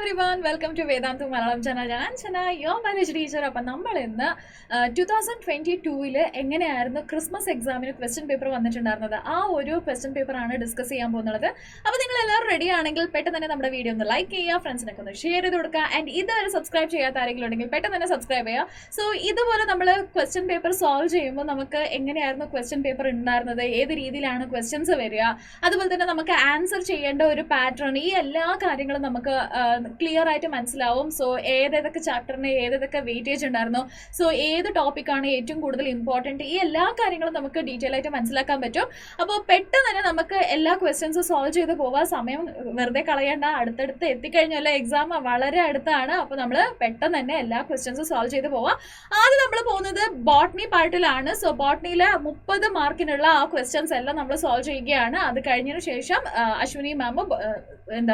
everyone, welcome to Vedantu Malayalam channel. ഞാൻ Anjana, your manage teacher. അപ്പം നമ്മൾ ഇന്ന് 2022 എങ്ങനെയായിരുന്നു ക്രിസ്മസ് എക്സാമിന് ക്വസ്റ്റ്യൻ പേപ്പർ വന്നിട്ടുണ്ടായിരുന്നത്, ആ ഒരു ക്വസ്റ്റ്യൻ പേപ്പറാണ് ഡിസ്കസ് ചെയ്യാൻ പോകുന്നത്. അപ്പോൾ നിങ്ങൾ എല്ലാവരും റെഡി ആണെങ്കിൽ പെട്ടെന്ന് തന്നെ നമ്മുടെ വീഡിയോ ഒന്ന് ലൈക്ക് ചെയ്യുക, ഫ്രണ്ട്സിനൊക്കെ ഒന്ന് ഷെയർ ചെയ്ത് കൊടുക്കുക. ആൻഡ് ഇതുവരെ സബ്സ്ക്രൈബ് ചെയ്യാത്ത ആരെങ്കിലും ഉണ്ടെങ്കിൽ പെട്ടെന്ന് തന്നെ സബ്സ്ക്രൈബ് ചെയ്യുക. സോ ഇതുപോലെ നമ്മൾ ക്വസ്റ്റ്യൻ പേപ്പർ സോൾവ് ചെയ്യുമ്പോൾ നമുക്ക് എങ്ങനെയായിരുന്നു ക്വസ്റ്റ്യൻ പേപ്പർ ഉണ്ടായിരുന്നത്, ഏത് രീതിയിലാണ് ക്വസ്റ്റ്യൻസ് വരിക, അതുപോലെ തന്നെ നമുക്ക് ആൻസർ ചെയ്യേണ്ട ഒരു പാറ്റേൺ, ഈ എല്ലാ കാര്യങ്ങളും നമുക്ക് ക്ലിയർ ആയിട്ട് മനസ്സിലാവും. സോ ഏതൊക്കെ ചാപ്റ്ററിന് ഏതൊക്കെ വെയിറ്റേജ് ഉണ്ടായിരുന്നു, സോ ഏത് ടോപ്പിക്കാണ് ഏറ്റവും കൂടുതൽ ഇമ്പോർട്ടൻറ്റ്, ഈ എല്ലാ കാര്യങ്ങളും നമുക്ക് ഡീറ്റെയിൽ ആയിട്ട് മനസ്സിലാക്കാൻ പറ്റും. അപ്പോൾ പെട്ടെന്ന് തന്നെ നമുക്ക് എല്ലാ ക്വസ്റ്റ്യൻസും സോൾവ് ചെയ്ത് പോവാൻ, സമയം വെറുതെ കളയേണ്ട. അടുത്തടുത്ത് എത്തിക്കഴിഞ്ഞാൽ എക്സാം വളരെ അടുത്താണ്. അപ്പോൾ നമ്മൾ പെട്ടെന്ന് തന്നെ എല്ലാ ക്വസ്റ്റ്യൻസും സോൾവ് ചെയ്ത് പോവാം. ആദ്യം നമ്മൾ പോകുന്നത് ബോട്ടണി പാർട്ടിലാണ്. സോ ബോട്ടണിയിലെ 30 മാർക്കിനുള്ള ആ ക്വസ്റ്റ്യൻസ് എല്ലാം നമ്മൾ സോൾവ് ചെയ്യുകയാണ്. അത് കഴിഞ്ഞതിന് ശേഷം അശ്വിനി മാം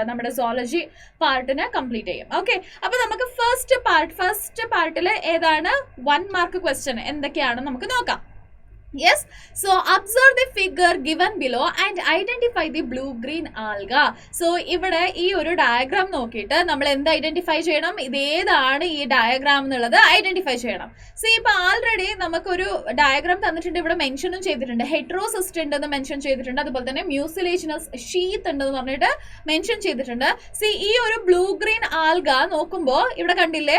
നമ്മുടെ സോളജി പാർട്ടിനെ കംപ്ലീറ്റ് ചെയ്യും. ഓക്കെ, അപ്പൊ നമുക്ക് ഫസ്റ്റ് പാർട്ടിൽ ഏതാണ് 1 മാർക്ക് ക്വസ്റ്റ്യൻ എന്തൊക്കെയാണെന്ന് നമുക്ക് നോക്കാം. Yes, so observe the figure given below and identify the blue green alga. So ഇവിടെ ഈ ഒരു ഡയഗ്രാം നോക്കിയിട്ട് നമ്മൾ എന്ത് ഐഡന്റിഫൈ ചെയ്യണം, ഇതേതാണ് ഈ ഡയഗ്രാം എന്നുള്ളത് ഐഡന്റിഫൈ ചെയ്യണം. സോ ഇപ്പൊ ആൾറെഡി നമുക്കൊരു ഡയഗ്രാം തന്നിട്ടുണ്ട്, ഇവിടെ മെൻഷനും ചെയ്തിട്ടുണ്ട്. ഹെട്രോസിസ്റ്റ് ഉണ്ടെന്ന് മെൻഷൻ ചെയ്തിട്ടുണ്ട്, അതുപോലെ തന്നെ മ്യൂസിലേഷനസ് ഷീത്ത് ഉണ്ടെന്ന് പറഞ്ഞിട്ട് മെൻഷൻ ചെയ്തിട്ടുണ്ട്. സി ഈ ഒരു ബ്ലൂ ഗ്രീൻ ആൽഗ നോക്കുമ്പോൾ ഇവിടെ കണ്ടില്ലേ,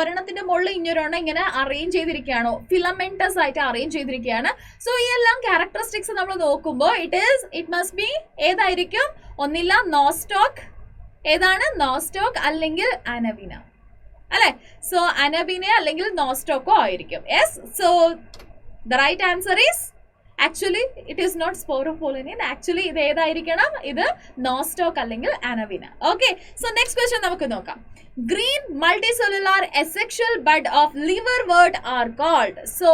ഒരെണ്ണത്തിന്റെ മുകളിൽ ഇങ്ങൊരെണ്ണം ഇങ്ങനെ അറേഞ്ച് ചെയ്തിരിക്കുകയാണോ, ഫിലമെന്റസ് ആയിട്ട് അറേഞ്ച് ചെയ്തിരിക്കുകയാണ്. സോ ഈ എല്ലാം ക്യാരക്ടറിസ്റ്റിക്സ് നമ്മൾ നോക്കുമ്പോൾ ഇറ്റ് മസ്റ്റ് ബി ഏതായിരിക്കും, ഒന്നില്ല നോസ്റ്റോക്ക്, ഏതാണ് നോസ്റ്റോക്ക് അല്ലെങ്കിൽ അനബീന അല്ലെ. സോ അനബീന അല്ലെങ്കിൽ നോസ്റ്റോക്കോ ആയിരിക്കും. Yes, so the right answer is actually it is not sporopollenin. Actually ഇത് ഏതായിരിക്കണം, ഇത് നോസ്റ്റോക്ക് അല്ലെങ്കിൽ Anabaena. Okay, so next question നമുക്ക് നോക്കാം. Green multicellular asexual bud of liverwort are called. So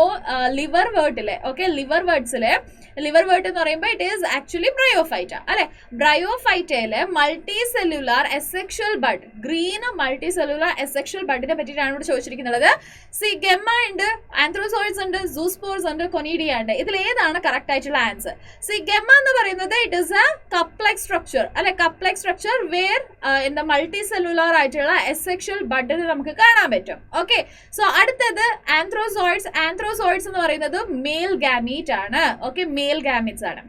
liverwortile, okay, liverwortsile liverwort എന്ന് പറയുമ്പോൾ it is actually bryophyta അല്ലെ. ബ്രയോഫൈറ്റയിലെ multicellular asexual bud, green multicellular asexual ബഡിനെ പറ്റിയിട്ടാണ് ഇവിടെ ചോദിച്ചിരിക്കുന്നത്. സി ഗെമ്മ ഉണ്ട്, ആന്ത്രോസോയിഡ്സ് ഉണ്ട്, സൂസ്പോർസ് ഉണ്ട്, കൊനീഡിയ ഉണ്ട്. ഇതിൽ ഏതാണ് കറക്റ്റ് ആയിട്ടുള്ള ആൻസർ? സി ഗെമ്മ എന്ന് പറയുന്നത് it is A cup structure അല്ലെ, കപ്പ് സ്ട്രക്ചർ വേർ എന്താ മൾട്ടി സെല്ലുലാർ ആയിട്ടുള്ള എസെക്ഷൽ ബഡിന് നമുക്ക് കാണാൻ പറ്റും. ഓക്കെ, സോ അടുത്തത് ആന്ത്രോസോയിഡ്സ് എന്ന് പറയുന്നത് മെയിൽ ഗാമീറ്റ് ആണ്. ഓക്കെ, മെയിൽ ഗാമീറ്റ്സ് ആണ്.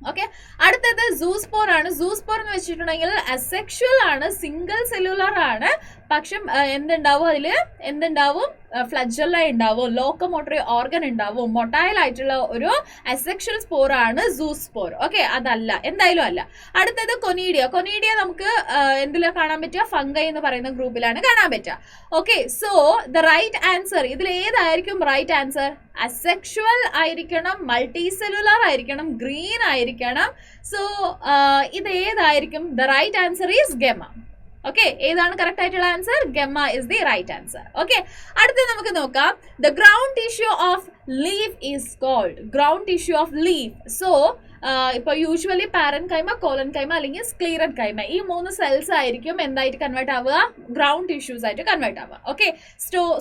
ഓക്കെ, അടുത്തത് സൂസ്പോർ ആണ്. സൂസ്പോർ എന്ന് വെച്ചിട്ടുണ്ടെങ്കിൽ അസെക്ഷൽ ആണ്, സിംഗിൾ സെല്ലുലാർ ആണ്. പക്ഷെ എന്തുണ്ടാവും, അതിൽ എന്തുണ്ടാവും, ഫ്ലജല്ല ഉണ്ടാവും, ലോക്കോമോട്ടറി ഓർഗൻ ഉണ്ടാവും. മൊട്ടൈൽ ആയിട്ടുള്ള ഒരു അസെക്ഷൽ സ്പോർ ആണ് സൂസ്പോർ. ഓക്കെ, അതല്ല, എന്തായാലും അല്ല. അടുത്തത് കൊനീഡിയ നമുക്ക് എന്തിലാ കാണാൻ പറ്റുക, ഫംഗൈ എന്ന് പറയുന്ന ഗ്രൂപ്പിലാണ് കാണാൻ പറ്റുക. Okay, so the right answer ഇതിൽ ഏതായിരിക്കും റൈറ്റ് ആൻസർ? അസെക്ഷൽ ആയിരിക്കണം, മൾട്ടി സെല്ലുലാർ ആയിരിക്കണം, ഗ്രീൻ ആയിരിക്കണം. സോ ഇത് ഏതായിരിക്കും? The right answer is gemma. Okay, ഏതാണ് കറക്റ്റ് ആയിട്ടുള്ള answer? Gemma is the right answer. Okay, അടുത്ത നമുക്ക് നോക്കാം. The ground tissue of leaf is called. Ground tissue of leaf. So ഇപ്പൊ usually parenchyma, collenchyma അല്ലെങ്കിൽ സ്ക്ലീറൻ കൈമ, ഈ 3 cells ആയിരിക്കും എന്തായിട്ട് കൺവേർട്ട് ആവുക, ഗ്രൗണ്ട് ടിഷ്യൂസ് ആയിട്ട് കൺവേർട്ട് ആവുക. ഓക്കെ,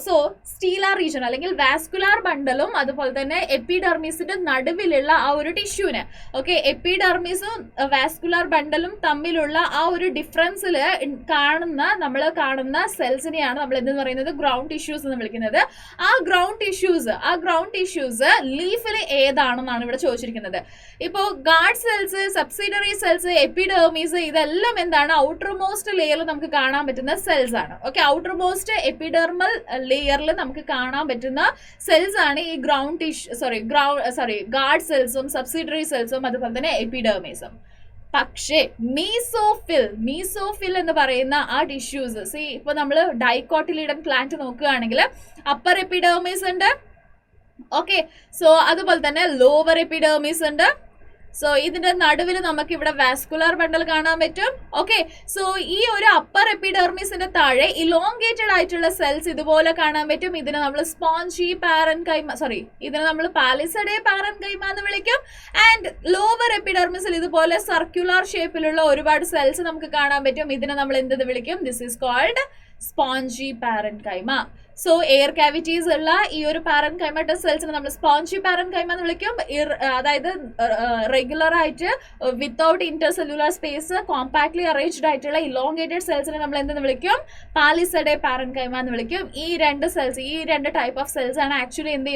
സോ സ്റ്റീലാർ റീജൻ അല്ലെങ്കിൽ വാസ്കുലാർ ബണ്ടലും അതുപോലെ തന്നെ എപ്പിഡെർമിസിന്റെ നടുവിലുള്ള ആ ഒരു ടിഷ്യൂന്, ഓക്കെ, എപ്പിഡെർമിസും വാസ്കുലാർ ബണ്ടലും തമ്മിലുള്ള ആ ഒരു ഡിഫറൻസിൽ നമ്മൾ കാണുന്ന സെൽസിനെയാണ് നമ്മൾ എന്തെന്ന് പറയുന്നത്, ഗ്രൗണ്ട് ടിഷ്യൂസ് എന്ന് വിളിക്കുന്നത്. ആ ഗ്രൗണ്ട് ടിഷ്യൂസ് ലീഫിൽ ഏതാണെന്നാണ് ഇവിടെ ചോദിച്ചിരിക്കുന്നത്. ഇപ്പോൾ guard cells, subsidiary cells, epidermis, ഇതെല്ലാം എന്താണ്, ഔട്ടർ മോസ്റ്റ് ലെയറിൽ നമുക്ക് കാണാൻ പറ്റുന്ന സെൽസ് ആണ്. ഓക്കെ, ഔട്ടർ മോസ്റ്റ് എപ്പിഡെർമൽ ലെയറിൽ നമുക്ക് കാണാൻ പറ്റുന്ന സെൽസ് ആണ് ഈ ഗാർഡ് സെൽസും സബ്സിഡറി സെൽസും അതുപോലെ തന്നെ എപ്പിഡെർമിസും. പക്ഷേ മീസോഫിൽ എന്ന് പറയുന്ന ആ ടിഷ്യൂസ്, ഇപ്പൊ നമ്മൾ ഡൈക്കോട്ടിലിഡൻ പ്ലാന്റ് നോക്കുകയാണെങ്കിൽ അപ്പർ എപ്പിഡെർമിസ് ഉണ്ട്. ഓക്കെ, സോ അതുപോലെ തന്നെ ലോവർ എപ്പിഡെർമിസ് ഉണ്ട്. സോ ഇതിന്റെ നടുവിൽ നമുക്ക് ഇവിടെ വാസ്കുലാർ ബണ്ടൽ കാണാൻ പറ്റും. ഓക്കെ, സോ ഈ ഒരു അപ്പർ എപ്പിഡെർമിസിന്റെ താഴെ ഇലോങ്കേറ്റഡ് ആയിട്ടുള്ള സെൽസ് ഇതുപോലെ കാണാൻ പറ്റും. ഇതിനെ നമ്മൾ സ്പോഞ്ചി ഇതിനെ നമ്മൾ പാലിസഡേ പാരൻകൈമ എന്ന് വിളിക്കും. ആൻഡ് ലോവർ എപ്പിഡെർമിസിൽ ഇതുപോലെ സർക്യുലർ ഷേപ്പിലുള്ള ഒരുപാട് സെൽസ് നമുക്ക് കാണാൻ പറ്റും. ഇതിനെ നമ്മൾ എന്തെന്ന് വിളിക്കും? This is called spongy parenchyma. So air cavities ഉള്ള ഈ ഒരു പാരൻകൈമ സെൽസിനെ നമ്മൾ സ്പോഞ്ചി പാരൻകൈമ എന്ന് വിളിക്കും. അതായത് റെഗുലർ ആയിട്ട് without intercellular space compactly arranged ആയിട്ടുള്ള ഇലോങ്ങേറ്റഡ് സെൽസിനെ നമ്മൾ എന്തെന്ന് വിളിക്കും? പാലിസഡെ പാരൻകൈമ എന്ന് വിളിക്കും. ഈ രണ്ട് ടൈപ്പ് ഓഫ് സെൽസ് ആണ് ആക്ച്വലി എന്ത്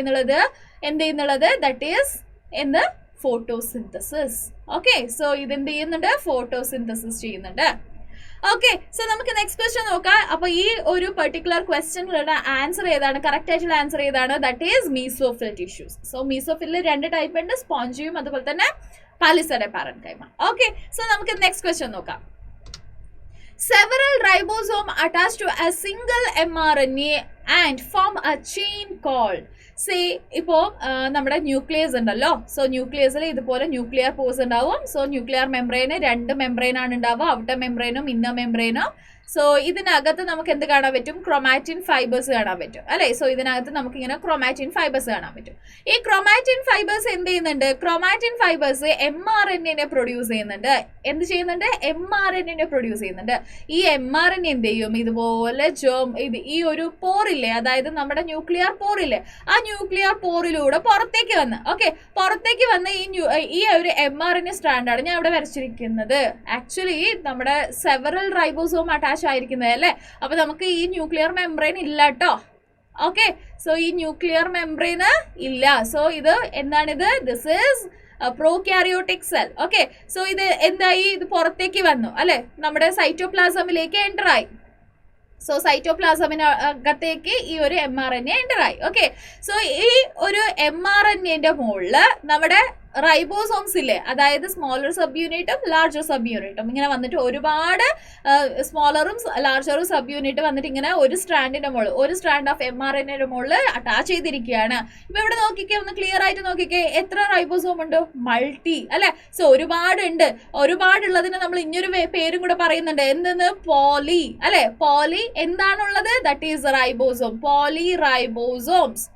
ചെയ്യുന്നുള്ളത് ദാറ്റ് ഈസ് എന്ത്? ഫോട്ടോസിന്തസിസ്. ഓക്കെ, സോ ഇത് എന്ത് ചെയ്യുന്നുണ്ട്? ഫോട്ടോസിന്തസിസ് ചെയ്യുന്നുണ്ട്. ഓക്കെ, സോ നമുക്ക് നെക്സ്റ്റ് ക്വസ്റ്റ്യൻ നോക്കാം. അപ്പൊ ഈ ഒരു പെർട്ടിക്കുലർ ക്വസ്റ്റ്യനിലുള്ള ആൻസർ ഏതാണ്? കറക്റ്റ് ആയിട്ടുള്ള ആൻസർ ഏതാണ്? That is mesophyll tissues. So മീസോഫിലിൽ 2 ടൈപ്പ് ഉണ്ട്, സ്പോഞ്ചിയും അതുപോലെ തന്നെ പാലിസഡെ പാരൻകൈമ. ഓക്കെ, സോ നമുക്ക് നെക്സ്റ്റ് ക്വസ്റ്റ്യൻ നോക്കാം. Several ribosomes attached to a single mRNA and form a chain called. ഇപ്പോൾ നമ്മുടെ ന്യൂക്ലിയസ് ഉണ്ടല്ലോ. സോ ന്യൂക്ലിയസിൽ ഇതുപോലെ ന്യൂക്ലിയർ പോർസ് ഉണ്ടാവും. സോ ന്യൂക്ലിയർ മെംബ്രെയിന് 2 മെംബ്രെയിനാണ് ഉണ്ടാവുക, ഔട്ടർ മെംബ്രെയിനും ഇന്നർ മെംബ്രെയിനും. സോ ഇതിനകത്ത് നമുക്ക് എന്ത് കാണാൻ പറ്റും? ക്രോമാറ്റിൻ ഫൈബേഴ്സ് കാണാൻ പറ്റും അല്ലെ. സോ ഇതിനകത്ത് നമുക്ക് ഇങ്ങനെ ക്രോമാറ്റിൻ ഫൈബേഴ്സ് കാണാൻ പറ്റും. ഈ ക്രോമാറ്റിൻ ഫൈബേഴ്സ് എന്ത് ചെയ്യുന്നുണ്ട്? ക്രോമാറ്റിൻ ഫൈബേഴ്സ് mRNA പ്രൊഡ്യൂസ് ചെയ്യുന്നുണ്ട്. എന്ത് ചെയ്യുന്നുണ്ട്? mRNA പ്രൊഡ്യൂസ് ചെയ്യുന്നുണ്ട്. ഈ mRNA എന്ത് ചെയ്യും? ഇതുപോലെ ഈ ഒരു പോറില്ലേ, അതായത് നമ്മുടെ ന്യൂക്ലിയർ പോറില്ലേ, ആ ന്യൂക്ലിയർ പോറിലൂടെ പുറത്തേക്ക് വന്ന് ഈ ഒരു mRNA സ്ട്രാൻഡാണ് ഞാൻ ഇവിടെ വരച്ചിരിക്കുന്നത്. ആക്ച്വലി നമ്മുടെ സെവറൽ റൈബോസോം അറ്റാച്ച് ആയിരിക്കുന്നത് അല്ലേ. അപ്പൊ നമുക്ക് ഈ ന്യൂക്ലിയർ മെംബ്രെയിൻ ഇല്ല കേട്ടോ. ഓക്കെ, സോ ഈ ന്യൂക്ലിയർ മെംബ്രെയിൻ ഇല്ല. സോ ഇത് എന്താണിത്? This is prokaryotic cell. Okay, so ഇത് എന്തായി? ഇത് പുറത്തേക്ക് വന്നു അല്ലെ, നമ്മുടെ സൈറ്റോപ്ലാസമിലേക്ക് എൻ്റർ ആയി. സോ സൈറ്റോപ്ലാസമിനകത്തേക്ക് ഈ ഒരു mRNA എൻ്റർ ആയി. ഓക്കെ, സോ ഈ ഒരു mRNA മുകളില് നമ്മുടെ റൈബോസോംസ് ഇല്ലേ, അതായത് സ്മോളർ സബ് യൂണിറ്റും ലാർജർ സബ് യൂണിറ്റും ഇങ്ങനെ വന്നിട്ട് ഒരുപാട് സ്മോളറും ലാർജറും സബ് യൂണിറ്റ് വന്നിട്ട് ഇങ്ങനെ ഒരു സ്ട്രാൻഡ് ഓഫ് mRNA മുകളിൽ അറ്റാച്ച് ചെയ്തിരിക്കുകയാണ്. ഇപ്പൊ ഇവിടെ നോക്കിക്കേ, ഒന്ന് ക്ലിയർ ആയിട്ട് നോക്കിക്കേ, എത്ര റൈബോസോം ഉണ്ട്? മൾട്ടി അല്ലെ. സോ ഒരുപാടുള്ളതിന് നമ്മൾ ഇനിയൊരു പേരും കൂടെ പറയുന്നുണ്ട്. എന്തെന്ന്? പോലി അല്ലെ. പോലി എന്താണുള്ളത്? That is ribosome. Poly ribosomes.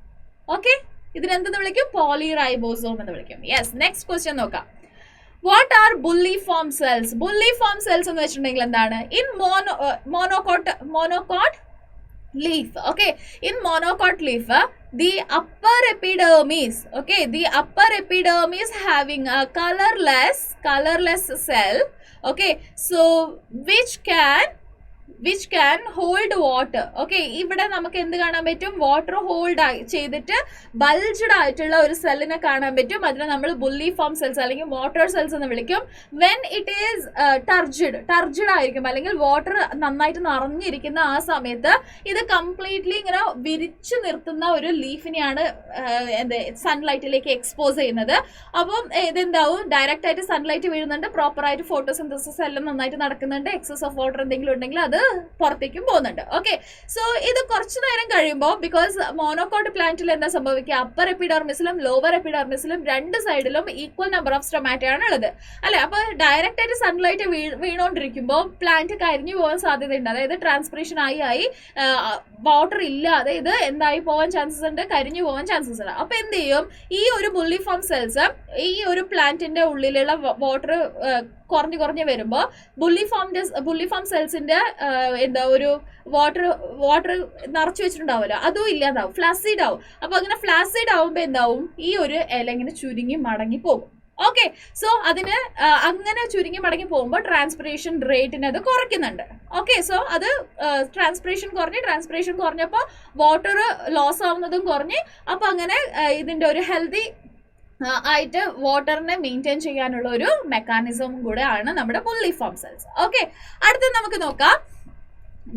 Okay, ഇതിനെന്തെന്ന് വിളിക്കും? പോളിറൈബോസോം എന്ന് വിളിക്കും. യെസ്, നെക്സ്റ്റ് ക്വസ്റ്റ്യൻ നോക്കാം. What are bulliform cells? Bulliform cells എന്ന് വെച്ചിട്ടുണ്ടെങ്കിൽ എന്താണ്? In monocot leaf. Okay, in monocot leaf the upper epidermis, having a colorless cell. Okay, so which can hold water. Okay, ഇവിടെ നമുക്ക് എന്ത് കാണാൻ പറ്റും? വാട്ടർ ഹോൾഡ് ചെയ്തിട്ട് ബൾജ്ഡ് ആയിട്ടുള്ള ഒരു സെല്ലിനെ കാണാൻ പറ്റും. അതിനെ നമ്മൾ ബുള്ളിഫോം സെൽസ് അല്ലെങ്കിൽ വാട്ടർ സെൽസ് എന്ന് വിളിക്കും. വെൻ ഇറ്റ് ഈസ് ടർജിഡ് ആയിരിക്കും, അല്ലെങ്കിൽ വാട്ടർ നന്നായിട്ട് നിറഞ്ഞിരിക്കുന്ന ആ സമയത്ത് ഇത് കംപ്ലീറ്റ്ലി ഇങ്ങനെ വിരിച്ചു നിർത്തുന്ന ഒരു ലീഫിനെയാണ് സൺലൈറ്റിലേക്ക് എക്സ്പോസ് ചെയ്യുന്നത്. അപ്പം ഇതെന്താവും? ഡയറക്റ്റ് ആയിട്ട് സൺലൈറ്റ് വീഴുന്നുണ്ട്, പ്രോപ്പർ ആയിട്ട് ഫോട്ടോസിന്തസിസ് എല്ലാം നന്നായിട്ട് നടക്കുന്നുണ്ട്. എക്സസ് ഓഫ് വാട്ടർ എന്തെങ്കിലും ഉണ്ടെങ്കിൽ അത് പുറത്തേക്കും പോകുന്നുണ്ട്. ഓക്കെ, സോ ഇത് കുറച്ചു നേരം കഴിയുമ്പോൾ, ബിക്കോസ് മോണോകോട്ട് പ്ലാന്റിൽ എന്താ സംഭവിക്കുക? അപ്പർ എപ്പിഡെർമിസിലും ലോവർ എപ്പിഡെർമിസിലും 2 സൈഡിലും ഈക്വൽ നമ്പർ ഓഫ് സ്ട്രൊമാറ്റയാണ് ഉള്ളത് അല്ലെ. അപ്പൊ ഡയറക്റ്റ് ആയിട്ട് സൺലൈറ്റ് വീണോണ്ടിരിക്കുമ്പോൾ പ്ലാന്റ് കരിഞ്ഞു പോകാൻ സാധ്യതയുണ്ട്. അതായത് ട്രാൻസ്പിറേഷൻ ആയി വാട്ടർ ഇല്ലാതെ ഇത് എന്തായി പോകാൻ ചാൻസസ് ഉണ്ട്? കരിഞ്ഞു പോകാൻ ചാൻസസ് ഉണ്ട്. അപ്പൊ എന്ത് ചെയ്യും? ഈ ഒരു ബുള്ളിഫോം സെൽസ് ഈ ഒരു പ്ലാന്റിന്റെ ഉള്ളിലുള്ള വാട്ടർ കുറഞ്ഞു വരുമ്പോൾ ബുള്ളിഫോം സെൽസിന്റെ ഒരു വാട്ടർ നിറച്ചു വെച്ചിട്ടുണ്ടാവുമല്ലോ, അതും ഇല്ലാതാവും, ഫ്ലാസിഡ് ആവും. അപ്പൊ അങ്ങനെ ഫ്ലാസിഡ് ആവുമ്പോ എന്താവും? ഈ ഒരു ഇല ഇങ്ങനെ ചുരുങ്ങി മടങ്ങി പോകും. ഓക്കെ, സോ അതിന് അങ്ങനെ ചുരുങ്ങി മടങ്ങി പോകുമ്പോൾ ട്രാൻസ്പിറേഷൻ റേറ്റിനെ അത് കുറയ്ക്കുന്നുണ്ട്. ഓക്കെ, സോ അത് ട്രാൻസ്പിറേഷൻ കുറഞ്ഞപ്പോൾ വാട്ടർ ലോസ് ആവുന്നതും കുറഞ്ഞ്, അപ്പൊ അങ്ങനെ ഇതിന്റെ ഒരു ഹെൽത്തി ആയിട്ട് വാട്ടറിനെ മെയിൻറ്റെയിൻ ചെയ്യാനുള്ള ഒരു മെക്കാനിസം കൂടെ ആണ് നമ്മുടെ ബുള്ളിഫോം സെൽസ്. ഓക്കെ, അടുത്ത നമുക്ക് നോക്കാം.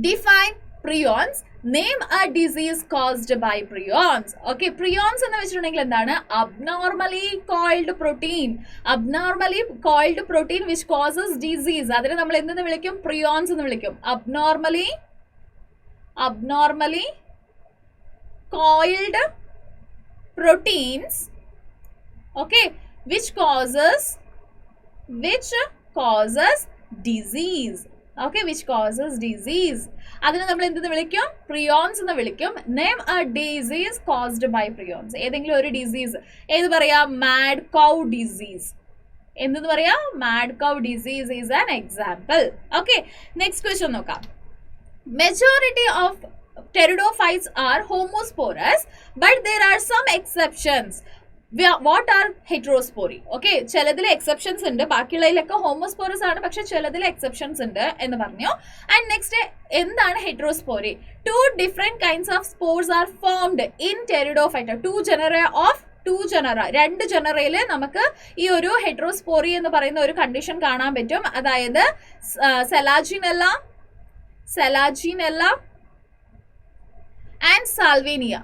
Define prions. Name a disease caused by prions. Okay, prions എന്ന് വെച്ചിട്ടുണ്ടെങ്കിൽ എന്താണ്? Abnormally coiled protein which causes disease. അതിനെ നമ്മൾ എന്തെന്ന് വിളിക്കും? പ്രിയോൺസ് എന്ന് വിളിക്കും. Abnormally coiled proteins, okay, which causes disease. Okay, which causes disease. അതിനെ നമ്മൾ എന്തെന്ന് വിളിക്കും? പ്രിയോൺസ് എന്ന് വിളിക്കും. Name a disease caused by prions. ഏതെങ്കിലും ഒരു ഡിസീസ് ഏത് പറയാം? Mad cow disease. എന്തെന്ന് പറയാം? Mad cow disease is an example. Okay, next question നോക്കാം. Majority of pteridophytes are homosporous, but there are some exceptions. What are heterospory? Okay, ചിലതിൽ exceptions ഉണ്ട്, ബാക്കിയുള്ളതിലൊക്കെ ഹോമോസ്പോറസ് ആണ്, പക്ഷെ ചിലതിൽ എക്സെപ്ഷൻസ് ഉണ്ട് എന്ന് പറഞ്ഞു. ആൻഡ് നെക്സ്റ്റ് എന്താണ് heterospory? 2 different kinds of spores are formed in pteridophyta. 2 genera of 2 genera, 2 ജനറയിൽ നമുക്ക് ഈ ഒരു ഹെറ്ററോസ്പോറി എന്ന് പറയുന്ന ഒരു കണ്ടീഷൻ കാണാൻ പറ്റും. അതായത് സെലാജിനെല്ല ആൻഡ് സാൽവേനിയ.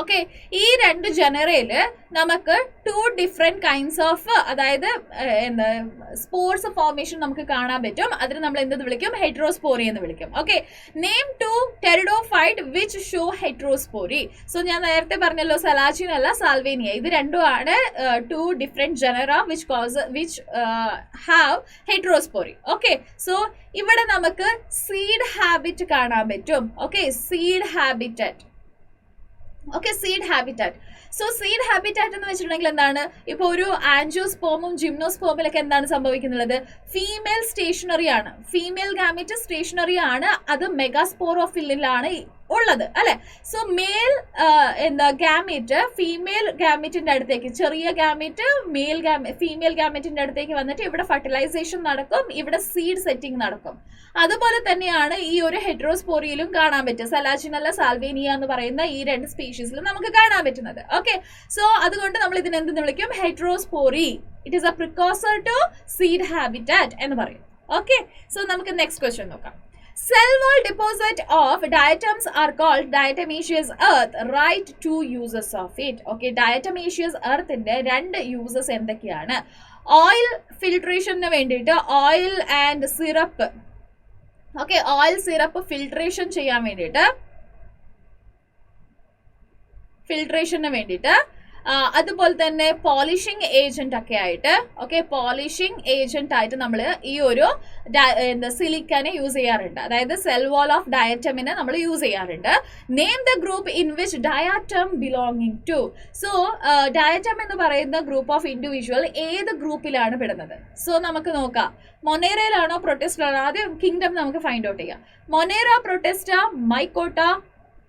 ഓക്കെ, ഈ 2 ജനറയിൽ നമുക്ക് 2 different kinds of അതായത് എന്താ സ്പോർട്സ് ഫോർമേഷൻ നമുക്ക് കാണാൻ പറ്റും. അതിന് നമ്മൾ എന്ത് വിളിക്കും? ഹെറ്ററോസ്പോറി എന്ന് വിളിക്കും. Okay, name 2 pteridophyte which show heterospory. So ഞാൻ നേരത്തെ പറഞ്ഞല്ലോ, സെലാജിൻ അല്ല സാൽവേനിയ, ഇത് രണ്ടും ആണ് 2 different genera which have heterospory. Okay, so ഇവിടെ നമുക്ക് സീഡ് ഹാബിറ്റ് കാണാൻ പറ്റും. Okay, seed habitat. Okay, seed habitat. So seed habitat എന്ന് വെച്ചിട്ടുണ്ടെങ്കിൽ എന്താണ്? ഇപ്പോൾ ഒരു ആൻജിയോസ്പോമും ജിംനോസ്പോമിലൊക്കെ എന്താണ് സംഭവിക്കുന്നത്? ഫീമെയിൽ സ്റ്റേഷനറി ആണ്, ഫീമെയിൽ ഗാമീറ്റ് സ്റ്റേഷനറി ആണ്, അത് മെഗാസ്പോറോഫില്ലിലാണ് ഉള്ളത് അല്ലെ. സോ മെയിൽ ഗാമീറ്റ് ഫീമെയിൽ ഗാമീറ്റിന്റെ അടുത്തേക്ക്, ചെറിയ ഗാമീറ്റ് ഫീമെയിൽ ഗാമീറ്റിന്റെ അടുത്തേക്ക് വന്നിട്ട് ഇവിടെ ഫെർട്ടിലൈസേഷൻ നടക്കും, ഇവിടെ സീഡ് സെറ്റിംഗ് നടക്കും. അതുപോലെ തന്നെയാണ് ഈ ഒരു ഹെറ്ററോസ്പോറിയിലും കാണാൻ പറ്റുക. സെലാജിനല്ല സാൽവേനിയ എന്ന് പറയുന്ന ഈ 2 സ്പീഷീസിലും നമുക്ക് കാണാൻ പറ്റുന്നത്. ഓക്കെ, സോ അതുകൊണ്ട് നമ്മൾ ഇതിനെ എന്തെന്ന് വിളിക്കും? Heterospory. It is a precursor to seed habitat എന്ന് പറയും. ഓക്കെ, സോ നമുക്ക് നെക്സ്റ്റ് ക്വസ്റ്റ്യൻ നോക്കാം. Cell wall deposit of diatoms are called diatomaceous earth. Write 2 uses of it. Okay, diatomaceous earth ന്റെ 2 uses എന്തൊക്കെയാണ്? ഓയിൽ ഫിൽട്രേഷന് വേണ്ടിയിട്ട് oil and syrup. Okay, oil syrup filtration ചെയ്യാൻ വേണ്ടിയിട്ട്, അതുപോലെ തന്നെ പോളിഷിംഗ് ഏജന്റ് ഒക്കെ ആയിട്ട്, ഓക്കെ, പോളിഷിംഗ് ഏജന്റ് ആയിട്ട് നമ്മൾ ഈ ഒരു സിലിക്കനെ യൂസ് ചെയ്യാറുണ്ട്. അതായത് സെൽ വാൾ ഓഫ് ഡയറ്റമിനെ നമ്മൾ യൂസ് ചെയ്യാറുണ്ട്. Name the group in which diatom belonging to. So diatom എന്ന് പറയുന്ന ഗ്രൂപ്പ് ഓഫ് ഇൻഡിവിജ്വൽ ഏത് ഗ്രൂപ്പിലാണ് പെടുന്നത്? സോ നമുക്ക് നോക്കാം, മൊനേറയിലാണോ പ്രൊട്ടിസ്റ്റയിലാണോ? ആദ്യം കിങ്ഡം നമുക്ക് ഫൈൻഡ് ഔട്ട് ചെയ്യാം. Monera, protista, mycota,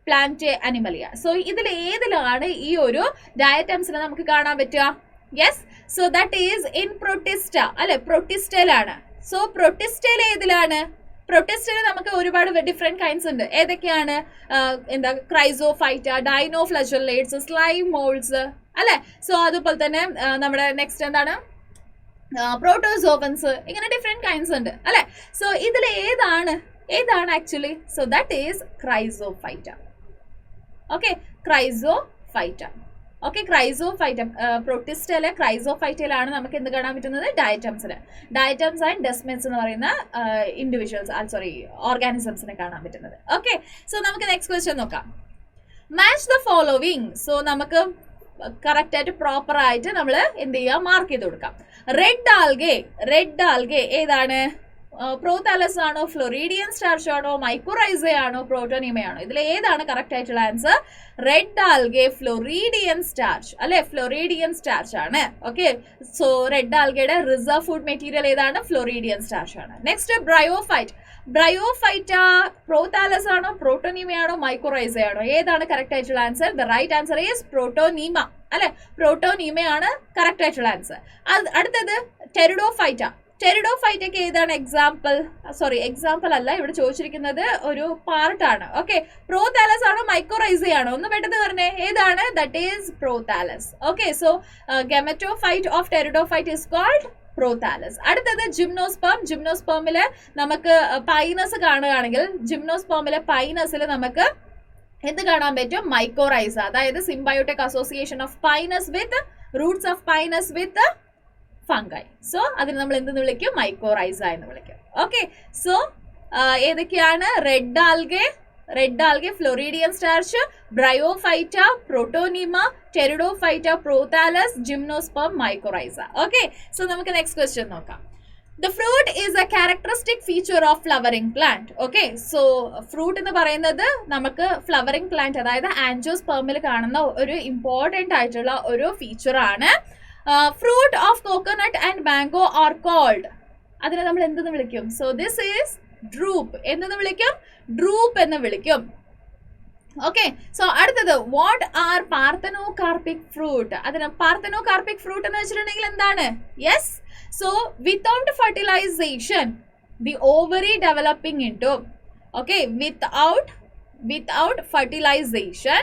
plant, animalia. So ഇതിൽ ഏതിലാണ് ഈ ഒരു ഡയറ്റംസിനെ നമുക്ക് കാണാൻ പറ്റുക? Yes, so that is in protista അല്ലെ, പ്രൊട്ടിസ്റ്റയിലാണ്. സോ പ്രൊട്ടിസ്റ്റയിൽ ഏതിലാണ്? പ്രൊട്ടിസ്റ്റയിൽ നമുക്ക് ഒരുപാട് ഡിഫറെന്റ് കൈൻഡ്സ് ഉണ്ട്. ഏതൊക്കെയാണ്? ക്രൈസോഫൈറ്റ, ഡൈനോഫ്ലജല്ലേറ്റ്സ്, സ്ലൈം മോൾഡ്സ് അല്ലെ. സോ അതുപോലെ തന്നെ നമ്മുടെ നെക്സ്റ്റ് എന്താണ്? പ്രോട്ടോസോവൻസ്. ഇങ്ങനെ ഡിഫറെന്റ് കൈൻഡ്സ് ഉണ്ട് അല്ലെ. സോ ഇതിൽ ഏതാണ് actually? So that is chrysophyta. Okay, chrysophyta. Okay, chrysophyta പ്രൊട്ടിസ്റ്റയിലെ ക്രൈസോഫൈറ്റയിലാണ് നമുക്ക് എന്ത് കാണാൻ പറ്റുന്നത്? ഡയറ്റംസ് ആൻഡ് ഡെസ്മിഡ്സ് എന്ന് പറയുന്ന ഓർഗാനിസംസിനെ കാണാൻ പറ്റുന്നത്. ഓക്കെ, സോ നമുക്ക് നെക്സ്റ്റ് ക്വസ്റ്റ്യൻ നോക്കാം. Match the following. സോ നമുക്ക് കറക്റ്റ് ആയിട്ട് പ്രോപ്പർ ആയിട്ട് നമ്മൾ എന്ത് ചെയ്യുക? മാർക്ക് ചെയ്ത് കൊടുക്കാം. റെഡ് ആൽഗെ ഏതാണ്? പ്രോതാലസ് ആണോ, ഫ്ലോറിഡിയൻ സ്റ്റാർച്ച് ആണോ, മൈക്കോറൈസ ആണോ, പ്രോട്ടോനിമയാണോ? ഇതിൽ ഏതാണ് കറക്റ്റ് ആയിട്ടുള്ള answer? Red algae floridean starch അല്ലെ, ഫ്ലോറിഡിയൻ സ്റ്റാർച്ച് ആണ്. ഓക്കെ, സോ റെഡ് ആൽഗയുടെ റിസർവ് ഫുഡ് മെറ്റീരിയൽ ഏതാണ്? ഫ്ലോറിഡിയൻ സ്റ്റാർച്ച് ആണ്. നെക്സ്റ്റ് ബ്രയോഫൈറ്റ പ്രോതാലസ് ആണോ, പ്രോട്ടോനിമയാണോ, മൈക്കോറൈസ ആണോ? ഏതാണ് കറക്റ്റ് ആയിട്ടുള്ള answer? The right answer is protonema അല്ലെ, പ്രോട്ടോനീമയാണ് കറക്റ്റ് ആയിട്ടുള്ള ആൻസർ. അടുത്തത് ടെറിഡോഫൈറ്റയ്ക്ക് ഏതാണ് എക്സാമ്പിൾ അല്ല, ഇവിടെ ചോദിച്ചിരിക്കുന്നത് ഒരു പാർട്ടാണ്. ഓക്കെ, പ്രോതാലസ് ആണോ, മൈക്കോറൈസ ആണോ? ഒന്ന് പെട്ടെന്ന് പറഞ്ഞേ, ഏതാണ്? That is prothallus. Okay, so gametophyte of pteridophyte is called prothallus. അടുത്തത് ജിംനോസ്പേമില് നമുക്ക് പൈനസ് കാണുകയാണെങ്കിൽ, ജിംനോസ്പേമിലെ പൈനസിൽ നമുക്ക് എന്ത് കാണാൻ പറ്റും? മൈക്കോറൈസ. അതായത് symbiotic association of Pinus with Roots of Pinus with fungi. So അതിന് നമ്മൾ എന്തെന്ന് വിളിക്കും? മൈക്കോറൈസ എന്ന് വിളിക്കും. ഓക്കെ, സോ ഏതൊക്കെയാണ്? Red algae floridean starch, Bryophyta, പ്രോട്ടോനിമ, pteridophyta, prothallus, gymnosperm, mycorrhiza. Okay, so നമുക്ക് നെക്സ്റ്റ് ക്വസ്റ്റ്യൻ നോക്കാം. The fruit is a characteristic feature of flowering plant. Okay, so fruit എന്ന് പറയുന്നത് നമുക്ക് ഫ്ലവറിംഗ് പ്ലാന്റ് അതായത് ആൻജിയോസ്പേമിൽ കാണുന്ന ഒരു ഇമ്പോർട്ടൻ്റ് ആയിട്ടുള്ള ഒരു ഫീച്ചർ ആണ്. Fruit of coconut and mango are called. അതിനെ നമ്മൾ എന്തെന്ന് വിളിക്കും? സോ ദിസ് ഈസ് ഡ്രൂപ്പ് എന്ന് വിളിക്കും, ഡ്രൂപ്പ് എന്ന് വിളിക്കും. ഓക്കെ, സോ അടുത്തത് വാട്ട് ആർ പാർത്തനോകാർപ്പിക് ഫ്രൂട്ട്. അതിന് പാർത്തനോകാർപ്പിക് ഫ്രൂട്ട് എന്ന് വെച്ചിട്ടുണ്ടെങ്കിൽ എന്താണ്? Yes, so without fertilization the ovary developing into, okay, without fertilization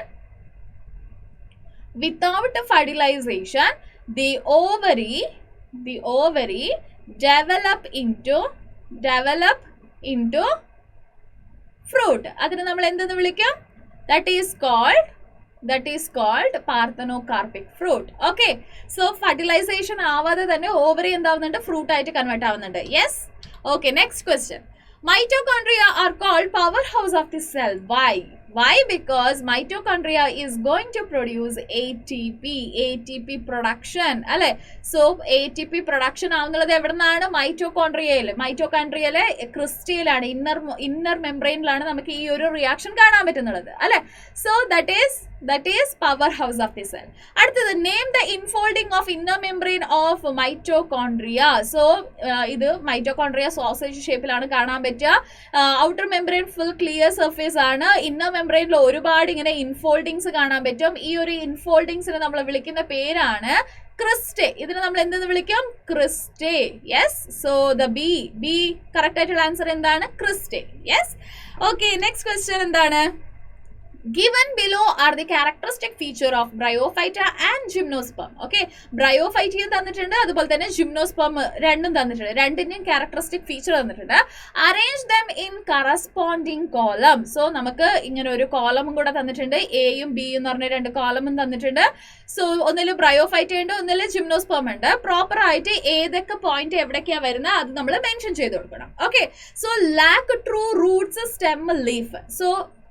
the ovary develop into fruit. അതിനെ നമ്മൾ എന്തെന്ന് വിളിക്കും? that is called parthenocarpic fruit. Okay, so fertilisation ആവാതെ തന്നെ ഓവറി എന്താവുന്നുണ്ട്? ഫ്രൂട്ട് ആയിട്ട് കൺവേർട്ട് ആവുന്നുണ്ട്. Yes, okay, next question. Mitochondria are called powerhouse of the cell. Why? Because mitochondria is going to produce ATP production. അല്ലെ? So ATP production ആവുന്നത് എവിടെ നിന്നാണ്? മൈറ്റോകോൺട്രിയയിലെ ക്രിസ്റ്റയിലാണ്, inner മെംബ്രെയിനിലാണ് നമുക്ക് ഈ ഒരു റിയാക്ഷൻ കാണാൻ പറ്റുന്നത്. അല്ലെ? So that is powerhouse of the cell. അടുത്തത് name the infolding of inner membrane of mitochondria. So ഇത് മൈറ്റോകോൺട്രിയ സോസേജ് ഷേപ്പിലാണ് കാണാൻ പറ്റുക. Outer membrane full clear surface ആണ്. ഇന്നർ മെംബ്രെയിനിൽ ഒരുപാട് ഇങ്ങനെ ഇൻഫോൾഡിങ്സ് കാണാൻ പറ്റും. ഈ ഒരു ഇൻഫോൾഡിങ്സിനെ നമ്മൾ വിളിക്കുന്ന പേരാണ് ക്രിസ്റ്റേ. ഇതിനെ നമ്മൾ എന്തെന്ന് വിളിക്കും? Cristae. Yes, so the B correct ആയിട്ടുള്ള ആൻസർ എന്താണ്? Cristae. Yes, okay, next question എന്താണ്? Given below are the characteristic feature of bryophyta and gymnosperm. Okay, bryophyta തന്നിട്ടുണ്ട്, അതുപോലെ തന്നെ gymnosperm രണ്ടും തന്നിട്ടുണ്ട്. രണ്ടിന്റെയും characteristic feature തന്നിട്ടുണ്ട്. Arrange them in corresponding column. So നമുക്ക് ഇങ്ങനെ ഒരു കോളമും കൂടെ തന്നിട്ടുണ്ട്. എയും ബി എന്ന് പറഞ്ഞ രണ്ട് കോളമും തന്നിട്ടുണ്ട്. സോ ഒന്നിൽ ബ്രയോഫൈറ്റ ഉണ്ട്, ഒന്നിൽ ജിംനോസ്പേം ഉണ്ട്. പ്രോപ്പർ ആയിട്ട് ഏതൊക്കെ പോയിന്റ് എവിടേക്കാണ് വരുന്നത് അത് നമ്മൾ മെൻഷൻ ചെയ്ത് കൊടുക്കണം. Okay, so lack true roots, stem, leaf. So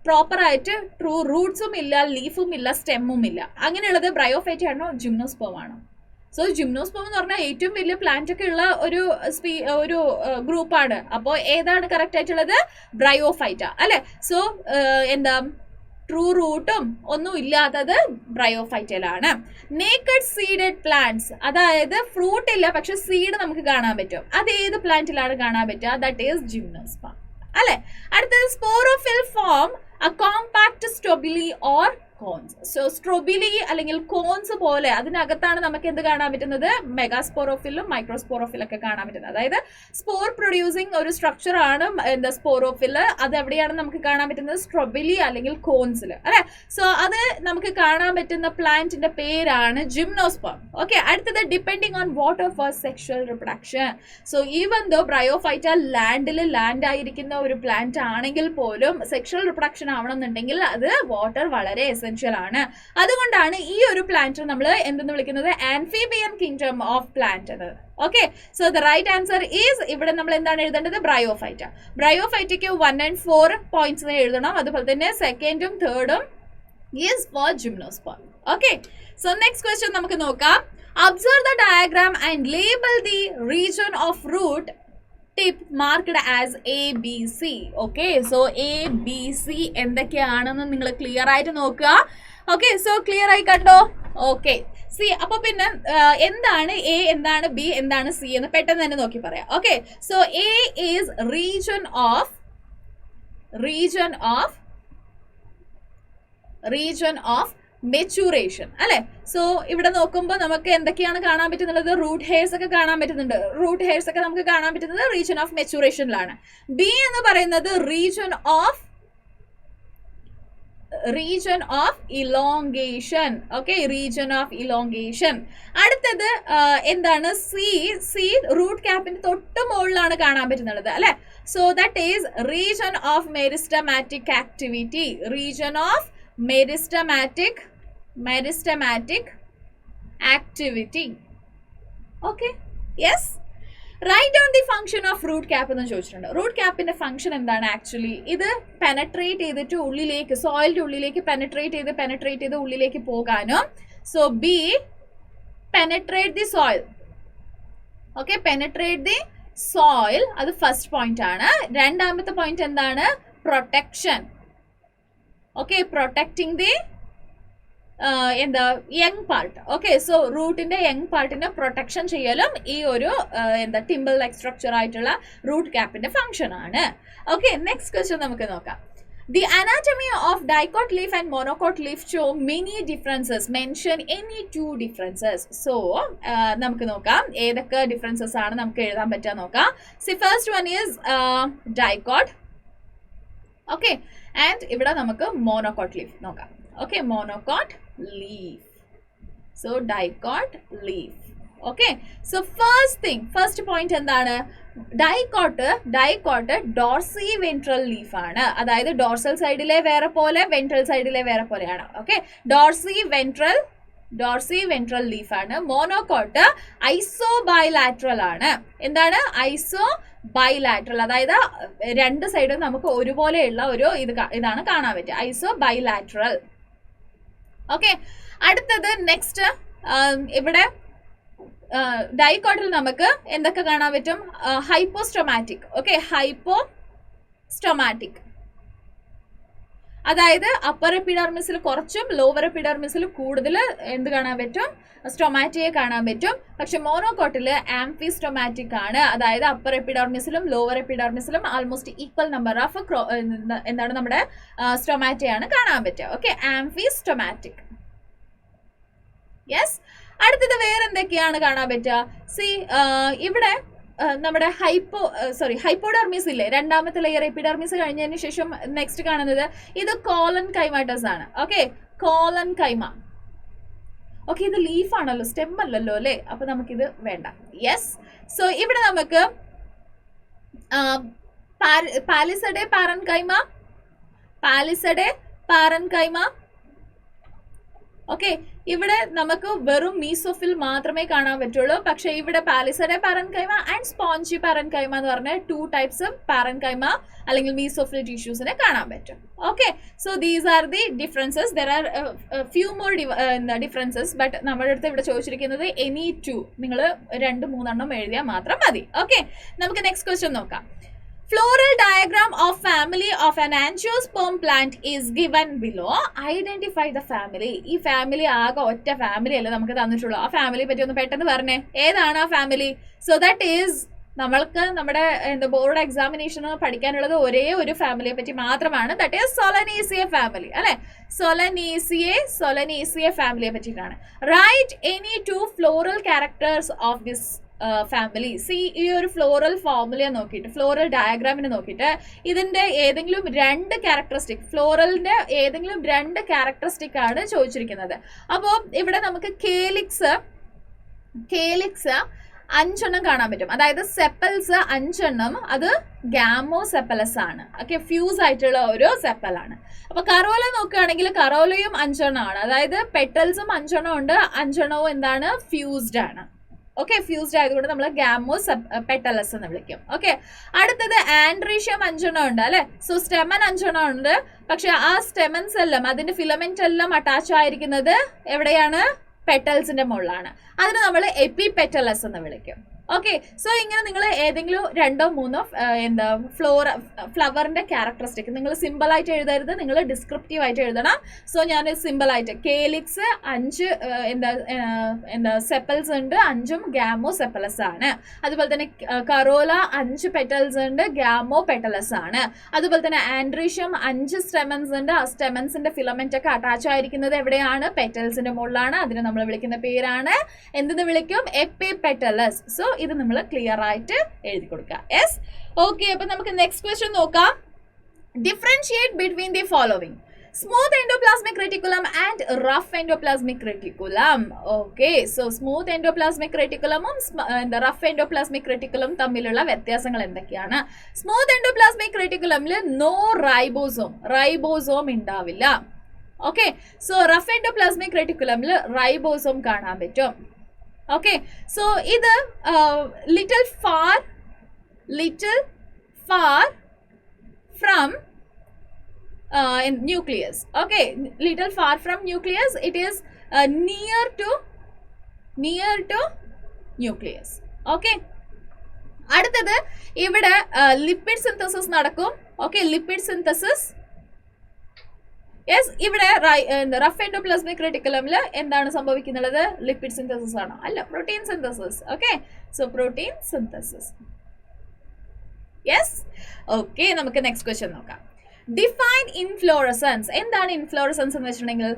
proper ആയിട്ട് ട്രൂ റൂട്ട്സും ഇല്ല, ലീഫും ഇല്ല, സ്റ്റെമ്മും ഇല്ല. അങ്ങനെയുള്ളത് ബ്രയോഫൈറ്റ ആണോ ജിംനോസ്പേം ആണോ? സോ ജിംനോസ്പേം എന്ന് പറഞ്ഞാൽ ഏറ്റവും വലിയ പ്ലാന്റ് ഒക്കെ ഉള്ള ഒരു ഗ്രൂപ്പാണ്. അപ്പോൾ ഏതാണ് കറക്റ്റ് ആയിട്ടുള്ളത്? ബ്രയോഫൈറ്റ അല്ലെ? സോ എന്താ ട്രൂ റൂട്ടും ഒന്നും ഇല്ലാത്തത് ബ്രയോഫൈറ്റയിലാണ്. നേക്കഡ് സീഡഡ് പ്ലാന്റ്സ്, അതായത് ഫ്രൂട്ട് ഇല്ല പക്ഷെ സീഡ് നമുക്ക് കാണാൻ പറ്റും. അത് ഏത് പ്ലാന്റിലാണ് കാണാൻ പറ്റുക? ദാറ്റ് ഈസ് ജിംനോസ്പേം അല്ലെ? അടുത്തത് sporophyll form a compact strobili or cones. So strobili അല്ലെങ്കിൽ കോൺസ് പോലെ അതിനകത്താണ് നമുക്ക് എന്ത് കാണാൻ പറ്റുന്നത്? മെഗാസ്പോറോഫിലും മൈക്രോസ്പോറോഫിലൊക്കെ കാണാൻ പറ്റുന്നത്. അതായത് സ്പോർ പ്രൊഡ്യൂസിങ് ഒരു സ്ട്രക്ചർ ആണ് എന്താ സ്പോറോഫിൽ. അത് എവിടെയാണ് നമുക്ക് കാണാൻ പറ്റുന്നത്? സ്ട്രോബിലി അല്ലെങ്കിൽ കോൺസിൽ അല്ലെ? സോ അത് നമുക്ക് കാണാൻ പറ്റുന്ന പ്ലാന്റിന്റെ പേരാണ് ജിംനോസ്പേം. ഓക്കെ, അടുത്തത് depending on water for sexual reproduction. So even though bryophyta land ആയിരിക്കുന്ന ഒരു പ്ലാന്റ് ആണെങ്കിൽ പോലും സെക്ഷൽ റിപ്രൊഡക്ഷൻ ആവണമെന്നുണ്ടെങ്കിൽ അത് വാട്ടർ വളരെ ആണ്. അതുകൊണ്ടാണ് ഈ ഒരു പ്ലാന്റ് നമ്മൾ എന്തെന്ന് വിളിക്കുന്നത്? ആംഫിബിയൻ കിങ്ഡം ഓഫ് പ്ലാന്റ് എന്ന്. Okay, so the right answer is, ഇവിടെ നമ്മൾ എന്താണ് എഴുതേണ്ടത്? ബ്രയോഫൈറ്റ. ബ്രയോഫൈറ്റയ്ക്ക് 1 and 4 പോയിന്റ്സ് എഴുതണം. അതുപോലെ തന്നെ സെക്കൻഡും തേർഡും is for gymnosperm. Okay, so next question നമുക്ക് നോക്കാം. Observe the diagram and label the region of root tip marked as ABC. Okay, so ABC എന്തൊക്കെയാണെന്ന് നിങ്ങൾ ക്ലിയർ ആയിട്ട് നോക്കുക. ഓക്കെ, സോ ക്ലിയർ ആയി കണ്ടോ? ഓക്കെ, സി അപ്പൊ പിന്നെ എന്താണ് എ, എന്താണ് ബി, എന്താണ് സി എന്ന് പെട്ടെന്ന് തന്നെ നോക്കി പറയാം. Okay, so A is region of maturation അല്ലെ? സോ ഇവിടെ നോക്കുമ്പോൾ നമുക്ക് എന്തൊക്കെയാണ് കാണാൻ പറ്റുന്നത്? റൂട്ട് ഹെയർസ് ഒക്കെ കാണാൻ പറ്റുന്നുണ്ട്. റൂട്ട് ഹെയർസ് ഒക്കെ നമുക്ക് കാണാൻ പറ്റുന്നത് റീജിയൻ ഓഫ് മെച്യൂറേഷനിലാണ്. ബി എന്ന് പറയുന്നത് region of elongation. Okay, region of elongation. അടുത്തത് എന്താണ്? സി റൂട്ട് ക്യാപ്പിന്റെ തൊട്ട് മുകളിലാണ് കാണാൻ പറ്റുന്നത് അല്ലെ? So that is region of meristematic activity. Region of meristematic activity. Okay, yes, write down the function of root cap എന്ന് ചോദിച്ചിട്ടുണ്ട്. റൂട്ട് ക്യാപ്പിന്റെ ഫംഗ്ഷൻ എന്താണ്? ആക്ച്വലി ഇത് പെനട്രേറ്റ് ചെയ്തിട്ട് ഉള്ളിലേക്ക്, സോയിലിന്റെ ഉള്ളിലേക്ക് പെനട്രേറ്റ് ചെയ്ത് ഉള്ളിലേക്ക് പോകാനും. So B penetrate the soil. Okay, penetrate the soil, അത് ഫസ്റ്റ് പോയിന്റ് ആണ്. രണ്ടാമത്തെ പോയിന്റ് എന്താണ്? പ്രൊട്ടക്ഷൻ. ഓക്കെ, പ്രൊട്ടക്ടിങ് ദി എന്താ യങ് പാർട്ട്. ഓക്കെ, സോ റൂട്ടിന്റെ യങ് പാർട്ടിനെ പ്രൊട്ടക്ഷൻ ചെയ്യലും ഈ ഒരു എന്താ ടിമ്പിൾ ലൈക്ക് സ്ട്രക്ചർ ആയിട്ടുള്ള റൂട്ട് ക്യാപ്പിന്റെ ഫംഗ്ഷൻ ആണ്. ഓക്കെ, നെക്സ്റ്റ് ക്വസ്റ്റ്യൻ നമുക്ക് നോക്കാം. The anatomy of dicot leaf and monocot leaf show many differences. Mention any two differences. So, നമുക്ക് നോക്കാം ഏതൊക്കെ ഡിഫറൻസസ് ആണ് നമുക്ക് എഴുതാൻ പറ്റുക നോക്കാം. See, first one is dicot. Okay, and ഇവിടെ നമുക്ക് monocot leaf നോക്കാം. Okay, monocot leaf. So, dicot leaf. Okay, so first point എന്താണ്? ഡൈക്കോട്ട് ഡോർസി വെൻട്രൽ ലീഫ് ആണ്. അതായത് ഡോർസൽ സൈഡിലെ വേറെ പോലെ വെൻട്രൽ സൈഡിലെ വേറെ പോലെയാണ്. ഓക്കെ, ഡോർസി വെൻട്രൽ ലീഫ് ആണ്. മോണോകോട്ട് ഐസോ ബൈലാറ്ററൽ ആണ്. എന്താണ് ഐസോ ബൈലാറ്ററൽ? അതായത് രണ്ട് സൈഡും നമുക്ക് ഒരുപോലെയുള്ള ഒരു ഇതാണ് കാണാൻ പറ്റുക, ഐസോ ബൈലാറ്ററൽ. ഓക്കെ, അടുത്തത് നെക്സ്റ്റ് ഇവിടെ ഡൈക്കോട്ടിൽ നമുക്ക് എന്തൊക്കെ കാണാൻ പറ്റും? ഹൈപ്പോസ്റ്റൊമാറ്റിക്. ഓക്കെ, ഹൈപ്പോസ്റ്റൊമാറ്റിക് അതായത് അപ്പർ എപ്പിഡർമിസിൽ കുറച്ചും ലോവർ എപ്പിഡർമിസിൽ കൂടുതൽ എന്ത് കാണാൻ പറ്റും? സ്റ്റൊമാറ്റിയെ കാണാൻ പറ്റും. പക്ഷെ മോണോകോട്ടിൽ ആംഫിസ്റ്റൊമാറ്റിക് ആണ്. അതായത് അപ്പർ എപ്പിഡർമിസിലും ലോവർ എപ്പിഡർമിസിലും ആൾമോസ്റ്റ് ഈക്വൽ നമ്പർ ഓഫ് എന്താണ് നമ്മുടെ സ്റ്റൊമാറ്റിയാണ് കാണാൻ പറ്റുക. ഓക്കെ, ആംഫിസ്റ്റൊമാറ്റിക്. യെസ്, അടുത്തത് വേറെ എന്തൊക്കെയാണ് കാണാൻ പറ്റുക? സി, ഇവിടെ നമ്മുടെ ഹൈപ്പോഡർമിസ് ഇല്ലേ, രണ്ടാമത്തെ ലെയർ എപ്പിഡർമിസ് കഴിഞ്ഞതിന് ശേഷം നെക്സ്റ്റ് കാണുന്നത് ഇത് കോളൻ കൈമാറ്റസ് ആണ്. ഓക്കെ, കോളൻ കൈമ. ഓക്കെ, ഇത് ലീഫ് ആണല്ലോ, സ്റ്റെം അല്ലല്ലോ അല്ലേ, അപ്പൊ നമുക്കിത് വേണ്ട. യെസ്, സോ ഇവിടെ നമുക്ക് പാലിസഡെ പാരൻകൈമ. ഓക്കെ, ഇവിടെ നമുക്ക് വെറും മീസോഫിൽ മാത്രമേ കാണാൻ പറ്റുള്ളൂ. പക്ഷെ ഇവിടെ പാലിസഡെ പാരൻകൈമ ആൻഡ് സ്പോഞ്ചി പാരൻകൈമ എന്ന് പറഞ്ഞ 2 ടൈപ്സ് പാരൻകൈമ അല്ലെങ്കിൽ മീസോഫിൽ ടിഷ്യൂസിനെ കാണാൻ പറ്റും. Okay, so these are the differences. There are few more differences, but നമ്മുടെ അടുത്ത് ഇവിടെ ചോദിച്ചിരിക്കുന്നത് എനി 2. നിങ്ങൾ 2-3 എഴുതിയാൽ മാത്രം മതി. ഓക്കെ, നമുക്ക് നെക്സ്റ്റ് ക്വസ്റ്റ്യൻ നോക്കാം. Floral diagram of family of an angiosperm plant is given below. Identify the family. ഈ ഫാമിലി ആകെ ഒറ്റ ഫാമിലി അല്ലേ നമുക്ക് തന്നിട്ടുള്ളൂ. ആ ഫാമിലിയെ പറ്റി ഒന്ന് പെട്ടെന്ന് പറഞ്ഞേ, ഏതാണ് ആ ഫാമിലി? സോ ദാറ്റ് ഈസ് നമ്മൾക്ക് നമ്മുടെ ബോർഡ് എക്സാമിനേഷന് പഠിക്കാനുള്ളത് ഒരേ ഒരു ഫാമിലിയെ പറ്റി മാത്രമാണ്. ദാറ്റ് ഈസ് സൊലനേസിയ ഫാമിലി അല്ലെ. സൊലനേസിയ ഫാമിലിയെ പറ്റിയിട്ടാണ്. Write any 2 floral characters of this family. See, ഈ ഒരു ഫ്ലോറൽ ഫോർമുല നോക്കിയിട്ട്, ഫ്ലോറൽ ഡയഗ്രാമിനെ നോക്കിയിട്ട് ഇതിന്റെ ഏതെങ്കിലും 2 ക്യാരക്ടറിസ്റ്റിക്, ഫ്ലോറലിന്റെ ഏതെങ്കിലും 2 ക്യാരക്ടറിസ്റ്റിക് ആണ് ചോദിച്ചിരിക്കുന്നത്. അപ്പോൾ ഇവിടെ നമുക്ക് കേലിക്സ് 5 കാണാൻ പറ്റും. അതായത് സെപ്പൽസ് 5, അത് ഗാമോ സെപ്പലസ് ആണ്. ഓക്കെ, ഫ്യൂസ് ആയിട്ടുള്ള ഒരു സെപ്പലാണ്. അപ്പൊ കറോല നോക്കുകയാണെങ്കിൽ കറോലയും 5 ആണ്. അതായത് പെട്ടൽസും 5 ഉണ്ട്, 5 എന്താണ് ഫ്യൂസ്ഡ് ആണ്. ഓക്കെ, ഫ്യൂസ്ഡ് ആയതുകൊണ്ട് നമ്മൾ ഗാമോ പെട്ടലസ് എന്ന് വിളിക്കും. ഓക്കെ, അടുത്തത് ആൻഡ്രീഷ്യം 5 ഉണ്ട് അല്ലെ. സോ സ്റ്റെമൻ 5 ഉണ്ട്. പക്ഷെ ആ സ്റ്റെമൻസ് എല്ലാം, അതിന്റെ ഫിലമെന്റ് എല്ലാം അറ്റാച്ച് ആയിരിക്കുന്നത് എവിടെയാണ്? പെട്ടൽസിന്റെ മുകളിലാണ്. അതിന് നമ്മൾ എപ്പിപെറ്റലസ് എന്ന് വിളിക്കും. ഓക്കെ, സോ ഇങ്ങനെ നിങ്ങൾ ഏതെങ്കിലും 2-3 ഫ്ലവറിന്റെ ക്യാരക്ടറിസ്റ്റിക് നിങ്ങൾ സിമ്പിൾ ആയിട്ട് എഴുതരുത്, നിങ്ങൾ ഡിസ്ക്രിപ്റ്റീവ് ആയിട്ട് എഴുതണം. സോ ഞാൻ സിമ്പിൾ ആയിട്ട് കേലിക്സ് 5 സെപ്പൽസ് ഉണ്ട്, 5 ഗാമോ സെപ്പലസ് ആണ്. അതുപോലെ തന്നെ കറോല 5 പെറ്റൽസ് ഉണ്ട്, ഗാമോ പെറ്റലസ് ആണ്. അതുപോലെ തന്നെ ആൻഡ്രീഷ്യം 5 സ്റ്റെമൻസ് ഉണ്ട്. ആ സ്റ്റെമൻസിന്റെ ഫിലമെന്റ് ഒക്കെ അറ്റാച്ച് ആയിരിക്കുന്നത് എവിടെയാണ്? പെറ്റൽസിന്റെ മുകളിലാണ്. അതിനെ നമ്മൾ വിളിക്കുന്ന പേരാണ് എന്തെന്ന് വിളിക്കും? എപ്പിപെറ്റലസ്. സോ ഇത് നമ്മൾ ക്ലിയർ ആയിട്ട് എഴുതി കൊടുക്കുക. യെസ്, ഓക്കെ, അപ്പൊ നമുക്ക് നെക്സ്റ്റ് ക്വസ്റ്റ്യൻ നോക്കാം. Differentiate between the following: smooth endoplasmic reticulum and rough endoplasmic reticulum. Okay, so smooth endoplasmic റെറ്റിക്കുലമും റഫ് എൻഡോപ്ലാസ്മിക് റെറ്റിക്കുലം തമ്മിലുള്ള വ്യത്യാസങ്ങൾ എന്തൊക്കെയാണ്? സ്മൂത്ത് എൻഡോപ്ലാസ്മിക് റെറ്റിക്കുലമിൽ നോ റൈബോസോം ഉണ്ടാവില്ല. ഓക്കെ, സോ റഫ് എൻഡോപ്ലാസ്മിക് റെറ്റിക്കുലമിൽ റൈബോസോം കാണാൻ പറ്റും. ഓക്കെ, സോ ഇത് little far from nucleus. Okay, little far from nucleus, it is near to nucleus. Okay, അടുത്തത് ഇവിടെ ലിപ്പിഡ് സിന്തസിസ് നടക്കും. ഓക്കെ, ലിപ്പിഡ് സിന്തസിസ് യെസ്, ഇവിടെ റഫ് എൻഡോപ്ലാസ്മിക് റെറ്റിക്കുലമിൽ എന്താണ് സംഭവിക്കുന്നത്? ലിപ്പിഡ് സിന്തസിസ് ആണോ? അല്ല, protein synthesis. Okay, so protein synthesis. Yes, okay. നമുക്ക് next question നോക്കാം. Define inflorescence. എന്താണ് ഇൻഫ്ലോറസൻസ് എന്ന് വെച്ചിട്ടുണ്ടെങ്കിൽ?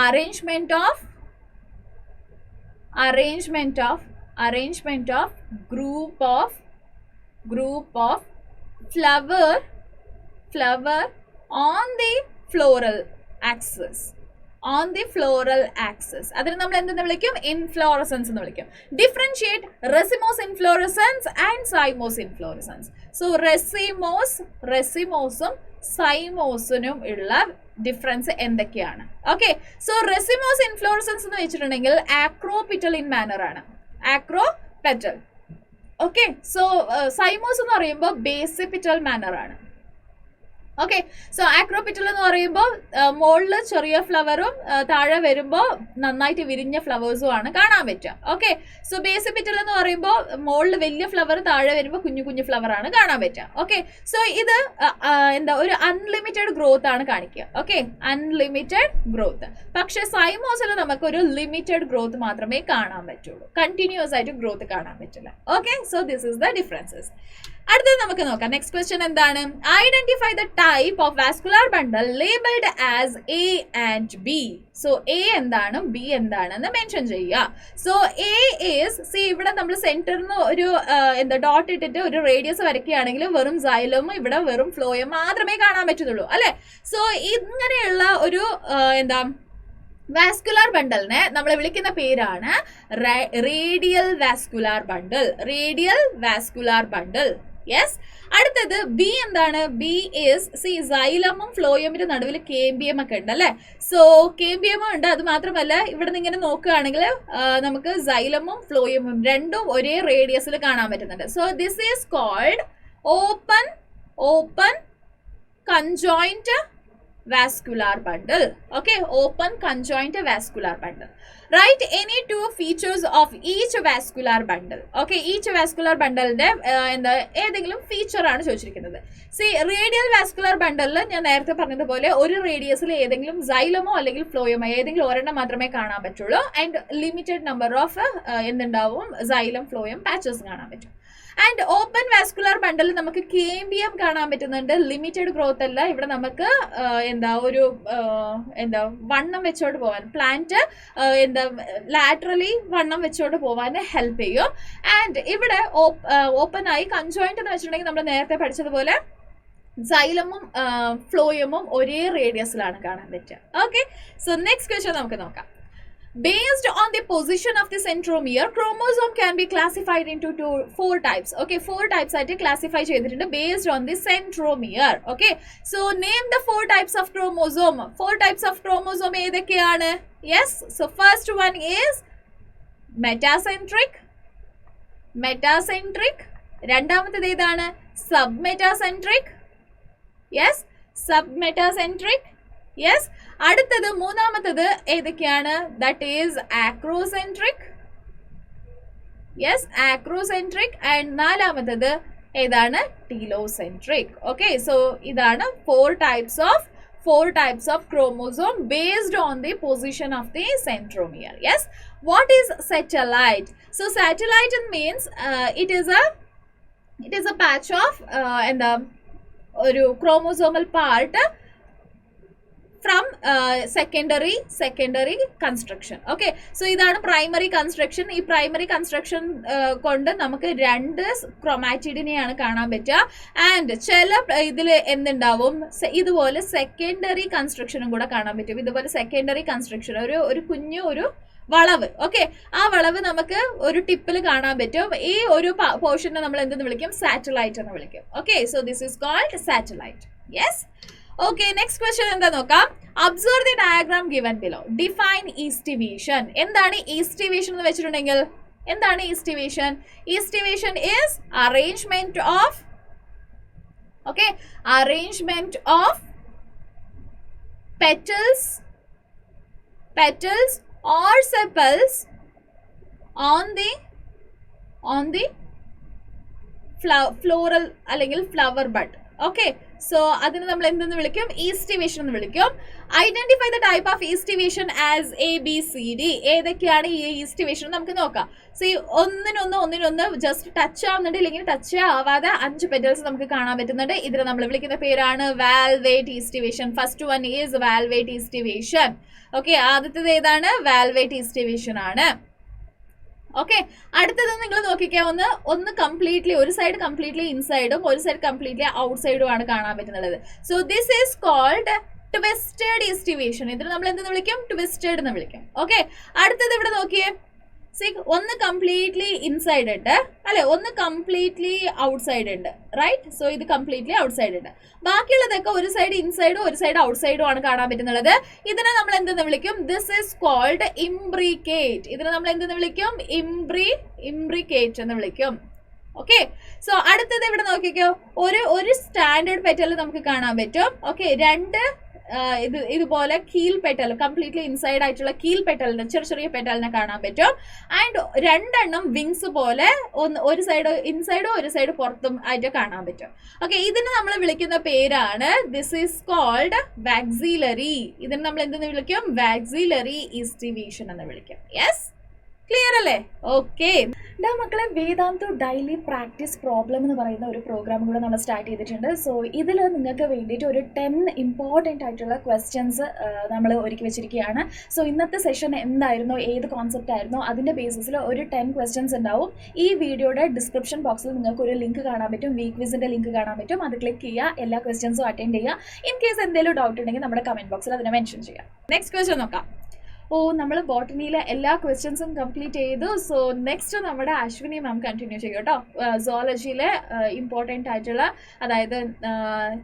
Arrangement of group of flower on the floral axis. അതിന് നമ്മൾ എന്തെന്ന് വിളിക്കും? ഇൻഫ്ലോറസൻസ് എന്ന് വിളിക്കും. Differentiate racemose inflorescence and cymose inflorescence. So റെസിമോസും സൈമോസിനും ഉള്ള ഡിഫറൻസ് എന്തൊക്കെയാണ്? ഓക്കെ, സോ റെസിമോസ് ഇൻഫ്ലോറസൻസ് എന്ന് വെച്ചിട്ടുണ്ടെങ്കിൽ ആക്രോപിറ്റൽ ഇൻ മാനർ ആണ്. ആക്രോപെറ്റൽ. ഓക്കെ, സോ സൈമോസ് എന്ന് പറയുമ്പോൾ ബേസിപിറ്റൽ മാനർ ആണ്. ഓക്കെ, സോ ആക്രോപിറ്റൽ എന്ന് പറയുമ്പോൾ മുകളിൽ ചെറിയ ഫ്ലവറും താഴെ വരുമ്പോൾ നന്നായിട്ട് വിരിഞ്ഞ ഫ്ലവേഴ്സും ആണ് കാണാൻ പറ്റുക. ഓക്കെ, സോ ബേസിപിറ്റൽ എന്ന് പറയുമ്പോൾ മുകളിൽ വലിയ ഫ്ലവർ, താഴെ വരുമ്പോൾ കുഞ്ഞു ഫ്ലവർ ആണ് കാണാൻ പറ്റുക. ഓക്കെ, സോ ഇത് ഒരു അൺലിമിറ്റഡ് ഗ്രോത്ത് ആണ് കാണിക്കുക. Okay, unlimited growth. പക്ഷെ സൈമോസിൽ നമുക്ക് ഒരു ലിമിറ്റഡ് ഗ്രോത്ത് മാത്രമേ കാണാൻ പറ്റുള്ളൂ. കണ്ടിന്യൂസ് ആയിട്ട് ഗ്രോത്ത് കാണാൻ പറ്റില്ല. Okay, so this is the differences. അടുത്തത് നമുക്ക് നോക്കാം. നെക്സ്റ്റ് ക്വസ്റ്റ്യൻ എന്താണ്? Identify the type of vascular bundle labelled as A and B. So A എന്താണ്, ബി എന്താണെന്ന് മെൻഷൻ ചെയ്യുക. സോ എ ഈസ്, ഇവിടെ നമ്മൾ സെന്ററിന് ഒരു ഡോട്ട് ഇട്ടിട്ട് ഒരു റേഡിയസ് വരയ്ക്കുകയാണെങ്കിൽ വെറും സൈലവും ഇവിടെ വെറും ഫ്ലോയും മാത്രമേ കാണാൻ പറ്റുന്നുള്ളൂ അല്ലെ. സോ ഇങ്ങനെയുള്ള ഒരു വാസ്കുലാർ ബണ്ടലിനെ നമ്മൾ വിളിക്കുന്ന പേരാണ് റേഡിയൽ വാസ്കുലാർ ബണ്ടൽ. യെസ്, അടുത്തത് ബി എന്താണ്? ബി ഈസ്, സൈലമും ഫ്ലോയമിന്റെ നടുവിൽ കേമ്പിയം ഒക്കെ ഉണ്ട് അല്ലെ. സോ കേമ്പിയമും ഉണ്ട്. അത് മാത്രമല്ല ഇവിടെ നിന്ന് ഇങ്ങനെ നോക്കുകയാണെങ്കിൽ നമുക്ക് സൈലമും ഫ്ലോയമും രണ്ടും ഒരേ റേഡിയസിൽ കാണാൻ പറ്റുന്നുണ്ട്. So this is called open conjoint vascular bundle. Okay, open conjoint vascular bundle. Write any two features of each vascular bundle. Okay, each vascular bundle ഏതെങ്കിലും ഫീച്ചർ ആണ് ചോദിച്ചിരിക്കുന്നത്. റേഡിയൽ വാസ്കുലർ ബണ്ടലിൽ ഞാൻ നേരത്തെ പറഞ്ഞതുപോലെ ഒരു റേഡിയസിൽ ഏതെങ്കിലും സൈലമോ അല്ലെങ്കിൽ ഫ്ലോയമോ ഏതെങ്കിലും ഒരെണ്ണം മാത്രമേ കാണാൻ പറ്റുള്ളൂ. ആൻഡ് ലിമിറ്റഡ് നമ്പർ ഓഫ് എന്തുണ്ടാവും? സൈലം, ഫ്ലോയം പാച്ചസ് കാണാൻ പറ്റും. ആൻഡ് ഓപ്പൺ വാസ്കുലർ ബണ്ടലിൽ നമുക്ക് കേമ്പിയം കാണാൻ പറ്റുന്നുണ്ട്. ലിമിറ്റഡ് ഗ്രോത്ത് അല്ല. ഇവിടെ നമുക്ക് വണ്ണം വെച്ചോണ്ട് പോവാൻ, പ്ലാന്റ് ലാറ്ററലി വണ്ണം വെച്ചോണ്ട് പോവാൻ ഹെൽപ്പ് ചെയ്യും. ആൻഡ് ഇവിടെ ഓപ്പൺ ആയി കൺജോയിന്റ് എന്ന് വെച്ചിട്ടുണ്ടെങ്കിൽ നമ്മൾ നേരത്തെ പഠിച്ചതുപോലെ സൈലമും ഫ്ലോയമും ഒരേ റേഡിയസിലാണ് കാണാൻ പറ്റുക. ഓക്കെ, സോ നെക്സ്റ്റ് ക്വസ്റ്റ്യൻ നമുക്ക് നോക്കാം. Based on the position of the centromere, chromosome can be classified into four types. Okay, 4 types ആയിട്ട് classify ചെയ്തിട്ടുണ്ട് based on the centromere. Okay, so name the 4 types of chromosome. 4 types of chromosome ഏതൊക്കെയാണ്? Yes, so first one is metacentric. രണ്ടാമത്തേത് ഏതാണ്? submetacentric. Yes, submetacentric. Yes, അടുത്തത് മൂന്നാമത്തത് ഏതൊക്കെയാണ്? That is acrocentric. Yes, acrocentric. And നാലാമത്തത് ഏതാണ്? Telocentric. Okay, so ഇതാണ് 4 types of chromosome based on the position of the centromere. Yes, what is satellite? So satellite means it is a patch of ഒരു chromosomal part from secondary construction. Okay, so ഇതാണ് primary construction. ഈ primary construction കൊണ്ട് നമുക്ക് 2 ക്രോമാറ്റിഡിനെയാണ് കാണാൻ പറ്റുക. And ചില ഇതിൽ എന്തുണ്ടാവും? ഇതുപോലെ സെക്കൻഡറി കൺസ്ട്രക്ഷനും കൂടെ കാണാൻ പറ്റും. ഇതുപോലെ സെക്കൻഡറി കൺസ്ട്രക്ഷൻ ഒരു കുഞ്ഞു വളവ്. ഓക്കെ, ആ വളവ് നമുക്ക് ഒരു ടിപ്പിൽ കാണാൻ പറ്റും. ഈ ഒരു പോർഷനെ നമ്മൾ എന്തെന്ന് വിളിക്കും? സാറ്റലൈറ്റ് എന്ന് വിളിക്കും. Okay, so this is called satellite. Yes, okay, next question എന്താ നോക്കാം. Observe the diagram given below. Define aestivation. എന്താണ് ഈസ്റ്റിവേഷൻ എന്ന് വെച്ചിട്ടുണ്ടെങ്കിൽ? എന്താണ് aestivation? Aestivation is arrangement of petals or sepals on the floral അല്ലെങ്കിൽ flower bud. ഓക്കെ, സോ അതിന് നമ്മൾ എന്തെന്ന് വിളിക്കും? ഈസ്റ്റിവേഷൻ എന്ന് വിളിക്കും. Identify the type of aestivation as ABCD. ഏതൊക്കെയാണ് ഈ ഈസ്റ്റിവേഷൻ നമുക്ക് നോക്കാം. സോ ഒന്നിനൊന്ന് ജസ്റ്റ് ടച്ച് ആവുന്നുണ്ട്, ഇല്ലെങ്കിൽ ടച്ച് ആവാതെ 5 പെറ്റൽസ് നമുക്ക് കാണാൻ പറ്റുന്നുണ്ട്. ഇതിന് നമ്മൾ വിളിക്കുന്ന പേരാണ് valvate aestivation. First one is valvate aestivation. Okay, ആദ്യത്തേത് ഏതാണ്? വാൽവേറ്റ് ഈസ്റ്റിവേഷൻ ആണ്. ഓക്കെ, അടുത്തത് നിങ്ങൾ നോക്കിക്കാവുന്ന ഒന്ന് കംപ്ലീറ്റ്ലി, ഒരു സൈഡ് കംപ്ലീറ്റ്ലി ഇൻസൈഡും ഒരു സൈഡ് കംപ്ലീറ്റ്ലി ഔട്ട് സൈഡും ആണ് കാണാൻ പറ്റുന്നത്. So this is called twisted aestivation. ഇതിന് നമ്മൾ എന്തെന്ന് വിളിക്കും? ട്വിസ്റ്റഡ് എന്ന് വിളിക്കും. ഓക്കെ, അടുത്തത് ഇവിടെ നോക്കിയേ. ഒന്ന് കംപ്ലീറ്റ്ലി ഇൻസൈഡ് ഉണ്ട് അല്ലെ, ഒന്ന് കംപ്ലീറ്റ്ലി ഔട്ട് സൈഡ് ഉണ്ട്, റൈറ്റ്? സോ ഇത് കംപ്ലീറ്റ്ലി ഔട്ട് സൈഡ് ഉണ്ട്. ബാക്കിയുള്ളതൊക്കെ ഒരു സൈഡ് ഇൻസൈഡും ഒരു സൈഡ് ഔട്ട് സൈഡും ആണ് കാണാൻ പറ്റുന്നത്. ഇതിനെ നമ്മൾ എന്തെന്ന് വിളിക്കും? This is called imbricate. ഇതിനെ നമ്മൾ എന്തെന്ന് വിളിക്കും? ഇംബ്രിക്കേറ്റ് എന്ന് വിളിക്കും. ഓക്കെ, സോ അടുത്തത് ഇവിടെ നോക്കിക്കോ. ഒരു സ്റ്റാൻഡേർഡ് പെറ്റൽ നമുക്ക് കാണാൻ പറ്റും. ഓക്കെ, രണ്ട് ഇതുപോലെ കീൽ പെറ്റൽ, കംപ്ലീറ്റ്ലി ഇൻസൈഡ് ആയിട്ടുള്ള കീൽ പെറ്റലിനെ, ചെറിയ പെറ്റലിനെ കാണാൻ പറ്റും. ആൻഡ് 2 വിങ്സ് പോലെ ഒരു സൈഡ് ഇൻസൈഡും ഒരു സൈഡ് പുറത്തും ആയിട്ട് കാണാൻ പറ്റും. ഓക്കെ, ഇതിന് നമ്മൾ വിളിക്കുന്ന പേരാണ്, ദിസ് ഈസ് കോൾഡ് വാക്സിലറി. ഇതിന് നമ്മൾ എന്തെന്ന് വിളിക്കും? വാക്സിലറി ഈസ്റ്റിവേഷൻ എന്ന് വിളിക്കും. യെസ്, ക്ലിയർ അല്ലേ? ഓക്കെ മക്കളെ, വേദാന്തു ഡെയിലി പ്രാക്ടീസ് പ്രോബ്ലം എന്ന് പറയുന്ന ഒരു പ്രോഗ്രാം കൂടെ നമ്മൾ സ്റ്റാർട്ട് ചെയ്തിട്ടുണ്ട്. സോ ഇതിൽ നിങ്ങൾക്ക് വേണ്ടിയിട്ട് ഒരു 10 ഇമ്പോർട്ടൻ്റ് ആയിട്ടുള്ള ക്വസ്റ്റ്യൻസ് നമ്മൾ ഒരുക്കി വെച്ചിരിക്കുകയാണ്. സോ ഇന്നത്തെ സെഷൻ എന്തായിരുന്നോ, ഏത് കോൺസെപ്റ്റ് ആയിരുന്നോ, അതിൻ്റെ ബേസിസിൽ ഒരു 10 ക്വസ്റ്റ്യൻസ് ഉണ്ടാവും. ഈ വീഡിയോയുടെ ഡിസ്ക്രിപ്ഷൻ ബോക്സിൽ നിങ്ങൾക്ക് ഒരു ലിങ്ക് കാണാൻ പറ്റും, വീക്ക് ക്വിസിൻ്റെ ലിങ്ക് കാണാൻ പറ്റും. അത് ക്ലിക്ക് ചെയ്യുക, എല്ലാ ക്വസ്റ്റ്യൻസും അറ്റൻഡ് ചെയ്യുക. ഇൻ കേസ് എന്തെങ്കിലും ഡൗട്ട് ഉണ്ടെങ്കിൽ നമ്മുടെ കമൻറ്റ് ബോക്സിൽ അതിനെ മെൻഷൻ ചെയ്യാം. നെക്സ്റ്റ് ക്വസ്റ്റ്യൻ നോക്കാം. നമ്മൾ ബോട്ടണിയിലെ എല്ലാ ക്വസ്റ്റ്യൻസും കംപ്ലീറ്റ് ചെയ്തു. സോ നെക്സ്റ്റ് നമ്മുടെ അശ്വിനി മാം കണ്ടിന്യൂ ചെയ്യും കേട്ടോ. സുവോളജിയിലെ ഇമ്പോർട്ടൻ്റ് ആയിട്ടുള്ള, അതായത്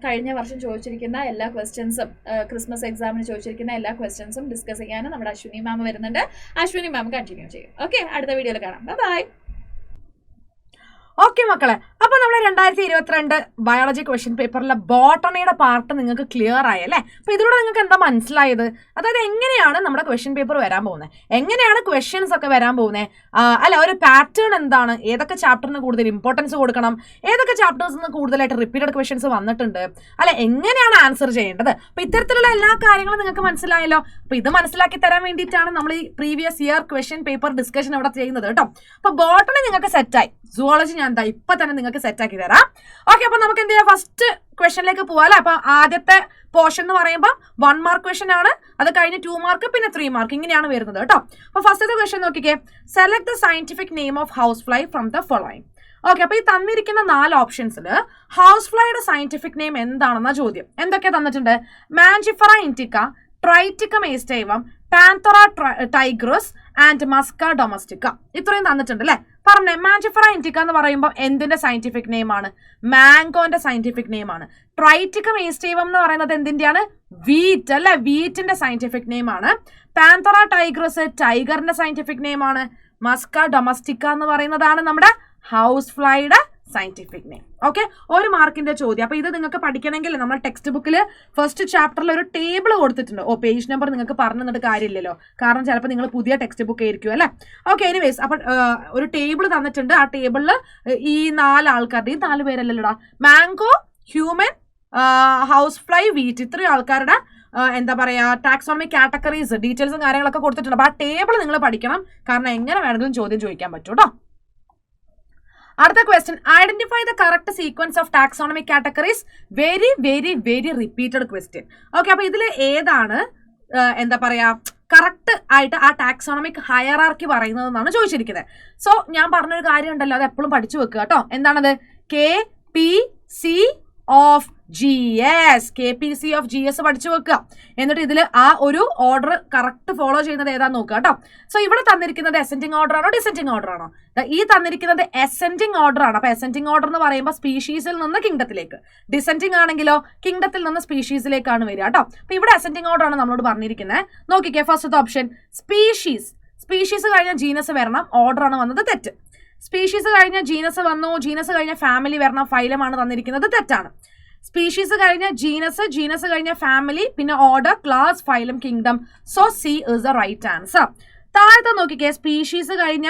കഴിഞ്ഞ വർഷം ചോദിച്ചിരിക്കുന്ന എല്ലാ ക്വസ്റ്റ്യൻസും, ക്രിസ്മസ് എക്സാമിന് ചോദിച്ചിരിക്കുന്ന എല്ലാ ക്വസ്റ്റ്യൻസും ഡിസ്കസ് ചെയ്യാൻ നമ്മുടെ അശ്വിനി മാം വരുന്നുണ്ട്. അശ്വിനി മാം കണ്ടിന്യൂ ചെയ്യും. ഓക്കെ, അടുത്ത വീഡിയോയിൽ കാണാം. ബൈ. ഓക്കെ മക്കളെ, അപ്പൊ നമ്മൾ 2022 ബയോളജി ക്വസ്റ്റ്യൻ പേപ്പറിലെ ബോട്ടണിയുടെ പാർട്ട് നിങ്ങൾക്ക് ക്ലിയർ ആയി അല്ലേ? അപ്പൊ ഇതിലൂടെ നിങ്ങൾക്ക് എന്താ മനസ്സിലായത്? അതായത് എങ്ങനെയാണ് നമ്മുടെ ക്വസ്റ്റ്യൻ പേപ്പർ വരാൻ പോകുന്നത്, എങ്ങനെയാണ് ക്വസ്റ്റ്യൻസ് ഒക്കെ വരാൻ പോകുന്നത്, അല്ല ഒരു പാറ്റേൺ എന്താണ്, ഏതൊക്കെ ചാപ്റ്ററിന് കൂടുതൽ ഇമ്പോർട്ടൻസ് കൊടുക്കണം, ഏതൊക്കെ ചാപ്റ്റേഴ്സിന് കൂടുതലായിട്ട് റിപ്പീറ്റഡ് ക്വസ്റ്റ്യൻസ് വന്നിട്ടുണ്ട്, അല്ലെ എങ്ങനെയാണ് ആൻസർ ചെയ്യേണ്ടത്. അപ്പൊ ഇത്തരത്തിലുള്ള എല്ലാ കാര്യങ്ങളും നിങ്ങൾക്ക് മനസ്സിലായല്ലോ. അപ്പൊ ഇത് മനസ്സിലാക്കി തരാൻ വേണ്ടിയിട്ടാണ് നമ്മൾ ഈ previous year question paper discussion ഇവിടെ ചെയ്യുന്നത് കേട്ടോ. അപ്പൊ ബോട്ടണി നിങ്ങൾക്ക് സെറ്റായി, സുവോളജി ഞാൻ ഇപ്പൊ തന്നെ നിങ്ങൾക്ക് സെറ്റ് ആക്കി തരാം. ഓക്കെ, അപ്പൊ നമുക്ക് എന്ത് ചെയ്യാം, ഫസ്റ്റ് ക്വസ്റ്റ്യനിലേക്ക് പോവാം അല്ലെ? അപ്പൊ ആദ്യത്തെ പോർഷൻ എന്ന് പറയുമ്പോൾ 1 മാർക്ക് ക്വസ്റ്റ്യൻ ആണ്, അത് കഴിഞ്ഞ് 2 മാർക്ക്, പിന്നെ 3 മാർക്ക്, ഇങ്ങനെയാണ് വരുന്നത് കേട്ടോ. അപ്പൊ ഫസ്റ്റത്തെ ക്വസ്റ്റ്യൻ നോക്കിക്കേ. Select the scientific name of house fly from the following. Okay, അപ്പൊ ഈ തന്നിരിക്കുന്ന 4 ഓപ്ഷൻസിൽ ഹൗസ് ഫ്ലൈയുടെ സയന്റിഫിക് നെയിം എന്താണെന്ന ചോദ്യം. എന്തൊക്കെ തന്നിട്ടുണ്ട്? Mangifera indica, Triticum aestivum, Panthera tigris and Musca domestica. ഇത്രയും തന്നിട്ടുണ്ട് അല്ലെ? പറഞ്ഞേ, മാഞ്ചിഫറ ഇൻഡിക്ക എന്ന് പറയുമ്പോൾ എന്തിന്റെ സയന്റിഫിക് നെയിം ആണ്? മാംഗോന്റെ സയന്റിഫിക് നെയിം ആണ്. ട്രൈറ്റിക്കം ഏസ്റ്റൈവം എന്ന് പറയുന്നത് എന്തിന്റെയാണ്? വീറ്റ് അല്ലെ, വീറ്റിന്റെ സയന്റിഫിക് നെയിം ആണ്. പാന്തറ ടൈഗ്രസ് ടൈഗറിന്റെ സയന്റിഫിക് നെയിം ആണ്. മസ്ക ഡൊമസ്റ്റിക്ക എന്ന് പറയുന്നതാണ് നമ്മുടെ ഹൗസ് ഫ്ലൈയുടെ സയന്റിഫിക് നെയിം. ഓക്കെ, 1 മാർക്കിന്റെ ചോദ്യം. അപ്പൊ ഇത് നിങ്ങൾക്ക് പഠിക്കണമെങ്കിൽ നമ്മൾ ടെക്സ്റ്റ് ബുക്കിൽ ഫസ്റ്റ് ചാപ്റ്ററിൽ ഒരു ടേബിൾ കൊടുത്തിട്ടുണ്ട്. പേജ് നമ്പർ നിങ്ങൾക്ക് പറഞ്ഞു തന്നിട്ട് കാര്യമില്ലല്ലോ, കാരണം ചിലപ്പോൾ നിങ്ങൾ പുതിയ ടെക്സ്റ്റ് ബുക്ക് ആയിരിക്കും അല്ലെ? ഓക്കെ, എനിവേസ്, അപ്പൊ ഒരു ടേബിൾ തന്നിട്ടുണ്ട്. ആ ടേബിളിൽ ഈ 4 ആൾക്കാരുടെ, ഈ 4 പേരല്ലല്ലോടാ, mango, human, house fly, wheat, ഇത്രയും ആൾക്കാരുടെ എന്താ പറയാ ടാക്സോണമിക് കാറ്റഗറീസ്, ഡീറ്റെയിൽസും കാര്യങ്ങളൊക്കെ കൊടുത്തിട്ടുണ്ട്. അപ്പൊ ആ ടേബിൾ നിങ്ങൾ പഠിക്കണം, കാരണം എങ്ങനെ വേണമെങ്കിലും ചോദ്യം ചോദിക്കാൻ പറ്റും കേട്ടോ. അടുത്ത question, identify the correct sequence of taxonomic categories. Very very very repeated question. Okay, അപ്പൊ ഇതിൽ ഏതാണ് എന്താ പറയാ കറക്റ്റ് ആയിട്ട് ആ ടാക്സോണമിക് ഹയറാർക്കി പറയുന്നതെന്നാണ് ചോദിച്ചിരിക്കുന്നത്. സോ ഞാൻ പറഞ്ഞൊരു കാര്യം ഉണ്ടല്ലോ, അത് എപ്പോഴും പഠിച്ചു വെക്കുക കേട്ടോ. എന്താണത്? KPC of GS. KPC of GS പഠിച്ചു വെക്കുക. എന്നിട്ട് ഇതിൽ ആ ഒരു ഓർഡർ കറക്റ്റ് ഫോളോ ചെയ്യുന്നത് ഏതാന്ന് നോക്കുക കേട്ടോ. സോ ഇവിടെ തന്നിരിക്കുന്നത് അസെൻഡിങ് ഓർഡർ ആണോ ഡിസെൻഡിങ് ഓർഡർ ആണോ? ഈ തന്നിരിക്കുന്നത് അസെൻഡിങ് ഓർഡർ ആണ്. അപ്പൊ അസെൻഡിങ് ഓർഡർ എന്ന് പറയുമ്പോൾ സ്പീഷീസിൽ നിന്ന് കിങ്ഡത്തിലേക്ക്, ഡിസെൻഡിങ് ആണെങ്കിലോ കിങ്ഡത്തിൽ നിന്ന് സ്പീഷീസിലേക്കാണ് വരിക കേട്ടോ. അപ്പൊ ഇവിടെ അസെൻഡിങ് ഓർഡർ ആണ് നമ്മളോട് പറഞ്ഞിരിക്കുന്നത്. നോക്കിക്കേ, ഫസ്റ്റത്തെ ഓപ്ഷൻ സ്പീഷീസ്. സ്പീഷീസ് കഴിഞ്ഞ ജീനസ് വരണം, ഓർഡർ ആണ് വന്നത്, തെറ്റ്. സ്പീഷീസ് കഴിഞ്ഞ ജീനസ് വന്നു, ജീനസ് കഴിഞ്ഞ ഫാമിലി വരണം, ഫൈലമാണ് തന്നിരിക്കുന്നത്, തെറ്റാണ്. സ്പീഷീസ് കഴിഞ്ഞ ജീനസ്, ജീനസ് കഴിഞ്ഞ ഫാമിലി, പിന്നെ order, class, phylum, kingdom. So C is the right answer. താഴത്തെ നോക്കിക്കേ, സ്പീഷീസ് കഴിഞ്ഞ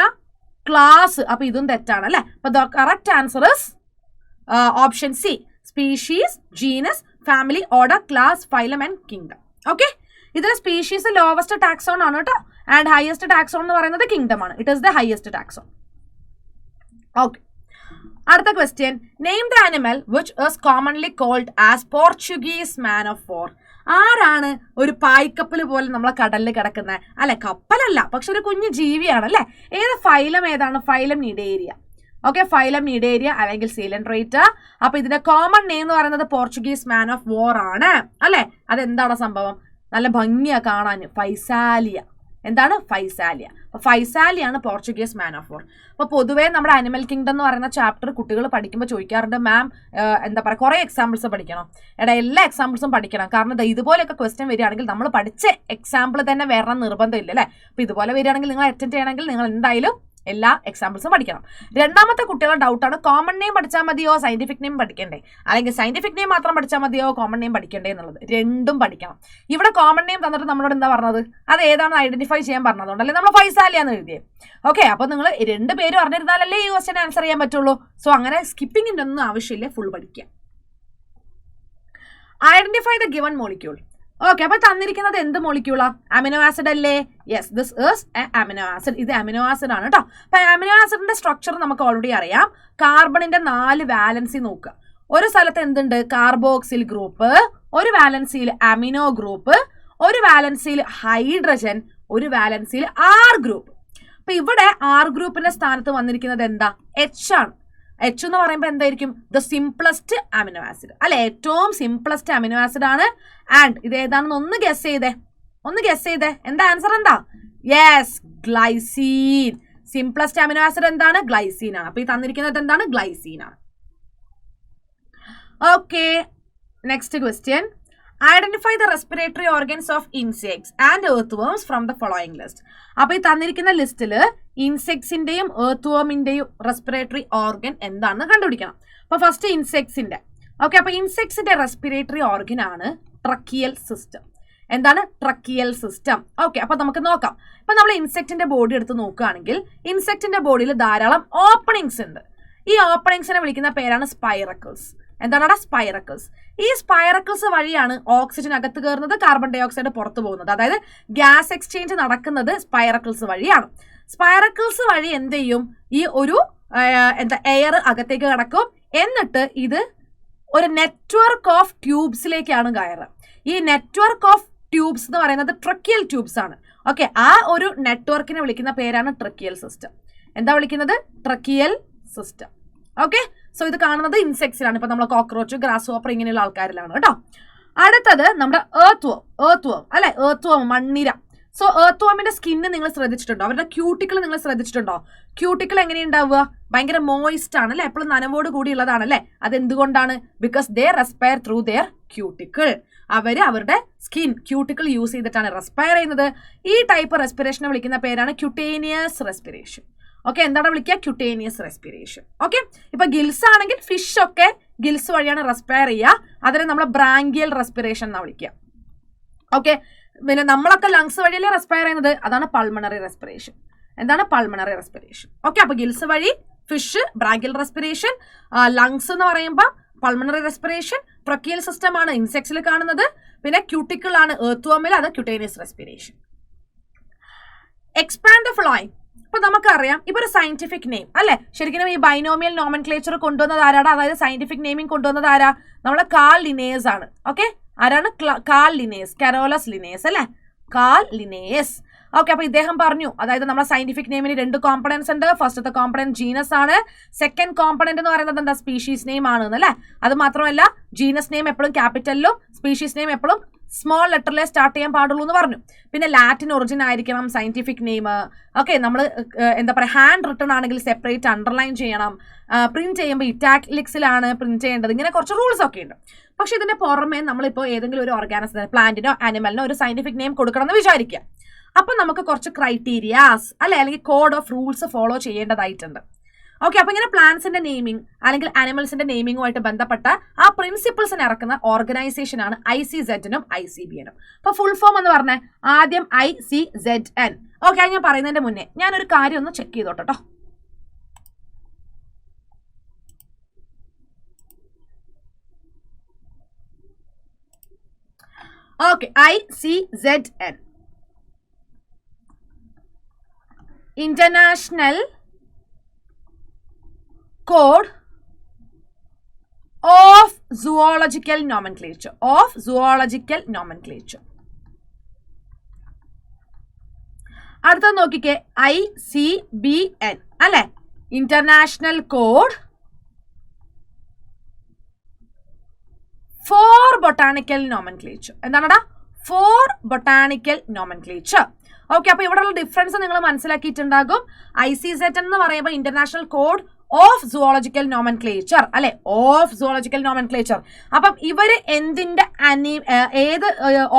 ക്ലാസ്, അപ്പൊ ഇതും തെറ്റാണ് അല്ലെ? അപ്പൊ the correct answer is option C. Species, genus, family, order, class, phylum and kingdom. Okay, ഇതിൽ സ്പീഷീസ് ലോവസ്റ്റ് ടാക്സോൺ ആണ് കേട്ടോ, ആൻഡ് ഹയസ്റ്റ് ടാക്സോൺ എന്ന് പറയുന്നത് കിങ്ഡം ആണ്. It is the highest taxon. Okay, അടുത്ത question, name the animal which is commonly called as Portuguese man of war. ആരാണ് ഒരു പായ്ക്കപ്പൽ പോലെ നമ്മളെ കടലിൽ കിടക്കുന്നത്? അല്ലെ, കപ്പലല്ല, പക്ഷെ ഒരു കുഞ്ഞു ജീവിയാണ് അല്ലെ. ഏത് ഫൈലം ഏതാണ്? ഫൈലം നിഡേരിയ. ഓക്കെ, ഫൈലം നിഡേരിയ അല്ലെങ്കിൽ സീലൻഡ്രേറ്റ. അപ്പൊ ഇതിന്റെ കോമൺ നെയിം എന്ന് പറയുന്നത് പോർച്ചുഗീസ് മാൻ ഓഫ് വാർ ആണ് അല്ലെ. അതെന്താണ് സംഭവം? നല്ല ഭംഗിയാ കാണാൻ, ഫൈസാലിയ. എന്താണ്? ഫൈസാലിയ. അപ്പൊ ഫൈസാലിയാണ് പോർച്ചുഗീസ് മാൻ ഓഫ് വാർ. അപ്പൊ പൊതുവേ നമ്മുടെ അനിമൽ കിങ്ഡം എന്ന് പറയുന്ന ചാപ്റ്റർ കുട്ടികൾ പഠിക്കുമ്പോൾ ചോദിക്കാറുണ്ട്, മാം എന്താ പറയുക, കുറെ എക്സാമ്പിൾസ് പഠിക്കണം. എടാ, എല്ലാ എക്സാമ്പിൾസും പഠിക്കണം. കാരണം ഇതുപോലെയൊക്കെ ക്വസ്റ്റ്യൻ വരികയാണെങ്കിൽ നമ്മൾ പഠിച്ച എക്സാമ്പിൾ തന്നെ വരണം നിർബന്ധമില്ല അല്ലേ. അപ്പൊ ഇതുപോലെ വരികയാണെങ്കിൽ നിങ്ങൾ അറ്റൻഡ് ചെയ്യണമെങ്കിൽ നിങ്ങൾ എന്തായാലും എല്ലാ എക്സാമ്പിൾസും പഠിക്കണം. രണ്ടാമത്തെ കുട്ടികളുടെ ഡൗട്ടാണ്, കോമൺ നെയിം പഠിച്ചാൽ മതിയോ സയന്റിഫിക് നെയിം പഠിക്കണ്ടേ, അല്ലെങ്കിൽ സയന്റിഫിക് നെയിം മാത്രം പഠിച്ചാൽ മതിയോ കോമൺ നെയിം പഠിക്കണ്ടേ എന്നുള്ളത്. രണ്ടും പഠിക്കണം. ഇവിടെ കോമൺ നെയിം തന്നിട്ട് നമ്മളോട് എന്താ പറഞ്ഞത്? അത് ഏതാണെന്ന് ഐഡന്റിഫൈ ചെയ്യാൻ പറഞ്ഞതുകൊണ്ടല്ലേ നമ്മൾ ഫൈസാലിയാന്ന് എഴുതിയത്. ഓക്കെ, അപ്പൊ നിങ്ങൾ രണ്ട് പേര് പറഞ്ഞിരുന്നാലല്ലേ ഈ ക്വസ്റ്റ്യൻ ആൻസർ ചെയ്യാൻ പറ്റുള്ളൂ. സോ അങ്ങനെ സ്കിപ്പിങ്ങിന്റെ ഒന്നും ആവശ്യമില്ല, ഫുൾ പഠിക്കുക. Identify the given molecule. Okay, അപ്പൊ തന്നിരിക്കുന്നത് എന്ത് മോളിക്യൂളാ? അമിനോ ആസിഡ് അല്ലേ? Yes, this is A amino acid. ഇത് അമിനോ ആസിഡ് ആണ് കേട്ടോ. അപ്പൊ അമിനോ ആസിഡിന്റെ സ്ട്രക്ചർ നമുക്ക് ഓൾറെഡി അറിയാം. കാർബണിന്റെ 4 വാലൻസി നോക്കുക. ഒരു സ്ഥലത്ത് എന്തുണ്ട്? കാർബോക്സിൽ ഗ്രൂപ്പ്, ഒരു വാലൻസിയിൽ അമിനോ ഗ്രൂപ്പ്, ഒരു വാലൻസിയിൽ ഹൈഡ്രജൻ, ഒരു വാലൻസിയിൽ ആർ ഗ്രൂപ്പ്. അപ്പൊ ഇവിടെ ആർ ഗ്രൂപ്പിന്റെ സ്ഥാനത്ത് വന്നിരിക്കുന്നത് എന്താ? എച്ച് ആണ്. എച്ച് എന്ന് പറയുമ്പോൾ എന്തായിരിക്കും? ദ സിംപ്ലസ്റ്റ് അമിനോ ആസിഡ് അല്ലെ, ഏറ്റവും സിംപ്ലസ്റ്റ് അമിനോ ആസിഡ് ആണ്. ആൻഡ് ഇത് ഏതാണെന്ന് ഒന്ന് ഗസ് ചെയ്തേ. എന്താ ആൻസർ? എന്താ? Yes, glycine. Simplest amino acid എന്താണ്? ഗ്ലൈസീൻ ആണ്. അപ്പൊ ഈ തന്നിരിക്കുന്നത് എന്താണ്? ഗ്ലൈസീൻ ആണ്. Okay, next question, identify the respiratory organs of insects and earth worms from the following list. അപ്പൊ ഈ തന്നിരിക്കുന്ന ലിസ്റ്റില് ഇൻസെക്ട്സിന്റെയും എർത്ത് വേമിന്റെയും റെസ്പിറേറ്ററി ഓർഗൻ എന്താണെന്ന് കണ്ടുപിടിക്കണം. അപ്പൊ ഫസ്റ്റ് ഇൻസെക്ട്സിന്റെ. ഓക്കെ, അപ്പൊ ഇൻസെക്ട്സിന്റെ റെസ്പിറേറ്ററി ഓർഗൻ ആണ് ട്രക്കിയൽ സിസ്റ്റം. എന്താണ്? Tracheal system. ഓക്കെ, അപ്പൊ നമുക്ക് നോക്കാം. ഇപ്പൊ നമ്മൾ ഇൻസെക്ടിന്റെ ബോഡി എടുത്ത് നോക്കുകയാണെങ്കിൽ ഇൻസെക്ടിന്റെ ബോഡിയിൽ ധാരാളം ഓപ്പണിങ്സ് ഉണ്ട്. ഈ ഓപ്പണിങ്സിനെ വിളിക്കുന്ന പേരാണ് സ്പൈറക്കിൾസ്. എന്താണ്? സ്പൈറക്കിൾസ്. ഈ സ്പൈറക്കിൾസ് വഴിയാണ് ഓക്സിജൻ അകത്ത് കയറുന്നത്, കാർബൺ ഡൈ ഓക്സൈഡ് പുറത്തു പോകുന്നത്. അതായത് ഗ്യാസ് എക്സ്ചേഞ്ച് നടക്കുന്നത് സ്പൈറക്കിൾസ് വഴിയാണ്. സ്പൈറക്കിൾസ് വഴി എന്ത് ചെയ്യും? ഈ ഒരു എയർ അകത്തേക്ക് കടക്കും. എന്നിട്ട് ഇത് ഒരു നെറ്റ്വർക്ക് ഓഫ് ട്യൂബ്സിലേക്കാണ് കയറുക. ഈ നെറ്റ്വർക്ക് ഓഫ് ട്യൂബ്സ് എന്ന് പറയുന്നത് ട്രക്കിയൽ ട്യൂബ്സ് ആണ്. ഓക്കെ, ആ ഒരു നെറ്റ്വർക്കിനെ വിളിക്കുന്ന പേരാണ് ട്രക്കിയൽ സിസ്റ്റം. എന്താ വിളിക്കുന്നത്? Tracheal system. ഓക്കെ, സോ ഇത് കാണുന്നത് ഇൻസെക്ട്സിലാണ്. ഇപ്പൊ നമ്മൾ കോക്രോച്ച്, ഗ്രാസ് ഹോപ്പർ ഇങ്ങനെയുള്ള ആൾക്കാരിലാണ് കേട്ടോ. അടുത്തത് നമ്മുടെ എർത്ത് വേം അല്ലെ, എർത്ത് വേം, മണ്ണിര. സോ എർത്ത് വേമിന്റെ സ്കിന്ന് നിങ്ങൾ ശ്രദ്ധിച്ചിട്ടുണ്ടോ? അവരുടെ ക്യൂട്ടിക്കിൾ നിങ്ങൾ ശ്രദ്ധിച്ചിട്ടുണ്ടോ? ക്യൂട്ടിക്കിൾ എങ്ങനെയുണ്ടാവുക? ഭയങ്കര മോയിസ്റ്റ് ആണ് അല്ലെ, എപ്പോഴും നനവോട് കൂടി ഉള്ളതാണല്ലേ. അതെന്തുകൊണ്ടാണ്? Because they respire through there cuticle. അവരുടെ സ്കിൻ ക്യൂട്ടിക്കിൾ യൂസ് ചെയ്തിട്ടാണ് റെസ്പയർ ചെയ്യുന്നത്. ഈ ടൈപ്പ് റെസ്പിറേഷനെ വിളിക്കുന്ന പേരാണ് ക്യൂട്ടേനിയസ് റെസ്പിറേഷൻ. ഓക്കെ, എന്താണ് വിളിക്കുക? Cutaneous respiration. ഓക്കെ, ഇപ്പൊ ഗിൽസ് ആണെങ്കിൽ ഫിഷ് ഒക്കെ ഗിൽസ് വഴിയാണ് റെസ്പയർ ചെയ്യുക. അതിനെ നമ്മൾ ബ്രാങ്കിയൽ റെസ്പിറേഷൻ എന്നാണ് വിളിക്കുക. ഓക്കെ, പിന്നെ നമ്മളൊക്കെ ലങ്സ് വഴിയല്ലേ റെസ്പയർ ചെയ്യുന്നത്, അതാണ് പൾമണറി റെസ്പിറേഷൻ. എന്താണ്? Pulmonary respiration. ഓക്കെ, അപ്പൊ ഗിൽസ് വഴി ഫിഷ്, ബ്രാങ്കിയൽ റെസ്പിറേഷൻ. ലങ്സ് എന്ന് പറയുമ്പോൾ പൾമണറി റെസ്പിറേഷൻ. ട്രക്കിയൽ സിസ്റ്റം ആണ് ഇൻസെക്ട്സിൽ കാണുന്നത്. പിന്നെ ക്യൂട്ടിക്കിൾ ആണ് എർത്ത് വേമിൽ, അത് cutaneous respiration. Expand the flowing. ഇപ്പൊ നമുക്കറിയാം, ഇപ്പൊ ഒരു സയന്റിഫിക് നെയിം അല്ലെ, ശരിക്കും ഈ ബൈനോമിയൽ നോമൻക്ലേച്ചർ കൊണ്ടുവന്നത് ആരാണ്? അതായത് സയന്റിഫിക് നെയിമിംഗ് കൊണ്ടുവന്നത് ആരാ? നമ്മളെ കാൾ ലിനേസ് ആണ്. ഓക്കെ, ആരാണ്? കാൾ ലിനേസ്, കരോലസ് ലിനേസ് അല്ലെ, കാൾ ലിനേസ്. ഓക്കെ, അപ്പൊ ഇദ്ദേഹം പറഞ്ഞു, അതായത് നമ്മുടെ സയന്റിഫിക് നെയിമിന് 2 കോമ്പണൻസ് ഉണ്ട്. ഫസ്റ്റത്തെ കോമ്പണന്റ് ജീനസ് ആണ്. സെക്കൻഡ് കോമ്പണന്റ് എന്ന് പറയുന്നത് എന്താ? സ്പീഷീസ് നെയിം ആണ് അല്ലെ. അത് മാത്രമല്ല ജീനസ് നെയിം എപ്പോഴും ക്യാപിറ്റലിലും സ്പീഷീസ് നെയിം എപ്പോഴും സ്മോൾ ലെറ്ററിലെ സ്റ്റാർട്ട് ചെയ്യാൻ പാടുള്ളൂ എന്ന് പറഞ്ഞു. പിന്നെ ലാറ്റിൻ ഒറിജിൻ ആയിരിക്കണം സയന്റിഫിക് നെയിം. ഓക്കെ, നമ്മൾ എന്താ പറയുക, ഹാൻഡ് റിട്ടൺ ആണെങ്കിൽ സെപ്പറേറ്റ് അണ്ടർലൈൻ ചെയ്യണം. പ്രിന്റ് ചെയ്യുമ്പോൾ ഇറ്റാലിക്സിലാണ് പ്രിന്റ് ചെയ്യേണ്ടത്. ഇങ്ങനെ കുറച്ച് റൂൾസ് ഒക്കെ ഉണ്ട്. പക്ഷെ ഇതിന്റെ പുറമെ നമ്മളിപ്പോൾ ഏതെങ്കിലും ഒരു ഓർഗാനിസത്തിന്, പ്ലാന്റിനോ ആനിമലിനോ ഒരു സയന്റിഫിക് നെയിം കൊടുക്കണം എന്ന് വിചാരിക്കുക. അപ്പൊ നമുക്ക് കുറച്ച് ക്രൈറ്റീരിയാസ് അല്ലെങ്കിൽ കോഡ് ഓഫ് റൂൾസ് ഫോളോ ചെയ്യേണ്ടതായിട്ടുണ്ട്. ഓക്കെ, അപ്പൊ ഇങ്ങനെ പ്ലാന്റ്സിന്റെ നെയിമിംഗ് അല്ലെങ്കിൽ ആനിമൽസിന്റെ നെയിമിങ്ങുമായിട്ട് ബന്ധപ്പെട്ട ആ പ്രിൻസിപ്പിൾസിനെ ഇറക്കുന്ന ഓർഗനൈസേഷൻ ആണ് ICZനും ICBNും. അപ്പൊ ഫുൾ ഫോം എന്ന് പറഞ്ഞ ആദ്യം ICZN. ഓക്കെ, ഞാൻ പറയുന്നതിന്റെ മുന്നേ ഞാനൊരു കാര്യം ഒന്ന് ചെക്ക് ചെയ്തോട്ടോ. Okay, ICZN, international code of zoological nomenclature. അടുത്തത് നോക്കിക്കേ, ICBN അല്ലെ, international code for botanical nomenclature. എന്താണടാ? For botanical nomenclature. ഓക്കെ, അപ്പൊ ഇവിടെയുള്ള ഡിഫറൻസ് നിങ്ങൾ മനസ്സിലാക്കിയിട്ടുണ്ടാകും. ICZN എന്ന് പറയുമ്പോൾ international code of zoological nomenclature അല്ലെ, ഓഫ് സുവോളജിക്കൽ നോമൻക്ലേച്ചർ. അപ്പം ഇവര് എന്തിന്റെ ഏത്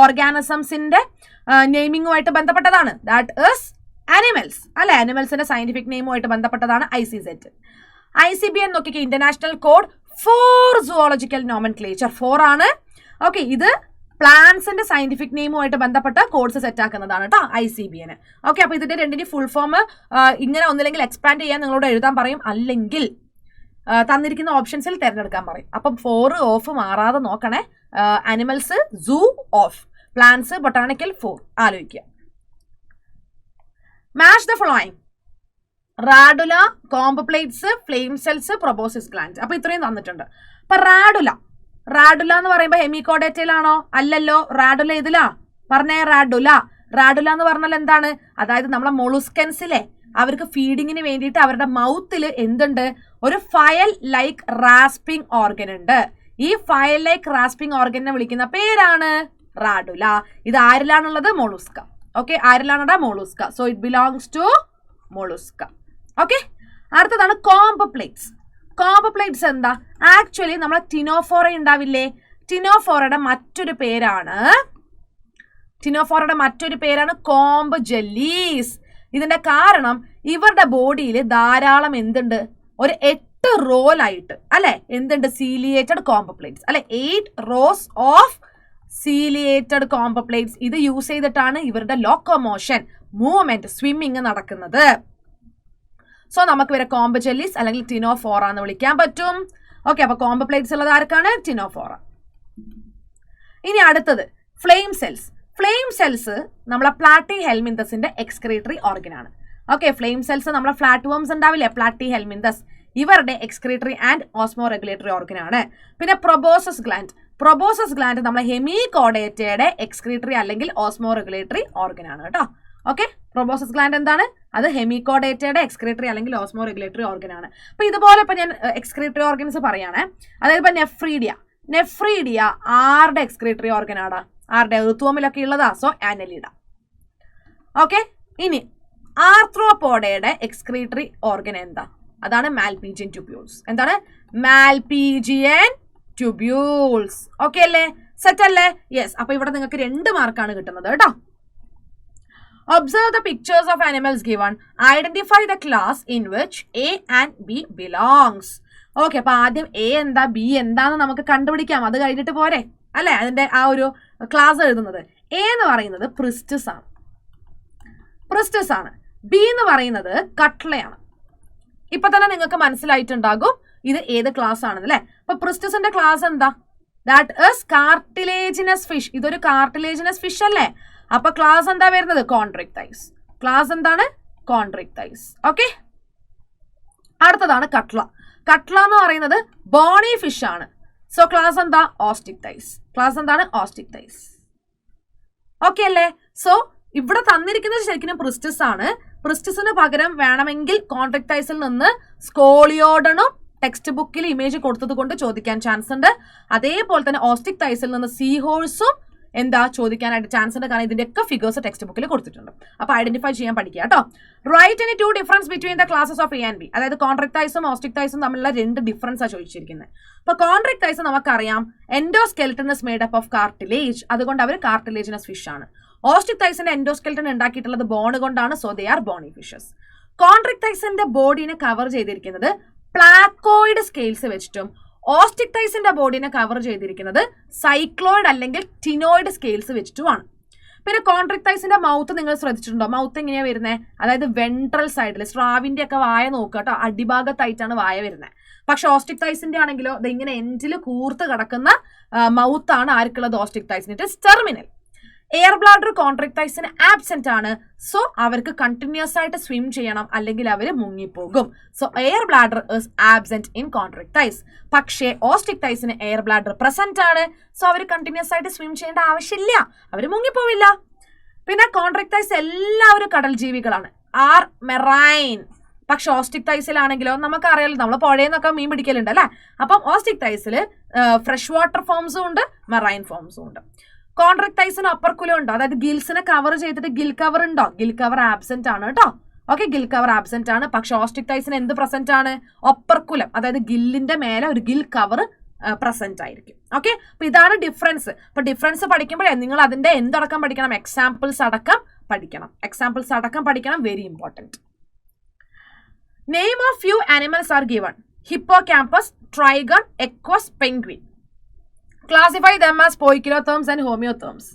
ഓർഗാനിസംസിന്റെ നെയിമിങ്ങുമായിട്ട് ബന്ധപ്പെട്ടതാണ്? ദാറ്റ് ഈസ് ആനിമൽസ് അല്ലെ, ആനിമൽസിന്റെ സയന്റിഫിക് നെയിമുമായിട്ട് ബന്ധപ്പെട്ടതാണ് ICZN. ICBN നോക്കിക്കേ, international code for zoological nomenclature. 4 ആണ്. ഓക്കെ, ഇത് പ്ലാന്റ്സിന്റെ സയന്റിഫിക് നെയിമുമായിട്ട് ബന്ധപ്പെട്ട കോഡ്സ് സെറ്റ് ആക്കുന്നതാണ് കേട്ടോ ICBN. ഓക്കെ, അപ്പൊ ഇതിന്റെ രണ്ടിന്റെ ഫുൾ ഫോം ഇങ്ങനെ ഒന്നില്ലെങ്കിൽ എക്സ്പാൻഡ് ചെയ്യാൻ നിങ്ങളോട് എഴുതാൻ പറയും, അല്ലെങ്കിൽ തന്നിരിക്കുന്ന ഓപ്ഷൻസിൽ തിരഞ്ഞെടുക്കാൻ പറയും. അപ്പം 4 ഓഫ് മാറാതെ നോക്കണേ. Animals zoo of, plants botanical 4. ആലോചിക്കുക. Match the following: radula, comb plates, flame cells, proboscis gland. അപ്പൊ ഇത്രയും തന്നിട്ടുണ്ട്. അപ്പൊ റാഡുല എന്ന് പറയുമ്പോൾ ഹെമികോഡേറ്റയിലാണോ? അല്ലല്ലോ. റാഡുല ഇതിലാ പറഞ്ഞേ. റാഡുല എന്ന് പറഞ്ഞാൽ എന്താണ്? അതായത് നമ്മളെ മൊളുസ്കൻസിലെ അവർക്ക് ഫീഡിങ്ങിന് വേണ്ടിയിട്ട് അവരുടെ മൗത്തിൽ എന്തുണ്ട്? ഒരു ഫയൽ ലൈക്ക് റാസ്പിംഗ് ഓർഗൻ ഉണ്ട്. ഈ ഫയൽ ലൈക്ക് റാസ്പിംഗ് ഓർഗനെ വിളിക്കുന്ന പേരാണ് റാഡുല. ഇത് ആരിലാണുള്ളത്? മൊളുസ്ക. ഓക്കെ, ആരിലാണടാ? Mollusca. So it belongs to Mollusca. Okay, അടുത്തതാണ് കോംബോപ്ലേറ്റ്സ്. കോംബോപ്ലേറ്റ്സ് എന്താ? ആക്ച്വലി നമ്മളെ ടിനോഫോറ ഉണ്ടാവില്ലേ? ടിനോഫോറയുടെ മറ്റൊരു പേരാണ് കോംബ് ജെല്ലീസ്. ഇതിന്റെ കാരണം ഇവരുടെ ബോഡിയിൽ ധാരാളം എന്തുണ്ട്? ഒരു 8 റോലായിട്ട് അല്ലെ എന്തുണ്ട്? സീലിയേറ്റഡ് കോംബോപ്ലേറ്റ്സ് അല്ലെ, 8 rows ഓഫ് സീലിയേറ്റഡ് കോംബോപ്ലേറ്റ്സ്. ഇത് യൂസ് ചെയ്തിട്ടാണ് ഇവരുടെ ലോക്കോമോഷൻ, മൂവ്മെന്റ്, സ്വിമ്മിങ് നടക്കുന്നത്. സോ നമുക്ക് ഇവരെ കോംബോജെല്ലീസ് അല്ലെങ്കിൽ ടിനോഫോറ എന്ന് വിളിക്കാൻ പറ്റും. ഓക്കെ, അപ്പൊ കോംബോപ്ലേറ്റ്സ് ഉള്ളത് ആർക്കാണ്? ടിനോഫോറ. ഇനി അടുത്തത് ഫ്ലെയിം സെൽസ്. ഫ്ലെയിം സെൽസ് നമ്മളെ പ്ലാറ്റി ഹെൽമിന്തസിന്റെ എക്സ്ക്രീറ്ററി ഓർഗൻ ആണ്. ഓക്കെ, ഫ്ലെയിം സെൽസ് നമ്മളെ ഫ്ലാറ്റ് വർംസ് ഉണ്ടാവില്ലേ, പ്ലാറ്റി ഹെൽമിന്തസ്, ഇവരുടെ excretory and Osmo regulatory organ ആണ്. പിന്നെ പ്രൊബോസസ് ഗ്ലാൻഡ് നമ്മളെ ഹെമികോഡേറ്റയുടെ എക്സ്ക്രീറ്ററി അല്ലെങ്കിൽ ഓസ്മോ റെഗുലേറ്ററി ഓർഗൻ ആണ് കേട്ടോ. ഓക്കെ, പ്രൊബോസസ് ഗ്ലാൻഡ് എന്താണ്? അത് ഹെമികോഡേറ്റയുടെ എക്സ്ക്രീറ്ററി അല്ലെങ്കിൽ ഓസ്മോ റെഗുലേറ്ററി ഓർഗൻ ആണ്. അപ്പൊ ഇതുപോലെ ഇപ്പൊ ഞാൻ എക്സ്ക്രീറ്ററി ഓർഗൻസ് പറയുകയാണെ. അതായത് ഇപ്പൊ നെഫ്രീഡിയ ആരുടെ എക്സ്ക്രീറ്ററി ഓർഗൻ ആടാ? ആരുടെ? ഋതുവമിലൊക്കെ ഉള്ളതാ. സോ ആനലിഡ. ഓക്കെ, ഇനി ആർത്രോപോഡയുടെ എക്സ്ക്രീറ്ററി ഓർഗൻ എന്താ? അതാണ് മാൽപീജിയൻ ട്യൂബ്യൂൾസ്. എന്താണ്? Malpighian tubules. ഓക്കെ അല്ലേ? സെറ്റ് അല്ലേ? യെസ്. അപ്പൊ ഇവിടെ നിങ്ങൾക്ക് 2 മാർക്കാണ് കിട്ടുന്നത് കേട്ടോ. Observe the pictures of animals given. Identify the class in which A and B belongs. Okay, അപ്പൊ ആദ്യം A എന്താ B എന്താന്ന് നമുക്ക് കണ്ടുപിടിക്കാം. അത് കഴിഞ്ഞിട്ട് പോരെ അല്ലെ അതിന്റെ ആ ഒരു ക്ലാസ് എഴുതുന്നത്. A എന്ന് പറയുന്നത് പ്രിസ്റ്റസ് ആണ്. B എന്ന് പറയുന്നത് കട്ട്ലയാണ്. ഇപ്പൊ തന്നെ നിങ്ങൾക്ക് മനസ്സിലായിട്ടുണ്ടാകും ഇത് ഏത് ക്ലാസ് ആണെന്ന് അല്ലെ. അപ്പൊ പ്രിസ്റ്റസിന്റെ ക്ലാസ് എന്താ? That is cartilaginous fish. ഇതൊരു കാർട്ടിലേജിനസ് ഫിഷ് അല്ലേ? അപ്പൊ ക്ലാസ് എന്താ വരുന്നത്? കോൺട്രിക്ടൈസ്. ക്ലാസ് എന്താണ്? കോൺട്രിക്ടൈസ്. ഓക്കെ, അടുത്തതാണ് കട്ട്ല എന്ന് പറയുന്നത് ബോണി ഫിഷ് ആണ്. സോ ക്ലാസ് എന്താ? ഓസ്റ്റിക്ടൈസ്. ക്ലാസ് എന്താണ്? ഓസ്റ്റിക്ടൈസ്. ഓക്കെ അല്ലേ? സോ ഇവിടെ തന്നിരിക്കുന്നത് ശരിക്കും പ്രിസ്റ്റസ് ആണ്. പ്രിസ്റ്റസിന് പകരം വേണമെങ്കിൽ കോൺട്രിക്ടൈസിൽ നിന്ന് സ്കോളിയോഡണും ടെക്സ്റ്റ് ബുക്കിൽ ഇമേജ് കൊടുത്തത് കൊണ്ട് ചോദിക്കാൻ ചാൻസ് ഉണ്ട്. അതേപോലെ തന്നെ ഓസ്റ്റിക്ടൈസിൽ നിന്ന് സീ ഹോഴ്സും എന്താ ചോദിക്കാനായിട്ട് ചാൻസ് ഉണ്ട്. കാരണം ഇതിന്റെയൊക്കെ ഫിഗേഴ്സ് ടെക്സ്റ്റ് ബുക്കിൽ കൊടുത്തിട്ടുണ്ട്. അപ്പൊ ഐഡന്റിഫൈ ചെയ്യാൻ പഠിക്കുക കേട്ടോ. Write any 2 difference between the classes of A and B. അതായത് കോൺട്രിക്ടൈസും ഓസ്റ്റിക്ടൈസും തമ്മിലുള്ള 2 ഡിഫറൻസ് ആണ് ചോദിച്ചിരിക്കുന്നത്. അപ്പൊ കോൺട്രിക്ടൈസ് നമുക്കറിയാം endoskeleton is made up of cartilage. അതുകൊണ്ട് അവർ കാർട്ടിലേജിനസ് ഫിഷ് ആണ്. ഓസ്റ്റിക്ടൈസിന്റെ എൻഡോസ്കെൽട്ടൺ ഉണ്ടാക്കിയിട്ടുള്ളത് ബോൺ കൊണ്ടാണ്. So they are bony fishes. കോൺട്രിക്ടൈസിന്റെ ബോഡിനെ കവർ ചെയ്തിരിക്കുന്നത് പ്ലാക്കോയിഡ് സ്കെയിൽസ് വെച്ചിട്ടും ഓസ്റ്റിക്ടൈസിന്റെ ബോഡിനെ കവർ ചെയ്തിരിക്കുന്നത് സൈക്ലോയിഡ് അല്ലെങ്കിൽ ടിനോയിഡ് സ്കെയിൽസ് വെച്ചിട്ടുമാണ്. പിന്നെ കോൺട്രിക്ടൈസിന്റെ മൗത്ത് നിങ്ങൾ ശ്രദ്ധിച്ചിട്ടുണ്ടോ? മൗത്ത് എങ്ങനെയാ വരുന്നത്? അതായത് വെൻട്രൽ സൈഡിൽ സ്ട്രാവിന്റെ ഒക്കെ വായ നോക്കുക കേട്ടോ, അടിഭാഗത്തായിട്ടാണ് വായ വരുന്നത്. പക്ഷെ ഓസ്റ്റിക്ടൈസിന്റെ ആണെങ്കിലോ ഇത് ഇങ്ങനെ എൻഡിൽ കൂർത്ത് കിടക്കുന്ന മൗത്ത് ആണ് ആർക്കുള്ളത്? ഓസ്റ്റിക്ടൈസിന്. It is terminal. Air bladder കോൺട്രാക്ടൈസിന് ആബ്സെന്റ് ആണ്. സോ അവർക്ക് കണ്ടിന്യൂസ് ആയിട്ട് സ്വിം ചെയ്യണം, അല്ലെങ്കിൽ അവർ മുങ്ങിപ്പോകും. So air bladder is absent in Chondrichthyes. പക്ഷേ ഓസ്റ്റിക്ടൈസിന് എയർ ബ്ലാഡർ പ്രസന്റ് ആണ്. സോ അവർ കണ്ടിന്യൂസ് ആയിട്ട് സ്വിം ചെയ്യേണ്ട ആവശ്യമില്ല, അവർ മുങ്ങിപ്പോവില്ല. പിന്നെ കോൺട്രാക്ടൈസ് എല്ലാവരും കടൽ ജീവികളാണ്, ആർ മെറൈൻ. പക്ഷെ ഓസ്റ്റിക്ടൈസിലാണെങ്കിലോ നമുക്കറിയാലോ, നമ്മൾ പുഴയിൽ നിന്നൊക്കെ മീൻ പിടിക്കലുണ്ട് അല്ലെ. അപ്പം ഓസ്റ്റിക്ടൈസിൽ ഫ്രഷ് വാട്ടർ ഫോംസും ഉണ്ട്, മെറൈൻ ഫോംസും ഉണ്ട്. കോൺട്രാക്ടൈസിന് അപ്പർക്കുലം ഉണ്ടോ? അതായത് ഗിൽസിനെ കവർ ചെയ്തിട്ട് ഗിൽ കവർ ഉണ്ടോ? ഗിൽ കവർ ആബ്സെന്റ് ആണ് കേട്ടോ. ഓക്കെ, ഗിൽ കവർ ആബ്സെന്റ് ആണ്. പക്ഷെ ഓസ്റ്റിക്ടൈസിന് എന്ത് പ്രസന്റ് ആണ്? ഒപ്പർക്കുലം, അതായത് ഗില്ലിന്റെ മേലെ ഒരു ഗിൽ കവർ പ്രസന്റ് ആയിരിക്കും. ഓക്കെ, അപ്പൊ ഇതാണ് ഡിഫറൻസ്. അപ്പൊ ഡിഫറൻസ് പഠിക്കുമ്പോഴേ നിങ്ങൾ അതിന്റെ എന്തടക്കം പഠിക്കണം? എക്സാമ്പിൾസ് അടക്കം പഠിക്കണം. എക്സാമ്പിൾസ് അടക്കം പഠിക്കണം, very important. Name of few animals are given. Hippocampus, trygon, aqueous, penguin. Classify them as poikilotherms and homeotherms.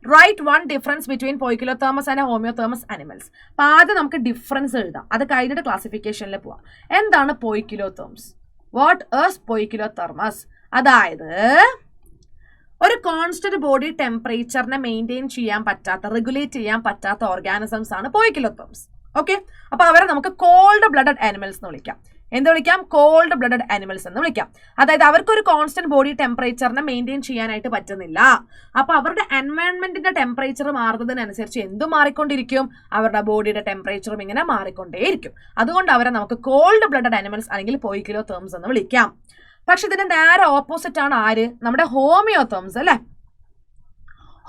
Write one difference between poikilotherms and homeotherms animals. അപ്പോൾ ആദ്യം നമുക്ക് ഡിഫറൻസ് എഴുതാം, അത് കഴിഞ്ഞിട്ട് ക്ലാസിഫിക്കേഷനിൽ പോവാം. എന്താണ് പോയിക്കിലോതേംസ്? What is പോയിക്കിലോതേർമസ്? അതായത് ഒരു കോൺസ്റ്റന്റ് ബോഡി ടെമ്പറേച്ചറിനെ മെയിൻറ്റെയിൻ ചെയ്യാൻ പറ്റാത്ത, റെഗുലേറ്റ് ചെയ്യാൻ പറ്റാത്ത ഓർഗാനിസംസ് ആണ് പോയിക്കിലോതേംസ്. ഓക്കെ, അപ്പൊ അവരെ നമുക്ക് കോൾഡ് ബ്ലഡഡ് ആനിമൽസ് എന്ന് വിളിക്കാം. എന്ത് വിളിക്കാം? കോൾഡ് ബ്ലഡഡ് ആനിമൽസ് എന്ന് വിളിക്കാം. അതായത് അവർക്കൊരു കോൺസ്റ്റന്റ് ബോഡി ടെമ്പറേച്ചറിനെ മെയിൻറ്റെയിൻ ചെയ്യാനായിട്ട് പറ്റുന്നില്ല. അപ്പൊ അവരുടെ എൻവയോൺമെന്റിന്റെ ടെമ്പറേച്ചർ മാറുന്നതിനനുസരിച്ച് എന്തും മാറിക്കൊണ്ടിരിക്കും, അവരുടെ ബോഡിയുടെ ടെമ്പറേച്ചറും ഇങ്ങനെ മാറിക്കൊണ്ടേയിരിക്കും. അതുകൊണ്ട് അവരെ നമുക്ക് കോൾഡ് ബ്ലഡഡ് ആനിമൽസ് അല്ലെങ്കിൽ പോയിക്കിലോതേംസ് എന്ന് വിളിക്കാം. പക്ഷെ ഇതിന്റെ നേരെ ഓപ്പോസിറ്റ് ആണ് ആര്? നമ്മുടെ ഹോമിയോതേംസ് അല്ലെ.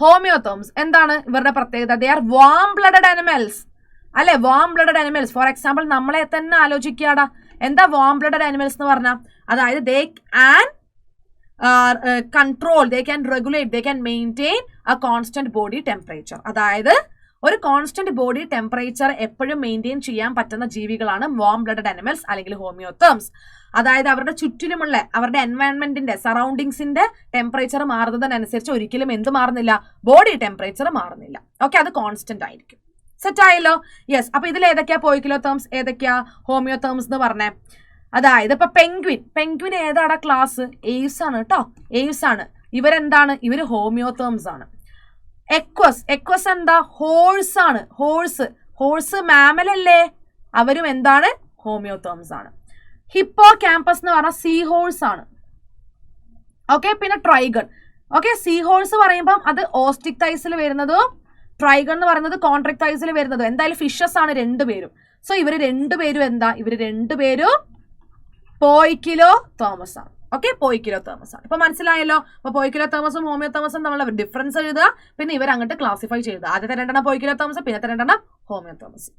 ഹോമിയോതേംസ് എന്താണ് ഇവരുടെ പ്രത്യേകത? They are warm blooded animals അല്ലെ. Warm blooded animals, for example നമ്മളെ തന്നെ ആലോചിക്കാടാ. എന്താ വാം ബ്ലഡഡ് ആനിമൽസ് എന്ന് പറഞ്ഞാൽ? അതായത് they can control, they can regulate, they can maintain A constant body temperature. അതായത് ഒരു കോൺസ്റ്റന്റ് ബോഡി ടെമ്പറേച്ചർ എപ്പോഴും മെയിൻറ്റെയിൻ ചെയ്യാൻ പറ്റുന്ന ജീവികളാണ് വാം ബ്ലഡഡ് ആനിമൽസ് അല്ലെങ്കിൽ ഹോമിയോതേംസ്. അതായത് അവരുടെ ചുറ്റിലുമുള്ള അവരുടെ എൻവയോൺമെന്റിന്റെ സറൗണ്ടിങ്സിന്റെ ടെമ്പറേച്ചർ മാറുന്നതിനനുസരിച്ച് ഒരിക്കലും എന്ത് മാറുന്നില്ല? ബോഡി ടെമ്പറേച്ചർ മാറുന്നില്ല. ഓക്കെ, അത് കോൺസ്റ്റന്റ് ആയിരിക്കും. സെറ്റ് ആയല്ലോ? യെസ്. അപ്പൊ ഇതിൽ ഏതൊക്കെയാ പോയിക്കിലോതേംസ്, ഏതൊക്കെയാ ഹോമിയോതേംസ് എന്ന് പറഞ്ഞേ? അതായത് ഇപ്പൊ പെൻഗ്വിൻ ഏതാടാ ക്ലാസ്? എയ്വ്സ് ആണ് കേട്ടോ, എയ്വ്സ് ആണ്. ഇവരെന്താണ്? ഇവര് ഹോമിയോതേംസ് ആണ്. എക്വസ് എന്താ? ഹോഴ്സ് ആണ്. ഹോഴ്സ് മാമൽ അല്ലേ, അവരും എന്താണ്? ഹോമിയോതേംസ് ആണ്. ഹിപ്പോകാമ്പസ് എന്ന് പറഞ്ഞാൽ സീ ഹോഴ്സ് ആണ്. ഓക്കെ, പിന്നെ ട്രൈഗൺ. ഓക്കെ, സീ ഹോഴ്സ് പറയുമ്പം അത് ഓസ്റ്റിക്ടൈസിൽ വരുന്നതും ട്രൈഗൺ എന്ന് പറയുന്നത് കോൺട്രാക്ടൈസിൽ വരുന്നതും എന്തായാലും ഫിഷസ് ആണ് രണ്ടുപേരും. സോ ഇവര് രണ്ടുപേരും എന്താ? ഇവര് രണ്ടുപേരും പോയിക്കിലോതേമസ് ആണ്. ഓക്കെ, പോയിക്കിലോതേമസ് ആണ്. ഇപ്പൊ മനസ്സിലായല്ലോ? അപ്പൊ പോയിക്കിലോതേമസും ഹോമിയോതേമസും തമ്മിലുള്ള ഡിഫറൻസ് എഴുതുക, പിന്നെ ഇവർ അങ്ങോട്ട് ക്ലാസിഫൈ ചെയ്യുക. ആദ്യത്തെ രണ്ടെണ്ണം പോയിക്കിലോതേമസ്, പിന്നത്തെ രണ്ടെണ്ണം ഹോമിയോതേമസ്.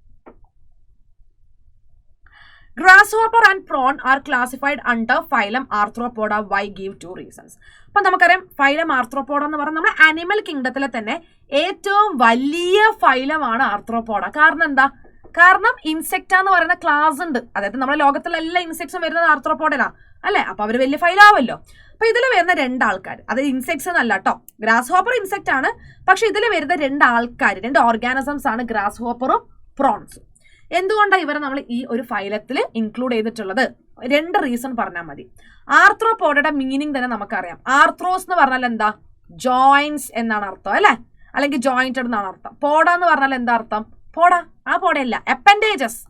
Grasshopper and prawn are classified under phylum Arthropoda. Why? Give two reasons. അപ്പൊ നമുക്കറിയാം ഫൈലം ആർത്രോപോഡ എന്ന് പറഞ്ഞാൽ നമ്മുടെ ആനിമൽ കിങ്ഡത്തിലെ തന്നെ ഏറ്റവും വലിയ ഫൈലമാണ് ആർത്രോപോഡ. കാരണം എന്താ? കാരണം ഇൻസെക്ട എന്ന് പറയുന്ന ക്ലാസ് ഉണ്ട്. അതായത് നമ്മുടെ ലോകത്തിലെ എല്ലാ ഇൻസെക്ട്സും വരുന്നത് ആർത്രോപോഡയിലാണ് അല്ലെ. അപ്പൊ അവര് വലിയ ഫൈലാവല്ലോ. അപ്പൊ ഇതിൽ വരുന്ന രണ്ടാൾക്കാർ, അത് ഇൻസെക്ട്സ് എന്നല്ല കേട്ടോ, ഗ്രാസ് ഹോപ്പർ ഇൻസെക്ട് ആണ്. പക്ഷെ ഇതിൽ വരുന്ന രണ്ട് ഓർഗാനിസംസ് ആണ് ഗ്രാസ് ഹോപ്പറും പ്രോൺസും. എന്തുകൊണ്ടാണ് ഇവരെ നമ്മൾ ഈ ഒരു ഫൈലത്തിൽ ഇൻക്ലൂഡ് ചെയ്തിട്ടുള്ളത്? രണ്ട് റീസൺ പറഞ്ഞാൽ മതി. ആർത്രോപോഡയുടെ മീനിങ് തന്നെ നമുക്കറിയാം. ആർത്രോസ് എന്ന് പറഞ്ഞാൽ എന്താ? ജോയിന്റ്സ് എന്നാണ് അർത്ഥം അല്ലെ, അല്ലെങ്കിൽ ജോയിന്റഡ് എന്നാണ് അർത്ഥം. പോഡ എന്ന് പറഞ്ഞാൽ എന്താ അർത്ഥം? പോഡയല്ല, അപ്പൻഡേജസ്.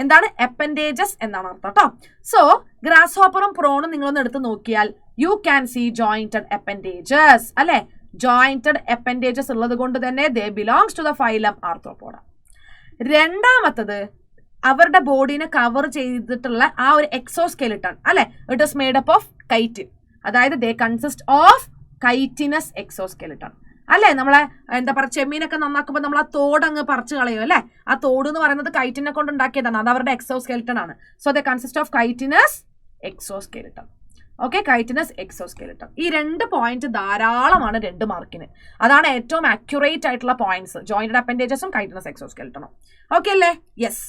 എന്താണ്? അപ്പൻഡേജസ് എന്നാണ് അർത്ഥം കേട്ടോ. സോ ഗ്രാസ് ഹോപ്പറും പ്രോണും നിങ്ങളൊന്ന് എടുത്ത് നോക്കിയാൽ you can see jointed appendages അല്ലെ. ജോയിന്റഡ് അപ്പൻഡേജസ് ഉള്ളത് കൊണ്ട് തന്നെ they belongs to the phylum Arthropoda. രണ്ടാമത്തത് അവരുടെ ബോഡീനെ കവർ ചെയ്തിട്ടുള്ള ആ ഒരു എക്സോസ്കെലിട്ടൺ അല്ലെ. It is made up of chitin. അതായത് they consist of chitinous exoskeleton അല്ലെ. നമ്മളെ എന്താ പറയുക, ചെമ്മീനൊക്കെ നന്നാക്കുമ്പോൾ നമ്മൾ ആ തോട് അങ്ങ് പറിച്ചു കളയും അല്ലെ. ആ തോട് എന്ന് പറയുന്നത് കൈറ്റിനെ കൊണ്ട് ഉണ്ടാക്കിയതാണ്, അത് അവരുടെ എക്സോസ്കെലിട്ടൺ ആണ്. So they consist of chitinous exoskeleton. Okay, chitinous exoskeleton. ഈ 2 പോയിന്റ് ധാരാളമാണ് 2 മാർക്കിന്. അതാണ് ഏറ്റവും അക്യുറേറ്റ് ആയിട്ടുള്ള പോയിന്റ്സ്, ജോയിന്റഡ് അപ്പൻഡേജസും കൈറ്റിനസ് എക്സോസ്കെലിട്ടണും. ഓക്കെ അല്ലേ? Yes.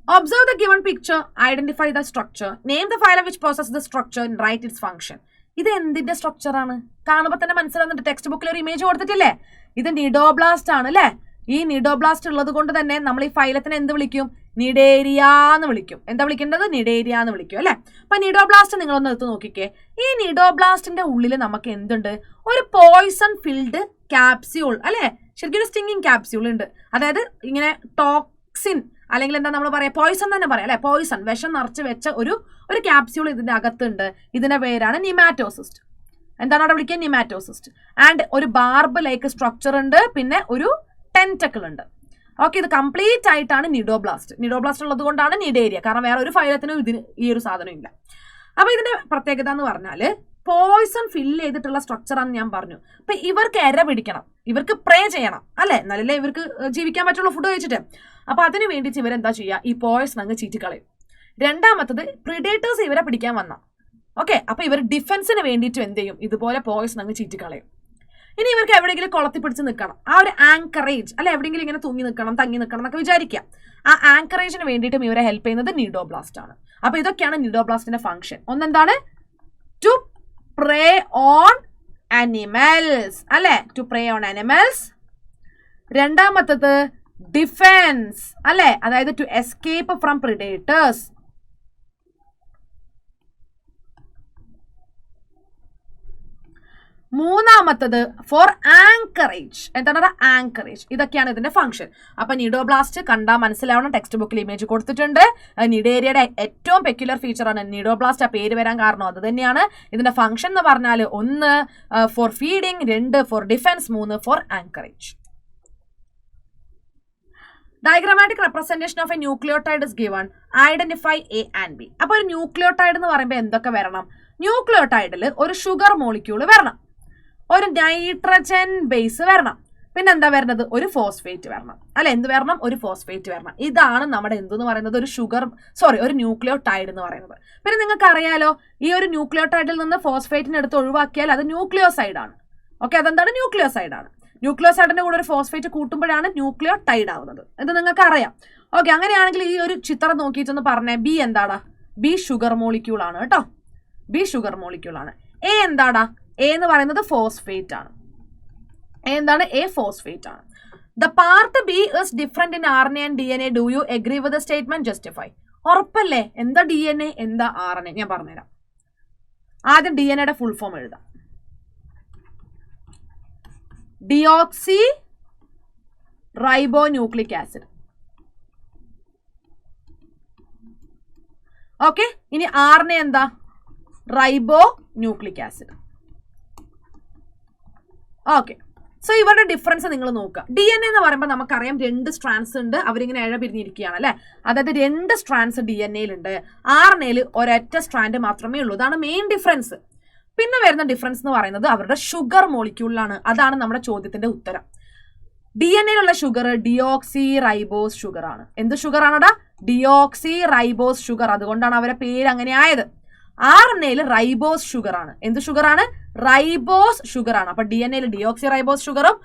Observe the given picture, identify the structure, name the phylum which possess the structure and write its function. ഇത് എന്തിന്റെ സ്ട്രക്ചർ ആണ്? കാണുമ്പോൾ തന്നെ മനസ്സിലാവുന്നുണ്ട്. ടെക്സ്റ്റ് ബുക്കിൽ ഒരു ഇമേജ് കൊടുത്തിട്ടില്ലേ? ഇത് നിഡോബ്ലാസ്റ്റ് ആണ് അല്ലെ. ഈ നിഡോബ്ലാസ്റ്റ് ഉള്ളത് കൊണ്ട് തന്നെ നമ്മൾ ഈ ഫൈലത്തിനെ എന്ത് വിളിക്കും? നിഡേരിയ എന്ന് വിളിക്കും. എന്താ വിളിക്കേണ്ടത്? നിഡേരിയ എന്ന് വിളിക്കും അല്ലെ. അപ്പൊ നിഡോബ്ലാസ്റ്റ് നിങ്ങളൊന്ന് എടുത്ത് നോക്കിക്കേ. ഈ നിഡോബ്ലാസ്റ്റിന്റെ ഉള്ളിൽ നമുക്ക് എന്തുണ്ട്? ഒരു പോയിസൺ ഫിൽഡ് ക്യാപ്സ്യൂൾ അല്ലെ, ശരിക്കും ഒരു സ്റ്റിങ്ങിങ് ക്യാപ്സ്യൂൾ ഉണ്ട്. അതായത് ഇങ്ങനെ ടോക്സിൻ അല്ലെങ്കിൽ എന്താ നമ്മൾ പറയാ, പോയിസൺ തന്നെ പറയാം അല്ലെ, പോയിസൺ വിഷം നിറച്ച് വെച്ച ഒരു ക്യാപ്സ്യൂൾ ഇതിന്റെ അകത്തുണ്ട്. ഇതിന്റെ പേരാണ് നിമാറ്റോസിസ്റ്റ്. എന്താണ് അവിടെ വിളിക്കുക? നിമാറ്റോസിസ്റ്റ്. ആൻഡ് ഒരു ബാർബ് ലൈക്ക് സ്ട്രക്ചർ ഉണ്ട്, പിന്നെ ഒരു ടെന്റക്കിൾ ഉണ്ട്. ഓക്കെ, ഇത് കംപ്ലീറ്റ് ആയിട്ടാണ് നിഡോബ്ലാസ്റ്റ്. നിഡോബ്ലാസ്റ്റ് ഉള്ളത് കൊണ്ടാണ് നിഡേരിയ, കാരണം വേറെ ഒരു ഫൈലത്തിനും ഇതിന് ഈ ഒരു സാധനം ഇല്ല. അപ്പൊ ഇതിന്റെ പ്രത്യേകത എന്ന് പറഞ്ഞാല് പോയിസൺ ഫില്ല് ചെയ്തിട്ടുള്ള സ്ട്രക്ചർ ആണെന്ന് ഞാൻ പറഞ്ഞു. അപ്പൊ ഇവർക്ക് എര പിടിക്കണം, ഇവർക്ക് പ്രേ ചെയ്യണം അല്ലെ, എന്നാലല്ലേ ഇവർക്ക് ജീവിക്കാൻ പറ്റുള്ള ഫുഡ് കഴിച്ചിട്ട്. അപ്പൊ അതിന് വേണ്ടിയിട്ട് ഇവരെന്താ ചെയ്യുക? ഈ പോയിസൺ അങ്ങ് ചീറ്റിക്കളയും. രണ്ടാമത്തത് പ്രിഡേറ്റേഴ്സ് ഇവരെ പിടിക്കാൻ വന്ന, ഓക്കെ, അപ്പൊ ഇവർ ഡിഫൻസിന് വേണ്ടിയിട്ട് എന്ത് ചെയ്യും? ഇതുപോലെ പോയിസൺ അങ്ങ് ചീറ്റിക്കളയും. ഇനി ഇവർക്ക് എവിടെയെങ്കിലും കൊളത്തി പിടിച്ച് നിൽക്കണം, ആ ഒരു ആങ്കറേജ് അല്ലെ, എവിടെയെങ്കിലും ഇങ്ങനെ തങ്ങി നിൽക്കണം എന്നൊക്കെ വിചാരിക്കാം. ആ ആങ്കറേജിന് വേണ്ടിയിട്ടും ഇവരെ ഹെൽപ്പ് ചെയ്യുന്നത് നിഡോബ്ലാസ്റ്റ് ആണ്. അപ്പൊ ഇതൊക്കെയാണ് നിഡോബ്ലാസ്റ്റിന്റെ ഫംഗ്ഷൻ. ഒന്നെന്താണ്? ടു പ്രേ ഓൺ അനിമൽസ് അല്ലെ, ടു പ്രേ ഓൺ അനിമൽസ്. രണ്ടാമത്തത് ഡിഫെൻസ് അല്ലെ, അതായത് ടു എസ്കേപ്പ് ഫ്രം പ്രിഡേറ്റേഴ്സ്. മൂന്നാമത്തത് ഫോർ ആങ്കറേജ്. എന്താണ് ആങ്കറേജ്? ഇതൊക്കെയാണ് ഇതിന്റെ ഫംഗ്ഷൻ. അപ്പൊ നിഡോബ്ലാസ്റ്റ് കണ്ടാൽ മനസ്സിലാവണം, ടെക്സ്റ്റ് ബുക്കിൽ ഇമേജ് കൊടുത്തിട്ടുണ്ട്. നിഡേരിയയുടെ ഏറ്റവും പെക്യുലർ ഫീച്ചറാണ് നിഡോബ്ലാസ്റ്റ്. ആ പേര് വരാൻ കാരണം അത് തന്നെയാണ്. ഇതിന്റെ ഫംഗ്ഷൻ എന്ന് പറഞ്ഞാൽ 1 for feeding, 2 for defence, 3 for anchorage. Diagrammatic representation of a nucleotide is given. Identify A and B. അപ്പൊ ഒരു ന്യൂക്ലിയോടൈഡ് എന്ന് പറയുമ്പോൾ എന്തൊക്കെ വരണം? ന്യൂക്ലിയോടൈഡിൽ ഒരു ഷുഗർ മോളിക്യൂള് വരണം, ഒരു നൈട്രജൻ ബേസ് വരണം, പിന്നെ എന്താ വരുന്നത്? ഒരു ഫോസ്ഫേറ്റ് വരണം അല്ലെ. എന്ത് വരണം? ഒരു ഫോസ്ഫേറ്റ് വരണം. ഇതാണ് നമ്മുടെ എന്തെന്ന് പറയുന്നത്? ഒരു ന്യൂക്ലിയോടൈഡ് എന്ന് പറയുന്നത്. പിന്നെ നിങ്ങൾക്ക് അറിയാലോ, ഈ ഒരു ന്യൂക്ലിയോടൈഡിൽ നിന്ന് ഫോസ്ഫേറ്റിന് എടുത്ത് ഒഴിവാക്കിയാൽ അത് ന്യൂക്ലിയോസൈഡ് ആണ്. ഓക്കെ, അതെന്താണ്? ന്യൂക്ലിയോസൈഡ് ആണ്. ന്യൂക്ലിയോസൈഡിന്റെ കൂടെ ഒരു ഫോസ്ഫേറ്റ് കൂട്ടുമ്പോഴാണ് ന്യൂക്ലിയോടൈഡ് ആവുന്നത്. ഇത് നിങ്ങൾക്ക് അറിയാം. ഓക്കെ, അങ്ങനെയാണെങ്കിൽ ഈ ഒരു ചിത്രം നോക്കിയിട്ടൊന്ന് പറഞ്ഞേ, ബി എന്താടാ? ബി ഷുഗർ മോളിക്യൂൾ ആണ് കേട്ടോ. ബി ഷുഗർ മോളിക്യൂൾ ആണ്. എ എന്താടാ? എ എന്ന് പറയുന്നത് ഫോസ്ഫേറ്റ് ആണ്. എന്താണ്? എ ഫോസ്ഫേറ്റ് ആണ്. The part B is different in RNA and DNA. Do you agree with the statement? Justify. ഉറപ്പല്ലേ? എന്താ DNA, എന്താ RNA? ഞാൻ പറഞ്ഞുതരാം. ആദ്യം DNA ഫുൾ ഫോം എഴുതാം. Deoxy റൈബോ nucleic acid. ഓക്കെ, ഇനി RNA എന്താ? റൈബോ ന്യൂക്ലിക് ആസിഡ്. ഓക്കെ, സോ ഇവരുടെ ഡിഫറൻസ് നിങ്ങൾ നോക്കുക. DNA എന്ന് പറയുമ്പോൾ നമുക്കറിയാം 2 സ്ട്രാൻഡ്സ് ഉണ്ട്, അവരിങ്ങനെ ഇഴ പിരിഞ്ഞിരിക്കുകയാണ് അല്ലെ. അതായത് 2 സ്ട്രാൻഡ്സ് DNA-യിലുണ്ട്. RNA-യിൽ ഒരൊറ്റ സ്ട്രാൻഡ് മാത്രമേ ഉള്ളൂ. അതാണ് മെയിൻ ഡിഫറൻസ്. പിന്നെ വരുന്ന ഡിഫറൻസ് എന്ന് പറയുന്നത് അവരുടെ ഷുഗർ മോളിക്യൂളിലാണ്. അതാണ് നമ്മുടെ ചോദ്യത്തിന്റെ ഉത്തരം. DNA-യിലുള്ള ഷുഗർ ഡിയോക്സി റൈബോസ് ഷുഗർ ആണ്. എന്ത് ഷുഗർ ആണടാ? Deoxy ribose sugar. അതുകൊണ്ടാണ് അവരുടെ പേര് അങ്ങനെ ആയത്. RNA-യിൽ റൈബോസ് ഷുഗർ ആണ്. എന്ത് ഷുഗർ ആണ്? റൈബോസ് ഷുഗർ ആണ്. അപ്പൊ DNA-യിൽ ഡിയോക്സി റൈബോസ് ഷുഗറും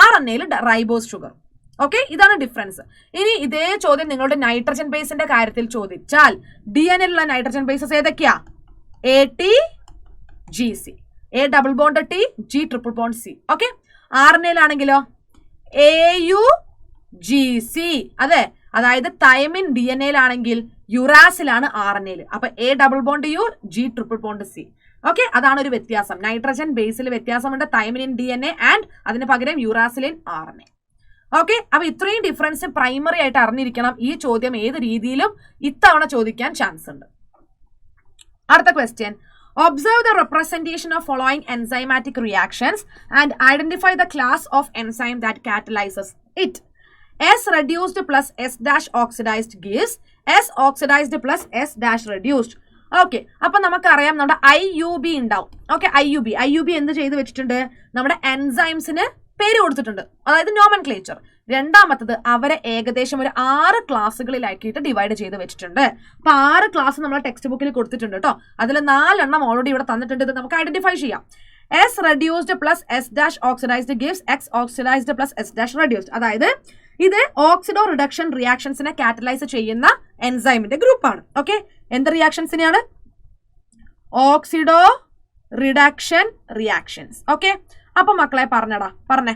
RNA-യിൽ റൈബോസ് ഷുഗറും. ഓക്കെ, ഇതാണ് ഡിഫറൻസ്. ഇനി ഇതേ ചോദ്യം നിങ്ങളുടെ നൈട്രജൻ ബേസിന്റെ കാര്യത്തിൽ ചോദിച്ചാൽ DNA-യിലുള്ള നൈട്രജൻ ബേസസ് ഏതൊക്കെയാ? ATGC, A double bond T, G triple bond C. Okay, RNA-യിലാണെങ്കിലോ AUGC. അതെ, അതായത് തൈമിൻ DNA-യിലാണെങ്കിൽ യുറാസിലാണ് RNA-യിൽ. അപ്പൊ A double bond U, G triple bond C. Okay, അതാണ് ഒരു വ്യത്യാസം. നൈട്രജൻ ബേസിൽ വ്യത്യാസമുണ്ട്, തൈമിൻ DNA ആൻഡ് അതിന് പകരം യുറാസിലിൻ RNA. ഓക്കെ, അപ്പൊ ഇത്രയും ഡിഫറൻസ് പ്രൈമറി ആയിട്ട് അറിഞ്ഞിരിക്കണം. ഈ ചോദ്യം ഏത് രീതിയിലും ഇത്തവണ ചോദിക്കാൻ ചാൻസ് ഉണ്ട്. അടുത്ത question. Observe the representation of following enzymatic reactions and identify the class of enzyme that catalyzes it. S reduced plus S dash oxidized gives S oxidized plus S dash reduced. Okay, അപ്പൊ നമുക്കറിയാം നമ്മുടെ IUB ഉണ്ടാവും. Okay, IUB എന്ത് ചെയ്ത് വെച്ചിട്ടുണ്ട്? നമ്മുടെ എൻസൈംസിന് പേര് കൊടുത്തിട്ടുണ്ട്, അതായത് നോമൻക്ലേച്ചർ. രണ്ടാമത്തത് അവരെ ഏകദേശം ഒരു 6 ക്ലാസ്സുകളിലാക്കിയിട്ട് ഡിവൈഡ് ചെയ്ത് വെച്ചിട്ടുണ്ട്. അപ്പൊ 6 ക്ലാസ് നമ്മളെ ടെക്സ്റ്റ് ബുക്കിൽ കൊടുത്തിട്ടുണ്ട് കേട്ടോ. അതിൽ 4 എണ്ണം ഓൾറെഡി ഇവിടെ തന്നിട്ടുണ്ട്. ഇത് നമുക്ക് ഐഡന്റിഫൈ ചെയ്യാം. S reduced plus S dash oxidized gives X oxidized plus S dash reduced. അതായത് ഇത് ഓക്സിഡോ റിഡക്ഷൻ റിയാക്ഷൻസിനെ കാറ്റലൈസ് ചെയ്യുന്ന എൻസൈമിന്റെ ഗ്രൂപ്പാണ്. ഓക്കെ, എന്ത് റിയാക്ഷൻസിനെയാണ്? Oxido reduction reactions. ഓക്കെ, അപ്പൊ മക്കളെ പറഞ്ഞേ,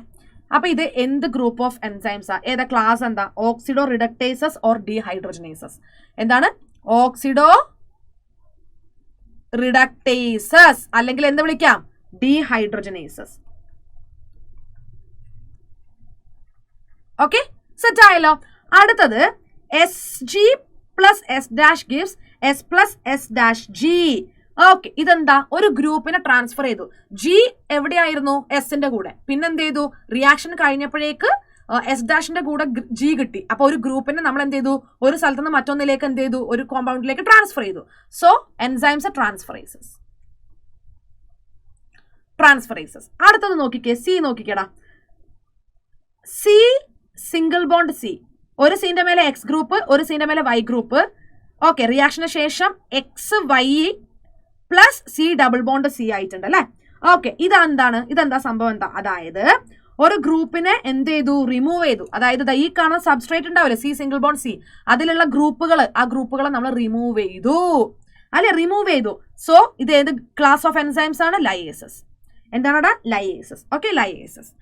അപ്പൊ ഇത് എന്ത് ഗ്രൂപ്പ് ഓഫ് എൻസൈംസാ? ഏതാ ക്ലാസ്? എന്താ? Oxido reductases or dehydrogenases? എന്താണ്? ഓക്സിഡോ റിഡക്ടേസസ്, അല്ലെങ്കിൽ എന്ത് വിളിക്കാം? ഡീഹൈഡ്രോജനേസസ്. ഓക്കെ, സെറ്റ് ആയല്ലോ. അടുത്തത് Sg plus S dash gives S plus S dash G. Okay, ഇതെന്താ? ഒരു ഗ്രൂപ്പിനെ ട്രാൻസ്ഫർ ചെയ്തു. ജി എവിടെയായിരുന്നു? എസിന്റെ കൂടെ. പിന്നെന്ത് ചെയ്തു? റിയാക്ഷൻ കഴിഞ്ഞപ്പോഴേക്ക് എസ് ഡാഷിന്റെ കൂടെ ജി കിട്ടി. അപ്പൊ ഒരു ഗ്രൂപ്പിനെ നമ്മൾ എന്ത് ചെയ്തു? ഒരു സ്ഥലത്ത് നിന്ന് മറ്റൊന്നിലേക്ക് എന്ത് ചെയ്തു? ഒരു കോമ്പൗണ്ടിലേക്ക് ട്രാൻസ്ഫർ ചെയ്തു. So enzymes transferases. അടുത്തത് നോക്കിക്കേ, സി നോക്കിക്കേടാ. C single bond C. ഒരു സീന്റെ മേലെ എക്സ് ഗ്രൂപ്പ്, ഒരു സീന്റെ മേലെ വൈ ഗ്രൂപ്പ്. ഓക്കെ, റിയാക്ഷന് ശേഷം X Y plus C double bond C ആയിട്ടുണ്ട് അല്ലെ. ഓക്കെ, ഇതെന്താ സംഭവം? എന്താ? അതായത് ഒരു ഗ്രൂപ്പിനെ എന്ത് ചെയ്തു? റിമൂവ് ചെയ്തു. അതായത് ഈ കാണുന്ന സബ്സ്ട്രേറ്റ് ഉണ്ടാവില്ലേ, സി സിംഗിൾ ബോണ്ട് സി, അതിലുള്ള ആ ഗ്രൂപ്പുകളെ നമ്മൾ റിമൂവ് ചെയ്തു. സോ ഇത് ഏത് ക്ലാസ് ഓഫ് എൻസൈംസ് ആണ്? ലയേസസ്. എന്താണടാ? ലയേസസ്. ഓക്കെ, ലയേസസ്.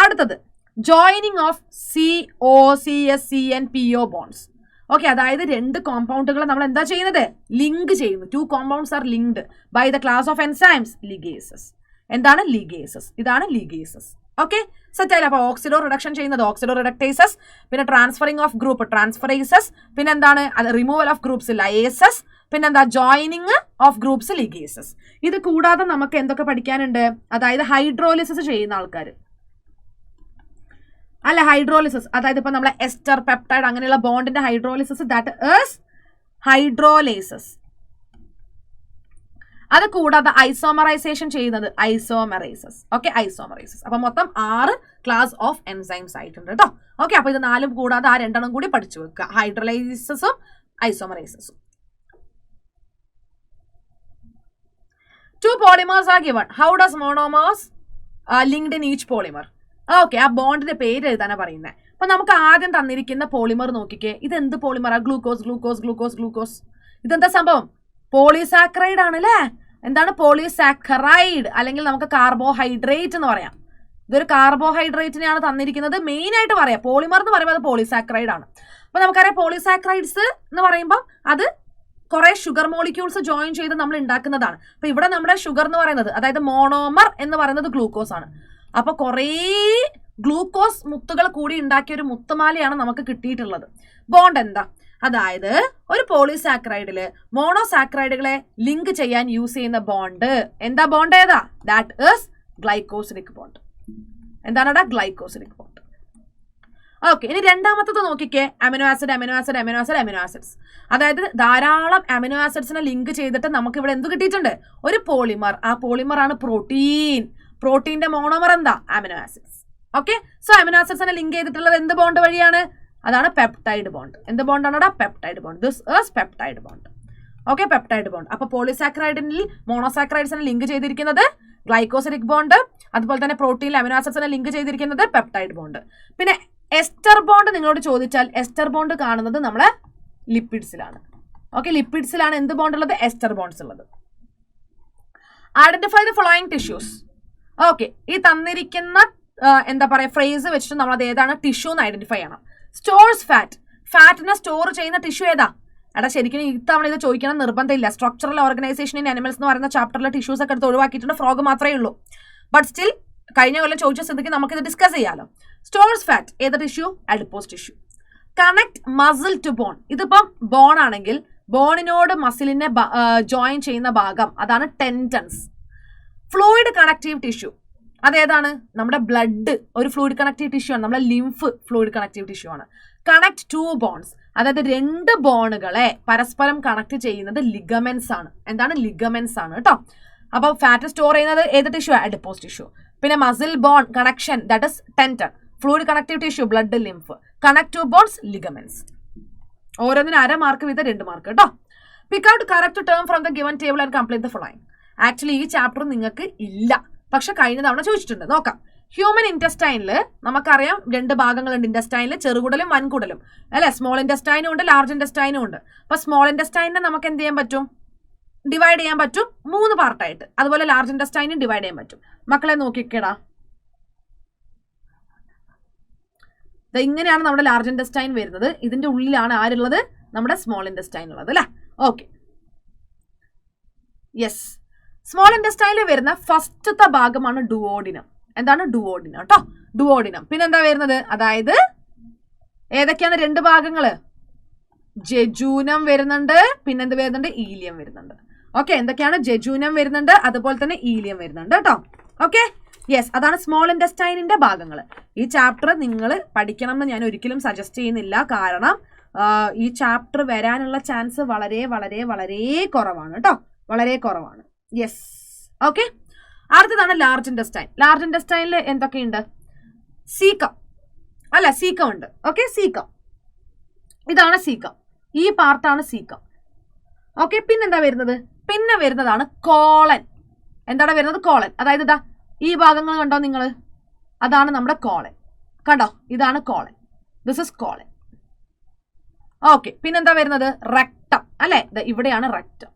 അടുത്തത് joining of COCS-CN-PO bonds. Okay, അതായത് രണ്ട് കോമ്പൗണ്ടുകളെ നമ്മൾ എന്താ ചെയ്യുന്നത്? ലിങ്ക് ചെയ്യുന്നു. 2 compounds are linked by the class of enzymes ligases. എന്താണ്? ലിഗേസസ്. ഇതാണ് ലിഗേസസ്. ഓക്കെ, സെറ്റ് ആയില്ല. അപ്പൊ ഓക്സിഡോ റിഡക്ഷൻ ചെയ്യുന്നത് ഓക്സിഡോ റിഡക്ടേസസ്, പിന്നെ ട്രാൻസ്ഫറിംഗ് ഓഫ് ഗ്രൂപ്പ് ട്രാൻസ്ഫറേസസ്, പിന്നെ എന്താണ്? റിമൂവൽ ഓഫ് ഗ്രൂപ്പ്സ് ലയേസസ്, പിന്നെന്താ? Joining of groups ligases. ഇത് കൂടാതെ നമുക്ക് എന്തൊക്കെ പഠിക്കാനുണ്ട്? അതായത് ഹൈഡ്രോലിസിസ് ചെയ്യുന്ന ആൾക്കാർ അല്ല, ഹൈഡ്രോലിസിസ് അതായത് ഇപ്പൊ നമ്മളെ എസ്റ്റർ പെപ്റ്റൈഡ് അങ്ങനെയുള്ള ബോണ്ടിന്റെ ഹൈഡ്രോലിസിസ്, ദാറ്റ് ഈസ് ഹൈഡ്രോലേസസ്. അത് കൂടാതെ ഐസോമറൈസേഷൻ ചെയ്യുന്നത് ഐസോമറൈസസ്. Okay, isomerases. അപ്പൊ മൊത്തം 6 ക്ലാസ് ഓഫ് എൻസൈംസ് ആയിട്ടുണ്ട് കേട്ടോ. ഓക്കെ, അപ്പൊ ഇത് 4 കൂടാതെ ആ 2 കൂടി പഠിച്ചു വെക്കുക, ഹൈഡ്രോലൈസിസും ഐസോമറൈസസും. 2 polymers are given. How does monomers linked in each polymer? Okay, ആ ബോണ്ടിന്റെ പേര് എഴുതാനാണ് പറയുന്നത്. അപ്പൊ നമുക്ക് ആദ്യം തന്നിരിക്കുന്ന പോളിമർ നോക്കിക്കേ. ഇത് എന്ത് പോളിമറാ? ഗ്ലൂക്കോസ്. ഇതെന്താ സംഭവം? പോളിസാക്കറൈഡ് ആണ് അല്ലേ. എന്താണ്? പോളിസാക്കറൈഡ്, അല്ലെങ്കിൽ നമുക്ക് കാർബോഹൈഡ്രേറ്റ് എന്ന് പറയാം. ഇതൊരു കാർബോഹൈഡ്രേറ്റിനെയാണ് തന്നിരിക്കുന്നത്. മെയിൻ ആയിട്ട് പറയാം, പോളിമർ എന്ന് പറയുമ്പോൾ അത് പോളിസാക്കറൈഡ് ആണ്. അപ്പൊ നമുക്കറിയാം പോളിസാക്കറൈഡ്സ് എന്ന് പറയുമ്പോൾ അത് കുറെ ഷുഗർ മോളിക്യൂൾസ് ജോയിൻ ചെയ്ത് നമ്മൾ ഉണ്ടാക്കുന്നതാണ്. അപ്പൊ ഇവിടെ നമ്മുടെ ഷുഗർ എന്ന് പറയുന്നത്, അതായത് മോണോമർ എന്ന് പറയുന്നത് ഗ്ലൂക്കോസ് ആണ്. അപ്പൊ കുറേ ഗ്ലൂക്കോസ് മുത്തുകൾ കൂടി ഉണ്ടാക്കിയ ഒരു മുത്തുമാലയാണ് നമുക്ക് കിട്ടിയിട്ടുള്ളത്. ബോണ്ട് എന്താ? അതായത് ഒരു പോളിസാക്രൈഡില് മോണോസാക്രൈഡുകളെ ലിങ്ക് ചെയ്യാൻ യൂസ് ചെയ്യുന്ന ബോണ്ട് എന്താ? ബോണ്ട് ഏതാ? That is glycosidic bond. എന്താണടാ? Glycosidic bond. ഓക്കെ, ഇനി രണ്ടാമത്തത് നോക്കിക്കേ. Amino acids. അതായത് ധാരാളം അമിനോ ആസിഡ്സിനെ ലിങ്ക് ചെയ്തിട്ട് നമുക്ക് ഇവിടെ എന്ത് കിട്ടിയിട്ടുണ്ട്? ഒരു പോളിമർ. ആ പോളിമർ ആണ് പ്രോട്ടീൻ. പ്രോട്ടീന്റെ മോണോമർ എന്താ? Amino acids. Okay, so amino ആസിഡ്സിനെ ലിങ്ക് ചെയ്തിട്ടുള്ളത് എന്ത് ബോണ്ട് വഴിയാണ്? അതാണ് പെപ്റ്റൈഡ് ബോണ്ട്. എന്ത് ബോണ്ടാണ്? Peptide bond. This is peptide bond. Okay, peptide bond. അപ്പൊ പോളിസാക്രൈഡിൽ മോണോസാക്രൈഡ്സിനെ ലിങ്ക് ചെയ്തിരിക്കുന്നത് ഗ്ലൈക്കോസിലിക് ബോണ്ട്, അതുപോലെ തന്നെ പ്രോട്ടീനിൽ അമിനോ ആസിഡ്സിനെ ലിങ്ക് ചെയ്തിരിക്കുന്നത് പെപ്റ്റൈഡ് ബോണ്ട്. പിന്നെ എസ്റ്റർ ബോണ്ട് നിങ്ങളോട് ചോദിച്ചാൽ എസ്റ്റർ ബോണ്ട് കാണുന്നത് നമ്മളെ ലിപ്പിഡ്സിലാണ്. ഓക്കെ, ലിപ്പിഡ്സിലാണ് എന്ത് ബോണ്ട് ഉള്ളത്? എസ്റ്റർ ബോണ്ട്സ് ഉള്ളത്. Identify the following tissues. Okay, ഈ തന്നിരിക്കുന്ന എന്താ പറയാ ഫ്രേസ് വെച്ചിട്ട് നമ്മൾ അത് ഏതാണ് ടിഷ്യൂ എന്ന് ഐഡന്റിഫൈ ചെയ്യണം. Stores fat. ഫാറ്റിനെ സ്റ്റോർ ചെയ്യുന്ന ടിഷ്യൂ ഏതാ? എടാ ശരിക്കും ഇത്തവണ ഇത് ചോദിക്കണം നിർബന്ധമില്ല. സ്ട്രക്ചറൽ ഓർഗനൈസേഷൻ ഇൻ അനിമൽസ് എന്ന് പറയുന്ന ചാപ്റ്ററിലെ ടിഷ്യൂസ് ഒക്കെ എടുത്ത് ഒഴിവാക്കിയിട്ടുണ്ട്. ഫ്രോഗ് മാത്രമേ ഉള്ളൂ. ബട്ട് സ്റ്റിൽ കഴിഞ്ഞ കൊല്ലം ചോദിച്ച സ്ഥിതിക്ക് നമുക്കിത് ഡിസ്കസ് ചെയ്യാലോ. സ്റ്റോർസ് ഫാറ്റ് ഏത് tissue? Adipose tissue. Connect muscle to bone. ഇതിപ്പം ബോൺ ആണെങ്കിൽ ബോണിനോട് മസിലിനെ ജോയിൻ ചെയ്യുന്ന ഭാഗം അതാണ് ടെൻഡൻസ്. ഫ്ലൂയിഡ് കണക്റ്റീവ് ടിഷ്യൂ അതേതാണ്? നമ്മുടെ ബ്ലഡ് ഒരു ഫ്ലൂയിഡ് കണക്റ്റീവ് ടിഷ്യൂ ആണ്. നമ്മുടെ ലിംഫ് ഫ്ലൂയിഡ് കണക്റ്റീവ് ടിഷ്യൂ ആണ്. കണക്ട് 2 bonds, അതായത് 2 ബോണുകളെ പരസ്പരം കണക്ട് ചെയ്യുന്നത് ലിഗമെന്റ്സ് ആണ്. എന്താണ്? ലിഗമെന്റ്സ് ആണ് കേട്ടോ. അപ്പോൾ ഫാറ്റ് സ്റ്റോർ ചെയ്യുന്നത് ഏത് ടിഷ്യൂ? Adipose tissue. പിന്നെ muscle bone connection that is tendon. Fluid connective tissue blood, lymph. Connect 2 bonds ligaments. ഓരോന്നിനും 1/2 മാർക്ക് വീതം 2 മാർക്ക് കേട്ടോ. Pick out correct term from the given table and complete the following. Actually ഈ chapter നിങ്ങൾക്ക് ഇല്ല, പക്ഷെ കഴിഞ്ഞ തവണ ചോദിച്ചിട്ടുണ്ട്. നോക്കാം. ഹ്യൂമൻ ഇൻറ്റസ്റ്റൈനില് നമുക്കറിയാം 2 ഭാഗങ്ങളുണ്ട്. ഇൻറ്റസ്റ്റൈനിൽ ചെറുകുടലും വൻകുടലും അല്ലെ. സ്മോൾ ഇൻറ്റസ്റ്റൈനും ഉണ്ട്, ലാർജ് ഇൻറ്റസ്റ്റൈനും ഉണ്ട്. അപ്പൊ സ്മോൾ ഇൻറ്റസ്റ്റൈനെ നമുക്ക് എന്ത് ചെയ്യാൻ പറ്റും? ഡിവൈഡ് ചെയ്യാൻ പറ്റും 3 പാർട്ടായിട്ട്. അതുപോലെ ലാർജ് ഇൻറ്റസ്റ്റൈനും ഡിവൈഡ് ചെയ്യാൻ പറ്റും. മക്കളെ നോക്കിക്കേടാ, ഇങ്ങനെയാണ് നമ്മുടെ ലാർജ് ഇൻഡസ്റ്റൈൻ വരുന്നത്. ഇതിന്റെ ഉള്ളിലാണ് ആരുള്ളത്? നമ്മുടെ സ്മോൾ ഇൻഡസ്റ്റൈൻ ഉള്ളത് അല്ലേ? Okay, yes. സ്മോൾ ഇൻഡസ്റ്റൈനിൽ വരുന്ന ഫസ്റ്റത്തെ ഭാഗമാണ് ഡുവോഡിനം. എന്താണ്? ഡുവോഡിനം കേട്ടോ, ഡുവോഡിനം. പിന്നെന്താ വരുന്നത്? അതായത് ഏതൊക്കെയാണ് 2 ഭാഗങ്ങള്? ജെജൂനം വരുന്നുണ്ട്, പിന്നെന്ത് വരുന്നുണ്ട്? ഈലിയം വരുന്നുണ്ട്. ഓക്കെ, എന്തൊക്കെയാണ്? ജെജൂനം വരുന്നുണ്ട്, അതുപോലെ തന്നെ ഈലിയം വരുന്നുണ്ട് കേട്ടോ. ഓക്കെ, യെസ്, അതാണ് സ്മോൾ ഇൻഡസ്റ്റൈനിന്റെ ഭാഗങ്ങൾ. ഈ ചാപ്റ്റർ നിങ്ങൾ പഠിക്കണം എന്ന് ഞാൻ ഒരിക്കലും സജസ്റ്റ് ചെയ്യുന്നില്ല. കാരണം ഈ ചാപ്റ്റർ വരാനുള്ള ചാൻസ് വളരെ വളരെ വളരെ കുറവാണ് കേട്ടോ, വളരെ കുറവാണ്. Yes, okay. അടുത്തതാണ് ലാർജ് ഇൻഡസ്റ്റൈൻ. ലാർജ് ഇൻഡസ്റ്റൈനിൽ എന്തൊക്കെയുണ്ട്? സീക്കം അല്ല, സീക്കം ഉണ്ട്. ഓക്കെ, സീക്കം, ഇതാണ് സീക്കം, ഈ പാർട്ടാണ് സീക്കം. ഓക്കെ, പിന്നെന്താ വരുന്നത്? പിന്നെ വരുന്നതാണ് കോളൻ. എന്താണ് വരുന്നത്? കോളൻ. അതായത് ഇതാ ഈ ഭാഗങ്ങൾ കണ്ടോ നിങ്ങൾ? അതാണ് നമ്മുടെ കോളൻ. കണ്ടോ? ഇതാണ് colon. This is colon. Okay, പിന്നെന്താ വരുന്നത്? റെക്ടം അല്ലെ? ഇവിടെയാണ് rectum.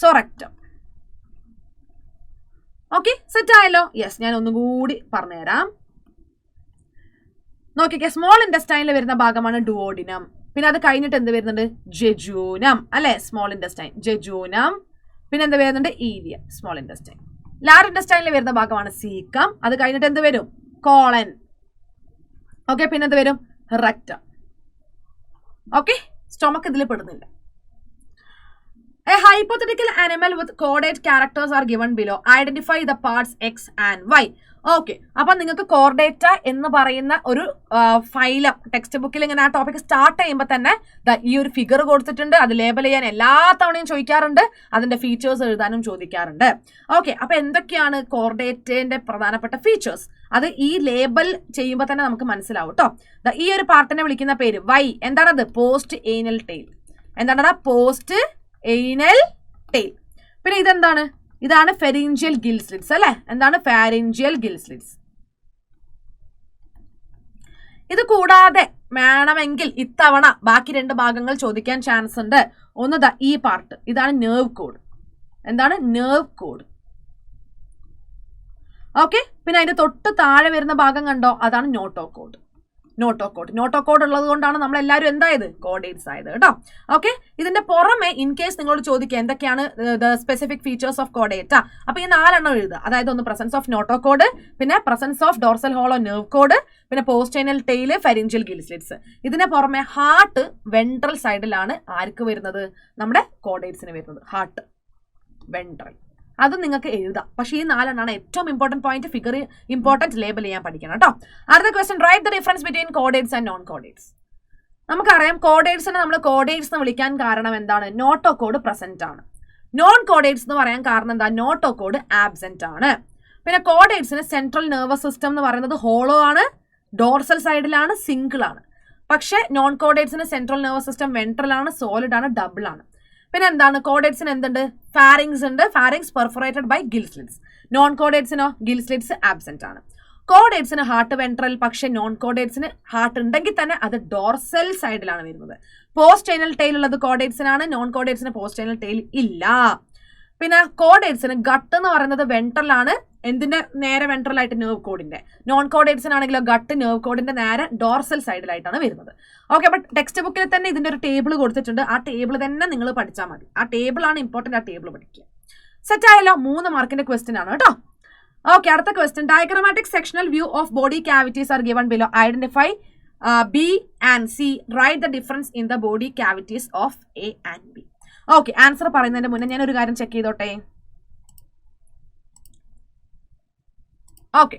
So rectum. Okay, set ആയല്ലോ? യെസ്, ഞാൻ ഒന്നും കൂടി പറഞ്ഞുതരാം. നോക്കിക്കേ, സ്മോൾ ഇൻഡസ്റ്റൈനിൽ വരുന്ന ഭാഗമാണ് ഡുവോഡിനം. പിന്നെ അത് കഴിഞ്ഞിട്ട് എന്ത് വരുന്നുണ്ട്? ജെജൂനം അല്ലെ? Small intestine, ജെജൂനം. പിന്നെ എന്ത് വരുന്നുണ്ട്? ഈലിയം, സ്മോൾ ഇൻഡസ്റ്റൈൻ. ലാർജ് ഇൻഡസ്റ്റൈനിൽ വരുന്ന ഭാഗമാണ് സീക്കം. അത് കഴിഞ്ഞിട്ട് എന്ത് വരും? കോളൻ. ഓക്കെ, പിന്നെ എന്ത് വരും? റെക്ടം. ഓക്കെ, സ്റ്റൊമക്ക് ഇതിൽ പെടുന്നില്ല. A hypothetical animal with coordinate characters are given below. Identify the parts X and Y. Okay, അപ്പൊ നിങ്ങൾക്ക് കോർഡേറ്റ എന്ന് പറയുന്ന ഒരു ഫൈലം ടെക്സ്റ്റ് ബുക്കിൽ ഇങ്ങനെ ആ ടോപ്പിക് സ്റ്റാർട്ട് ചെയ്യുമ്പോൾ തന്നെ ഈ ഒരു ഫിഗർ കൊടുത്തിട്ടുണ്ട്. അത് ലേബൽ ചെയ്യാൻ എല്ലാ തവണയും ചോദിക്കാറുണ്ട്, അതിന്റെ ഫീച്ചേഴ്സ് എഴുതാനും ചോദിക്കാറുണ്ട്. ഓക്കെ, അപ്പൊ എന്തൊക്കെയാണ് കോർഡേറ്റന്റെ പ്രധാനപ്പെട്ട ഫീച്ചേഴ്സ്? അത് ഈ ലേബൽ ചെയ്യുമ്പോൾ തന്നെ നമുക്ക് മനസ്സിലാവും കേട്ടോ. ഈ ഒരു പാർട്ടിനെ വിളിക്കുന്ന പേര് വൈ. എന്താണത്? Post anal tail. എന്താണടാ? Post anal tail. പിന്നെ ഇതെന്താണ്? ഇതാണ് ഫെറിഞ്ചിയൽ ഗിൽ സ്ലിറ്റ്സ് അല്ലെ? എന്താണ്? Pharyngeal gill slits. ഇത് കൂടാതെ വേണമെങ്കിൽ ഇത്തവണ ബാക്കി 2 ഭാഗങ്ങൾ ചോദിക്കാൻ ചാൻസ് ഉണ്ട്. ഒന്ന് ഈ പാർട്ട്, ഇതാണ് നെർവ് കോഡ്. എന്താണ്? Nerve code. ഓക്കെ, പിന്നെ അതിന്റെ തൊട്ട് താഴെ വരുന്ന ഭാഗം കണ്ടോ? അതാണ് നോട്ടോ കോഡ്. നോട്ടോ കോഡ്. നോട്ടോ കോഡ് ഉള്ളത് കൊണ്ടാണ് നമ്മൾ എല്ലാവരും എന്തായത്? കോഡേറ്റ്സ് ആയത് കേട്ടോ. ഓക്കെ, ഇതിന്റെ പുറമെ ഇൻ കേസ് നിങ്ങളോട് ചോദിക്കുക എന്തൊക്കെയാണ് സ്പെസിഫിക് ഫീച്ചേഴ്സ് ഓഫ് കോഡേറ്റ, അപ്പൊ ഈ 4 എണ്ണം എഴുതുക. അതായത് ഒന്ന് പ്രസൻസ് ഓഫ് നോട്ടോ കോഡ്, പിന്നെ presence of dorsal hollow nerve cord, പിന്നെ postanal tail, pharyngeal gill slits. ഇതിന് പുറമെ ഹാർട്ട് വെൻട്രൽ സൈഡിലാണ് ആർക്ക് വരുന്നത്? നമ്മുടെ കോഡേറ്റ്സിന് വരുന്നത്. ഹാർട്ട് വെൻട്രൽ, അത് നിങ്ങൾക്ക് എഴുതാം. പക്ഷേ ഈ 4 എണ്ണമാണ് ഏറ്റവും important point. Figure important, label ചെയ്യാൻ പഠിക്കണം കേട്ടോ. അടുത്ത question, write the difference between chordates and non chordates. നമുക്കറിയാം കോഡേറ്റ്സിനെ നമ്മൾ കോഡേറ്റ്സ് എന്ന് വിളിക്കാൻ കാരണം എന്താണ്? നോട്ടോ കോഡ് പ്രസന്റ് ആണ്. നോൺ കോഡേറ്റ്സ് എന്ന് പറയാൻ കാരണം എന്താ? നോട്ടോ കോഡ് ആബ്സെന്റ് ആണ്. പിന്നെ കോഡേറ്റ്സിന് സെൻട്രൽ നെർവസ് സിസ്റ്റം എന്ന് പറയുന്നത് ഹോളോ ആണ്, ഡോർസൽ സൈഡിലാണ്, സിംഗിൾ ആണ്. പക്ഷേ നോൺ കോഡേറ്റ്സിന് സെൻട്രൽ നെർവസ് സിസ്റ്റം വെൻട്രൽ ആണ്, സോളിഡ് ആണ്, ഡബിൾ ആണ്. പിന്നെ എന്താണ്? കോഡേറ്റ്സിന് എന്തുണ്ട്? ഫാരിങ്സ് ഉണ്ട്. Pharynx perforated by gill slits. Non കോഡേറ്റ്സിനോ? ഗിൽ സ്ലിറ്റ്സ് ആബ്സെന്റ് ആണ്. കോഡേറ്റ്സിന് ഹാർട്ട് വെൻട്രൽ, പക്ഷെ നോൺ കോഡേറ്റ്സിന് ഹാർട്ട് ഉണ്ടെങ്കിൽ തന്നെ അത് ഡോർസൽ സൈഡിലാണ് വരുന്നത്. പോസ്റ്റേനൽ ടെയിൽ ഉള്ളത് കോഡേറ്റ്സിനാണ്, നോൺ കോഡേറ്റ്സിന് പോസ്റ്റേനൽ ടെയിൽ ഇല്ല. പിന്നെ കോഡേറ്റ്സിന് ഗട്ട് എന്ന് പറയുന്നത് വെൻട്രൽ ആണ്. എന്തിന്റെ? നേരെ വെൻട്രൽ ആയിട്ട് നെർവ് കോഡിന്റെ. നോൺ കോഡേറ്റ്സിനാണെങ്കിലോ ഗട്ട് നെർവ് കോഡിന്റെ നേരെ ഡോർസൽ സൈഡിലായിട്ടാണ് വരുന്നത്. ഓക്കെ, അപ്പൊ ടെക്സ്റ്റ് ബുക്കിൽ തന്നെ ഇതിന്റെ ഒരു ടേബിൾ കൊടുത്തിട്ടുണ്ട്. ആ ടേബിൾ തന്നെ നിങ്ങൾ പഠിച്ചാൽ മതി. ആ ടേബിൾ ആണ് ഇമ്പോർട്ടന്റ്. ആ ടേബിൾ പഠിക്കുക. സെറ്റ് ആയല്ലോ? 3 മാർക്കിന്റെ ക്വസ്റ്റ്യൻ ആണ് കേട്ടോ. ഓക്കെ, അടുത്ത question, diagrammatic sectional view of body cavities are given below. Identify B and C. Write the difference in the body cavities of A and B. Okay, answer പറയുന്നതിന് മുന്നേ ഞാൻ ഒരു കാര്യം ചെക്ക് ചെയ്തോട്ടെ. ഓക്കെ,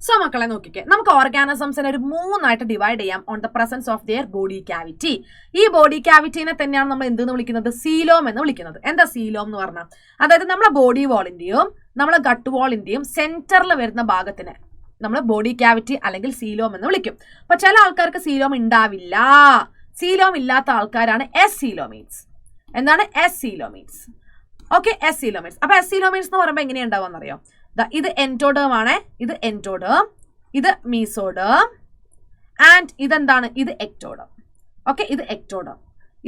സോ മക്കളെ നോക്കിക്കേ, നമുക്ക് ഓർഗാനിസംസിനെ ഒരു 3 ഡിവൈഡ് ചെയ്യാം on the presence of their body cavity. ഈ ബോഡി ക്യാവിറ്റിനെ തന്നെയാണ് നമ്മൾ എന്തെന്ന് വിളിക്കുന്നത്? സീലോം എന്ന് വിളിക്കുന്നത്. എന്താ സീലോം എന്ന് പറഞ്ഞാൽ? അതായത് നമ്മളെ ബോഡി വാളിന്റെയും നമ്മളെ ഗട്ട് വാളിന്റെയും സെന്ററിൽ വരുന്ന ഭാഗത്തിന് നമ്മൾ ബോഡി ക്യാവിറ്റി അല്ലെങ്കിൽ സീലോം എന്ന് വിളിക്കും. അപ്പൊ ചില ആൾക്കാർക്ക് സീലോം ഉണ്ടാവില്ല. സീലോം ഇല്ലാത്ത ആൾക്കാരാണ് എസ് സീലോമീറ്റ്സ്. എന്താണ്? Acoelomates. Okay, acoelomates. അപ്പൊ എസ് സീലോമീറ്റ്സ് എന്ന് പറയുമ്പോൾ എങ്ങനെയാ ഉണ്ടാവുക അറിയോ? ഇത് എൻഡോഡേം ആണ്, ഇത് എൻഡോഡേം, ഇത് മീസോഡേം, ആൻഡ് ഇതെന്താണ്? ഇത് എക്ടോഡേം. ഓക്കെ, ഇത് എക്ടോഡേം.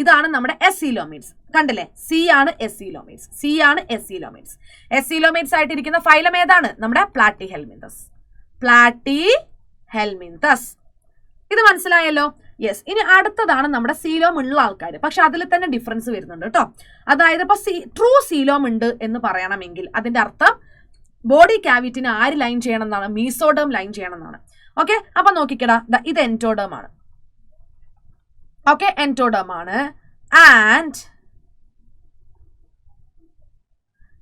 ഇതാണ് നമ്മുടെ എസ് സീലോമീറ്റ്സ്. കണ്ടില്ലേ? സി ആണ് എസ് സീലോമീറ്റ്സ്. സി ആണ് എസ് സീലോമീറ്റ്സ്. എസ് സീലോമീറ്റ്സ് ആയിട്ടിരിക്കുന്ന ഫൈലം ഏതാണ്? നമ്മുടെ പ്ലാറ്റി ഹെൽമിന്തസ്. Platy helminthes. ഇത് മനസ്സിലായല്ലോ? യെസ്. ഇനി അടുത്തതാണ് നമ്മുടെ സീലോം ഉള്ള ആൾക്കാർ. പക്ഷെ അതിൽ തന്നെ ഡിഫറൻസ് വരുന്നുണ്ട് കേട്ടോ. അതായത് ഇപ്പൊ ട്രൂ സീലോം ഉണ്ട് എന്ന് പറയണമെങ്കിൽ അതിന്റെ അർത്ഥം ബോഡി ക്യാവിറ്റിനെ ആര് ലൈൻ ചെയ്യണം എന്നാണ്? മീസോഡേം ലൈൻ ചെയ്യണം എന്നാണ്. ഓക്കെ, അപ്പൊ നോക്കിക്കടാ, ഇത് എൻറ്റോഡേം ആണ്. ഓക്കെ, എൻറ്റോഡേം ആണ്. ആൻഡ്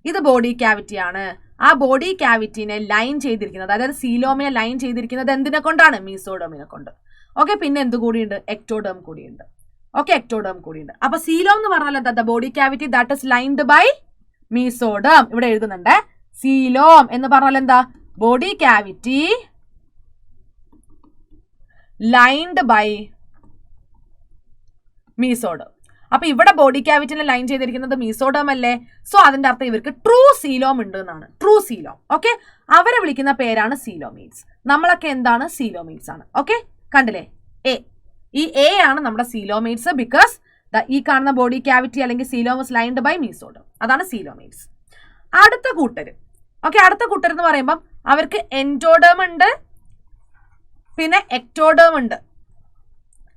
ഇത് ബോഡി ക്യാവിറ്റി ആണ്. ആ ബോഡി ക്യാവിറ്റിനെ ലൈൻ ചെയ്തിരിക്കുന്നത്, അതായത് സീലോമിനെ ലൈൻ ചെയ്തിരിക്കുന്നത് എന്തിനെ കൊണ്ടാണ്? മീസോഡേമിനെ കൊണ്ട്. ഓക്കെ, പിന്നെ എന്ത് കൂടിയുണ്ട്? എക്ടോഡേം കൂടിയുണ്ട്. ഓക്കെ, എക്ടോഡേം കൂടിയുണ്ട്. അപ്പൊ സീലോം എന്ന് പറഞ്ഞാൽ എന്താ? Body cavity that is lined by mesoderm. ഇവിടെ എഴുതുന്നുണ്ട് സീലോം എന്ന് പറഞ്ഞാൽ എന്താ? Body cavity lined by mesoderm. അപ്പൊ ഇവിടെ ബോഡി ക്യാവിറ്റിനെ ലൈൻ ചെയ്തിരിക്കുന്നത് മീസോഡേം അല്ലേ? സോ അതിന്റെ അർത്ഥം ഇവർക്ക് ട്രൂ സീലോം ഉണ്ട് എന്നാണ്. True coelom. ഓക്കെ, അവരെ വിളിക്കുന്ന പേരാണ് സീലോമീറ്റ്സ്. നമ്മളൊക്കെ എന്താണ്? സീലോമീറ്റ്സ് ആണ്. ഓക്കെ, കണ്ടില്ലേ? ഈ എ ആണ് നമ്മുടെ സീലോമീറ്റ്സ്. ബിക്കോസ് ഈ കാണുന്ന ബോഡി ക്യാവിറ്റി അല്ലെങ്കിൽ coelom is lined by mesoderm. അതാണ് സീലോമീറ്റ്സ്. അടുത്ത കൂട്ടർ. ഓക്കെ, അടുത്ത കൂട്ടർ എന്ന് പറയുമ്പം അവർക്ക് എൻറ്റോഡേം ഉണ്ട്, പിന്നെ എക്ടോഡേം ഉണ്ട്.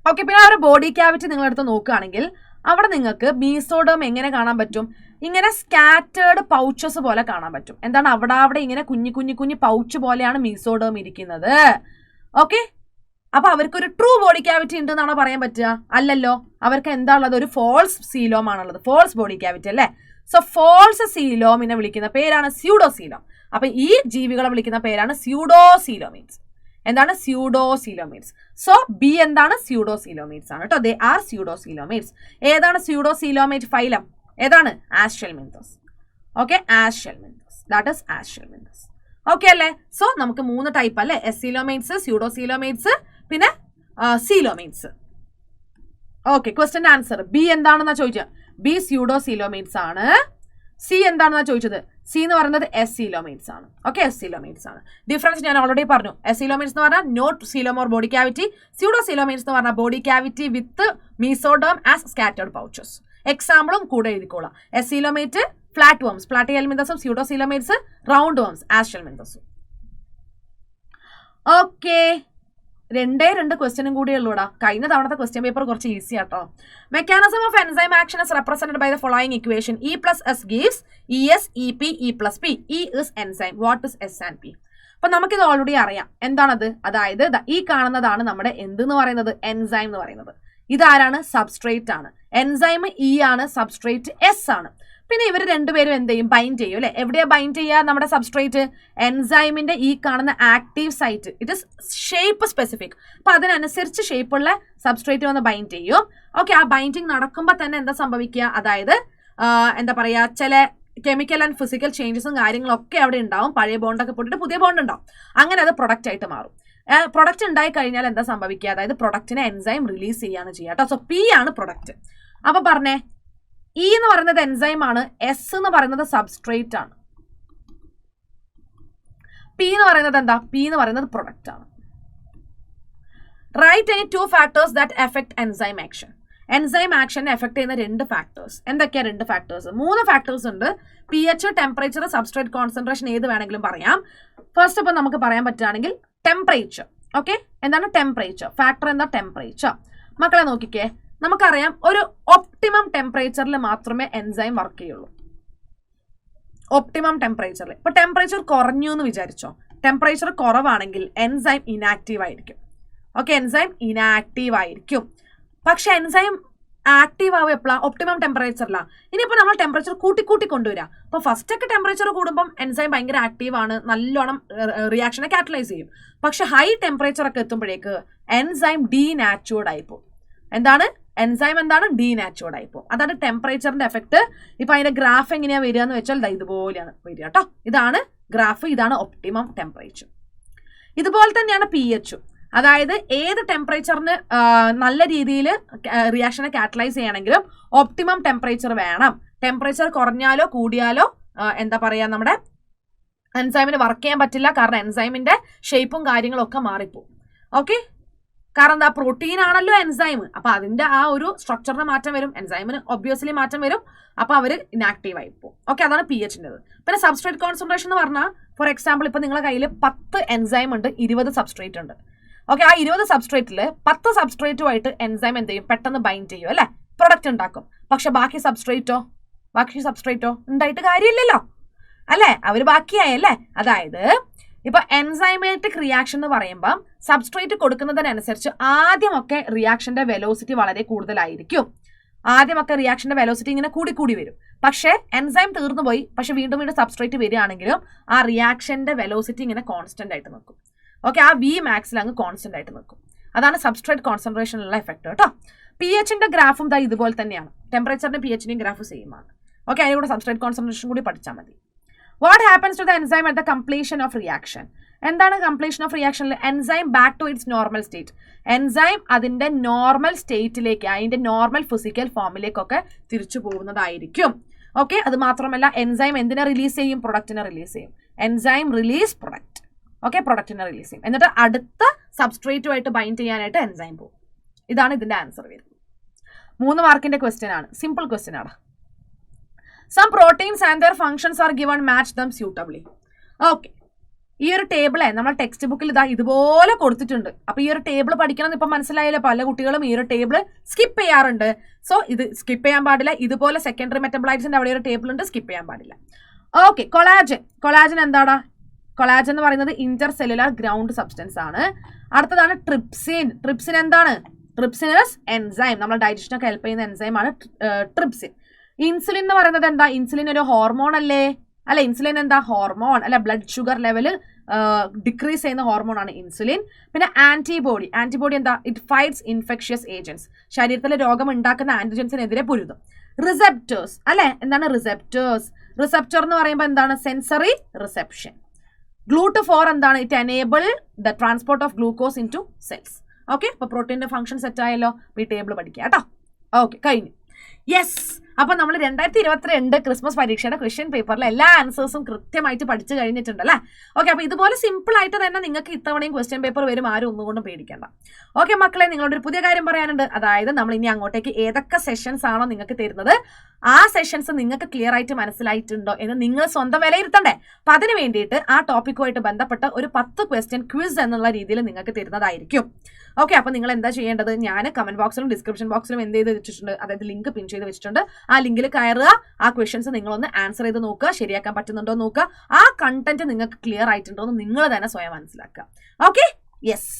ഓക്കെ, പിന്നെ അവരുടെ ബോഡി ക്യാവിറ്റി നിങ്ങളെടുത്ത് നോക്കുകയാണെങ്കിൽ അവിടെ നിങ്ങൾക്ക് മീസോഡേം എങ്ങനെ കാണാൻ പറ്റും? ഇങ്ങനെ സ്കാറ്റേർഡ് പൗച്ചസ് പോലെ കാണാൻ പറ്റും. എന്താണ്? അവിടെ ഇങ്ങനെ കുഞ്ഞു പൗച്ച് പോലെയാണ് മീസോഡേം ഇരിക്കുന്നത്. ഓക്കെ, അപ്പൊ അവർക്കൊരു ട്രൂ ബോഡി ക്യാവിറ്റി ഉണ്ട് എന്നാണോ പറയാൻ പറ്റുക? അല്ലല്ലോ. അവർക്ക് എന്താ ഉള്ളത്? ഒരു ഫോൾസ് സീലോം ആണുള്ളത്. ഫോൾസ് ബോഡി ക്യാവിറ്റി അല്ലേ? സോ ഫോൾസ് സീലോമിനെ വിളിക്കുന്ന പേരാണ് സ്യൂഡോസീലോം. അപ്പൊ ഈ ജീവികളെ വിളിക്കുന്ന പേരാണ് സ്യൂഡോസീലോമീറ്റ്സ്. എന്താണ്? സ്യൂഡോസീലോമീറ്റ്സ്. സോ ബി എന്താണ്? സ്യൂഡോസീലോമീറ്റ്സ് ആണ് കേട്ടോ. They are pseudocoelomates. ഏതാണ് സ്യൂഡോസീലോമീറ്റ് ഫൈലം? ഏതാണ്? Aschelminthes. Okay, Aschelminthes. That is Aschelminthes. Okay അല്ലേ? സോ നമുക്ക് 3 ടൈപ്പ് അല്ലേ? എസീലോമീറ്റ്സ്, സ്യൂഡോസീലോമീറ്റ്സ്, പിന്നെ coelomates. Okay, question answer B എന്താണെന്നാ ചോദിച്ചത്? ബി സ്യൂഡോസീലോമീറ്റ്സ് ആണ്. സി എന്താണെന്നാ ചോദിച്ചത്? സി എന്ന് പറയുന്നത് എസീലോമീറ്റ്സ് ആണ്. ഓക്കെ, എസീലോമീറ്റ്സ് ആണ്. ഡിഫറൻസ് ഞാൻ ഓൾറെഡി പറഞ്ഞു. എസീലോമീറ്റ്സ് എന്ന് പറഞ്ഞാൽ not coelom or body cavity. Pseudocoelomates എന്ന് പറഞ്ഞാൽ body cavity with mesoderm as scattered pouches. എക്സാമ്പിളും കൂടെ എഴുതിക്കോളാം. എസീലോമീറ്റ് ഫ്ലാറ്റ് വർംസ്, പ്ലാറ്റിഹെൽമിന്തസും. സ്യൂഡോസീലോമീറ്റ്സ് റൗണ്ട് വർംസ്, ആസ്ട്രൽമെന്തസും. ഓക്കെ, 2 ക്വസ്റ്റ്യനും കൂടി ഉള്ളൂടാ. കഴിഞ്ഞ തവണത്തെ ക്വസ്റ്റ്യൻ പേപ്പർ കുറച്ച് ഈസി ആട്ടോ. Mechanism of enzyme action is represented by the following equation. E plus S gives ES, EP, E plus P. E is enzyme. What is S and P? അപ്പൊ നമുക്കിത് ഓൾറെഡി അറിയാം. എന്താണത്? അതായത് ഈ കാണുന്നതാണ് നമ്മുടെ എന്തെന്ന് പറയുന്നത്? എൻസൈം എന്ന് പറയുന്നത്. ഇതാരാണ്? സബ്സ്ട്രേറ്റ് ആണ്. എൻസൈം E ആണ്, സബ്സ്ട്രേറ്റ് S ആണ്. പിന്നെ ഇവർ രണ്ടുപേരും എന്ത് ചെയ്യും? ബൈൻഡ് ചെയ്യും അല്ലെ? എവിടെയാ ബൈൻഡ് ചെയ്യുക? നമ്മുടെ സബ്സ്ട്രേറ്റ് എൻസൈമിന്റെ ഈ കാണുന്ന active site. It is shape specific. അപ്പൊ അതിനനുസരിച്ച് ഷേപ്പുള്ള സബ്സ്ട്രേറ്റ് വന്ന് ബൈൻഡ് ചെയ്യും. ഓക്കെ, ആ ബൈൻഡിങ് നടക്കുമ്പോൾ തന്നെ എന്താ സംഭവിക്കുക? അതായത് എന്താ പറയാ, ചില കെമിക്കൽ ആൻഡ് ഫിസിക്കൽ ചേഞ്ചസും കാര്യങ്ങളൊക്കെ അവിടെ ഉണ്ടാവും. പഴയ ബോണ്ടൊക്കെ പൊട്ടിട്ട് പുതിയ ബോണ്ട് ഉണ്ടാവും. അങ്ങനെ അത് പ്രൊഡക്റ്റ് ആയിട്ട് മാറും. പ്രൊഡക്റ്റ് ഉണ്ടായി കഴിഞ്ഞാൽ എന്താ സംഭവിക്കുക? അതായത് പ്രൊഡക്റ്റിനെ എൻസൈം റിലീസ് ചെയ്യാണ് ചെയ്യുക കേട്ടോ. സോ പി ആണ് പ്രൊഡക്റ്റ്. അപ്പൊ പറഞ്ഞേ, ഇ എന്ന് പറയുന്നത് എൻസൈം ആണ്, എസ് എന്ന് പറയുന്നത് സബ്സ്ട്രേറ്റ് ആണ്, പി എന്ന് പറയുന്നത് എന്താ? പി എന്ന് പറയുന്നത് പ്രൊഡക്റ്റ് ആണ്. Write any 2 factors that affect enzyme action. Enzyme ആക്ഷനെ എഫക്ട് ചെയ്യുന്ന 2 ഫാക്ടേഴ്സ്. എന്തൊക്കെയാ 2 ഫാക്ടേഴ്സ്? 3 ഫാക്ടേഴ്സ് ഉണ്ട്. pH, ടെമ്പറേച്ചർ, സബ്സ്ട്രേറ്റ് കോൺസെൻട്രേഷൻ, ഏത് വേണമെങ്കിലും പറയാം. ഫസ്റ്റ് ഇപ്പൊ നമുക്ക് പറയാൻ പറ്റുകയാണെങ്കിൽ ടെമ്പറേച്ചർ. ഓക്കെ, എന്താണ് ടെമ്പറേച്ചർ? ഫാക്ടർ എന്താ? ടെമ്പറേച്ചർ. മക്കളെ നോക്കിക്കേ, നമുക്കറിയാം ഒരു ഒപ്റ്റിമം ടെമ്പറേച്ചറിൽ മാത്രമേ എൻസൈം വർക്ക് ചെയ്യുള്ളൂ. ഒപ്റ്റിമം ടെമ്പറേച്ചറിൽ. ഇപ്പൊ ടെമ്പറേച്ചർ കുറഞ്ഞു എന്ന് വിചാരിച്ചോ. ടെമ്പറേച്ചർ കുറവാണെങ്കിൽ എൻസൈം ഇനാക്റ്റീവ് ആയിരിക്കും. ഓക്കെ, എൻസൈം ഇനാക്റ്റീവ് ആയിരിക്കും. പക്ഷെ എൻസൈം ആക്റ്റീവ് ആവും എപ്പോഴാണ്? ഒപ്റ്റിമം ടെമ്പറേച്ചറിലാണ്. ഇനിയിപ്പോൾ നമ്മൾ ടെമ്പറേച്ചർ കൂട്ടി കൊണ്ടുവരാം. അപ്പോൾ ഫസ്റ്റ് ഒക്കെ ടെമ്പറേച്ചർ കൂടുമ്പം എൻസൈം ഭയങ്കര ആക്റ്റീവ് ആണ്, നല്ലോണം റിയാക്ഷനെ കാറ്റലൈസ് ചെയ്യും. പക്ഷെ ഹൈ ടെമ്പറേച്ചർ ഒക്കെ എത്തുമ്പോഴേക്ക് എൻസൈം ഡീനാച്ചുവേർഡ് ആയിപ്പോവും. എന്താണ്? എൻസൈം എന്താണ്? ഡീനാച്ചുവേർഡ് ആയിപ്പോവും. അതാണ് ടെമ്പറേച്ചറിന്റെ എഫക്ട്. ഇപ്പൊ അതിന്റെ ഗ്രാഫ് എങ്ങനെയാ വരിക എന്ന് വെച്ചാൽ ഇതുപോലെയാണ് വരിക കേട്ടോ. ഇതാണ് ഗ്രാഫ്, ഇതാണ് ഒപ്റ്റിമം ടെമ്പറേച്ചർ. ഇതുപോലെ തന്നെയാണ് pH. അതായത് ഏത് ടെമ്പറേച്ചറിന് നല്ല രീതിയിൽ റിയാക്ഷനെ കാറ്റലൈസ് ചെയ്യണമെങ്കിലും ഒപ്റ്റിമം ടെമ്പറേച്ചർ വേണം. ടെമ്പറേച്ചർ കുറഞ്ഞാലോ കൂടിയാലോ എന്താ പറയാ, നമ്മുടെ എൻസൈമിന് വർക്ക് ചെയ്യാൻ പറ്റില്ല. കാരണം എൻസൈമിന്റെ ഷേപ്പും കാര്യങ്ങളും ഒക്കെ മാറിപ്പോവും. ഓക്കെ, കാരണം എന്താ? പ്രോട്ടീൻ ആണല്ലോ എൻസൈം. അപ്പൊ അതിന്റെ ആ ഒരു സ്ട്രക്ചറിന് മാറ്റം വരും, എൻസൈമിന് ഒബ്വിയസ്ലി മാറ്റം വരും. അപ്പൊ അവര് ഇനാക്റ്റീവ് ആയി പോകും. ഓക്കെ, അതാണ് pHൻ്റെത്. പിന്നെ സബ്സ്ട്രേറ്റ് കോൺസെൻട്രേഷൻ എന്ന് പറഞ്ഞാൽ, ഫോർ എക്സാമ്പിൾ ഇപ്പൊ നിങ്ങളുടെ കയ്യിൽ 10 എൻസൈം ഉണ്ട്, 20 സബ്സ്ട്രേറ്റ് ഉണ്ട്. ഓക്കെ, ആ 20 സബ്സ്ട്രേറ്റിൽ 10 സബ്സ്ട്രേറ്റുമായിട്ട് എൻസൈം എന്ത് ചെയ്യും, പെട്ടെന്ന് ബൈൻഡ് ചെയ്യും അല്ലേ, പ്രൊഡക്റ്റ് ഉണ്ടാക്കും. പക്ഷെ ബാക്കി സബ്സ്ട്രേറ്റോ ഉണ്ടായിട്ട് കാര്യമില്ലല്ലോ അല്ലേ, അവർ ബാക്കിയായല്ലേ. അതായത് ഇപ്പൊ എൻസൈമാറ്റിക് റിയാക്ഷൻ എന്ന് പറയുമ്പോൾ സബ്സ്ട്രേറ്റ് കൊടുക്കുന്നതിനനുസരിച്ച് ആദ്യമൊക്കെ റിയാക്ഷന്റെ വെലോസിറ്റി വളരെ കൂടുതലായിരിക്കും. ആദ്യമൊക്കെ റിയാക്ഷന്റെ വെലോസിറ്റി ഇങ്ങനെ കൂടി വരും. പക്ഷേ എൻസൈം തീർന്നു പോയി, പക്ഷെ വീണ്ടും സബ്സ്ട്രേറ്റ് വരികയാണെങ്കിലും ആ റിയാക്ഷന്റെ വെലോസിറ്റി ഇങ്ങനെ കോൺസ്റ്റന്റ് ആയിട്ട് നിൽക്കും. ഓക്കെ, ആ വി മാക്സിൽ അങ്ങ് കോൺസ്റ്റന്റ് ആയിട്ട് നിൽക്കും. അതാണ് സബ്സ്ട്രേറ്റ് കോൺസെൻട്രേഷനുള്ള എഫക്ട് കേട്ടോ. പി എച്ചിന്റെ ഗ്രാഫും ഇതുപോലെ തന്നെയാണ്. ടെമ്പറേച്ചറിന്റെ പി എച്ചിന്റെയും ഗ്രാഫ് സെയിം ആണ്. ഓക്കെ, അതിന് കൂടെ സബ്സ്ട്രേറ്റ് കോൺസെൻട്രേഷൻ കൂടി പഠിച്ചാൽ മതി. What happens to the enzyme at the completion of reaction? എന്താണ് കംപ്ലീഷൻ ഓഫ് റിയാക്ഷനിൽ? Enzyme back to its normal state. Enzyme അതിന്റെ നോർമൽ സ്റ്റേറ്റിലേക്ക്, അതിന്റെ നോർമൽ ഫിസിക്കൽ ഫോമിലേക്കൊക്കെ തിരിച്ചു പോകുന്നതായിരിക്കും. ഓക്കെ, അത് മാത്രമല്ല എൻസൈം എന്തിനെ റിലീസ് ചെയ്യും? പ്രൊഡക്റ്റിനെ റിലീസ് ചെയ്യും. Enzyme release product. ഓക്കെ, പ്രൊഡക്റ്റിനെ റിലീസ് ചെയ്യും. എന്നിട്ട് അടുത്ത സബ്സ്ട്രേറ്റുമായിട്ട് ബൈൻഡ് ചെയ്യാനായിട്ട് എൻസൈം പോകും. ഇതാണ് ഇതിന്റെ ആൻസർ വരുന്നത്. 3 മാർക്കിന്റെ ക്വസ്റ്റ്യൻ ആണ്, സിമ്പിൾ ക്വസ്റ്റ്യൻ ആണ്. Some proteins and their functions are given, match them suitably. Okay, ഈ ഒരു ടേബിളെ നമ്മൾ ടെക്സ്റ്റ് ബുക്കിൽ ഇതുപോലെ കൊടുത്തിട്ടുണ്ട്. അപ്പൊ ഈ ഒരു ടേബിൾ പഠിക്കണം ഇപ്പൊ മനസ്സിലായാലോ. പല കുട്ടികളും ഈ ഒരു ടേബിൾ സ്കിപ്പ് ചെയ്യാറുണ്ട്. സോ ഇത് സ്കിപ്പ് ചെയ്യാൻ പാടില്ല. ഇതുപോലെ സെക്കൻഡറി മെറ്റബോളൈറ്റ്സിന്റെ അവിടെ ഒരു ടേബിൾ ഉണ്ട്, സ്കിപ്പ് ചെയ്യാൻ പാടില്ല. ഓക്കെ, കൊളാജൻ എന്താണ്? കൊളാജൻ എന്ന് പറയുന്നത് ഇന്റർ സെല്ലുലാർ ഗ്രൗണ്ട് സബ്സ്റ്റൻസ് ആണ്. അടുത്തതാണ് ട്രിപ്സിൻ എന്താണ്? ട്രിപ്സിൻ എൻസൈം, നമ്മൾ ഡൈജഷനൊക്കെ ഹെൽപ്പ് ചെയ്യുന്ന എൻസൈം ആണ് ട്രിപ്സിൻ. ഇൻസുലിൻ എന്ന് പറയുന്നത് എന്താ? ഇൻസുലിൻ ഒരു ഹോർമോൺ അല്ലേ? ഇൻസുലിൻ എന്താ? ഹോർമോൺ അല്ലെ, ബ്ലഡ് ഷുഗർ ലെവല് ഡിക്രീസ് ചെയ്യുന്ന ഹോർമോൺ ആണ് ഇൻസുലിൻ. പിന്നെ ആന്റിബോഡി എന്താ? ഇറ്റ് ഫൈറ്റ്സ് ഇൻഫെക്ഷ്യസ് ഏജന്റ്സ്, ശരീരത്തിലെ രോഗം ഉണ്ടാക്കുന്ന ആന്റിജൻസിനെതിരെ പൊരുതും. റിസെപ്റ്റേഴ്സ് അല്ലെ, എന്താണ് റിസെപ്റ്റർ എന്ന് പറയുമ്പോൾ എന്താണ്? Sensory reception. GLUT4 എന്താണ്? It enable the transport of glucose into cells. Okay, അപ്പൊ പ്രോട്ടീന്റെ ഫംഗ്ഷൻ സെറ്റ് ആയല്ലോ. ഈ ടേബിൾ പഠിക്കുക കേട്ടോ. ഓക്കെ, കഴിഞ്ഞു. യെസ്, അപ്പൊ നമ്മൾ 2022 ക്രിസ്മസ് പരീക്ഷയുടെ ക്വസ്റ്റ്യൻ പേപ്പറിലെ എല്ലാ ആൻസേഴ്സും കൃത്യമായിട്ട് പഠിച്ചു കഴിഞ്ഞിട്ടുണ്ട് അല്ലേ. ഓക്കെ, അപ്പൊ ഇതുപോലെ സിമ്പിൾ ആയിട്ട് തന്നെ നിങ്ങൾക്ക് ഇത്തവണയും ക്വസ്റ്റ്യൻ പേപ്പർ വരും, ആരും ഒന്നുകൊണ്ടും പേടിക്കേണ്ട. ഓക്കെ മക്കളെ, നിങ്ങളോടൊരു പുതിയ കാര്യം പറയാനുണ്ട്. അതായത് നമ്മൾ ഇനി അങ്ങോട്ടേക്ക് ഏതൊക്കെ സെഷൻസ് ആണോ നിങ്ങൾക്ക് തരുന്നത്, ആ സെഷൻസ് നിങ്ങൾക്ക് ക്ലിയർ ആയിട്ട് മനസ്സിലായിട്ടുണ്ടോ എന്ന് നിങ്ങൾ സ്വന്തം വിലയിരുത്തണ്ടേ. അപ്പൊ അതിന് വേണ്ടിയിട്ട് ആ ടോപ്പിക്കുമായിട്ട് ബന്ധപ്പെട്ട ഒരു 10 ക്വസ്റ്റ്യൻ ക്വിസ് എന്നുള്ള രീതിയിൽ നിങ്ങൾക്ക് തരുന്നതായിരിക്കും. ഓക്കെ, അപ്പൊ നിങ്ങൾ എന്താ ചെയ്യേണ്ടത്? ഞാൻ കമന്റ് ബോക്സിലും ഡിസ്ക്രിപ്ഷൻ ബോക്സിലും എന്ത് ചെയ്ത് വെച്ചിട്ടുണ്ട്, അതായത് ലിങ്ക് പിൻ ചെയ്ത് വെച്ചിട്ടുണ്ട്. ആ ലിങ്കിൽ കയറുക, ആ ക്വസ്റ്റ്യൻസ് നിങ്ങളൊന്ന് ആൻസർ ചെയ്ത് നോക്കുക, ശരിയാക്കാൻ പറ്റുന്നുണ്ടോ നോക്കുക. ആ കണ്ടന്റ് നിങ്ങൾക്ക് ക്ലിയർ ആയിട്ടുണ്ടോ എന്ന് നിങ്ങൾ തന്നെ സ്വയം മനസ്സിലാക്കുക. Okay, yes.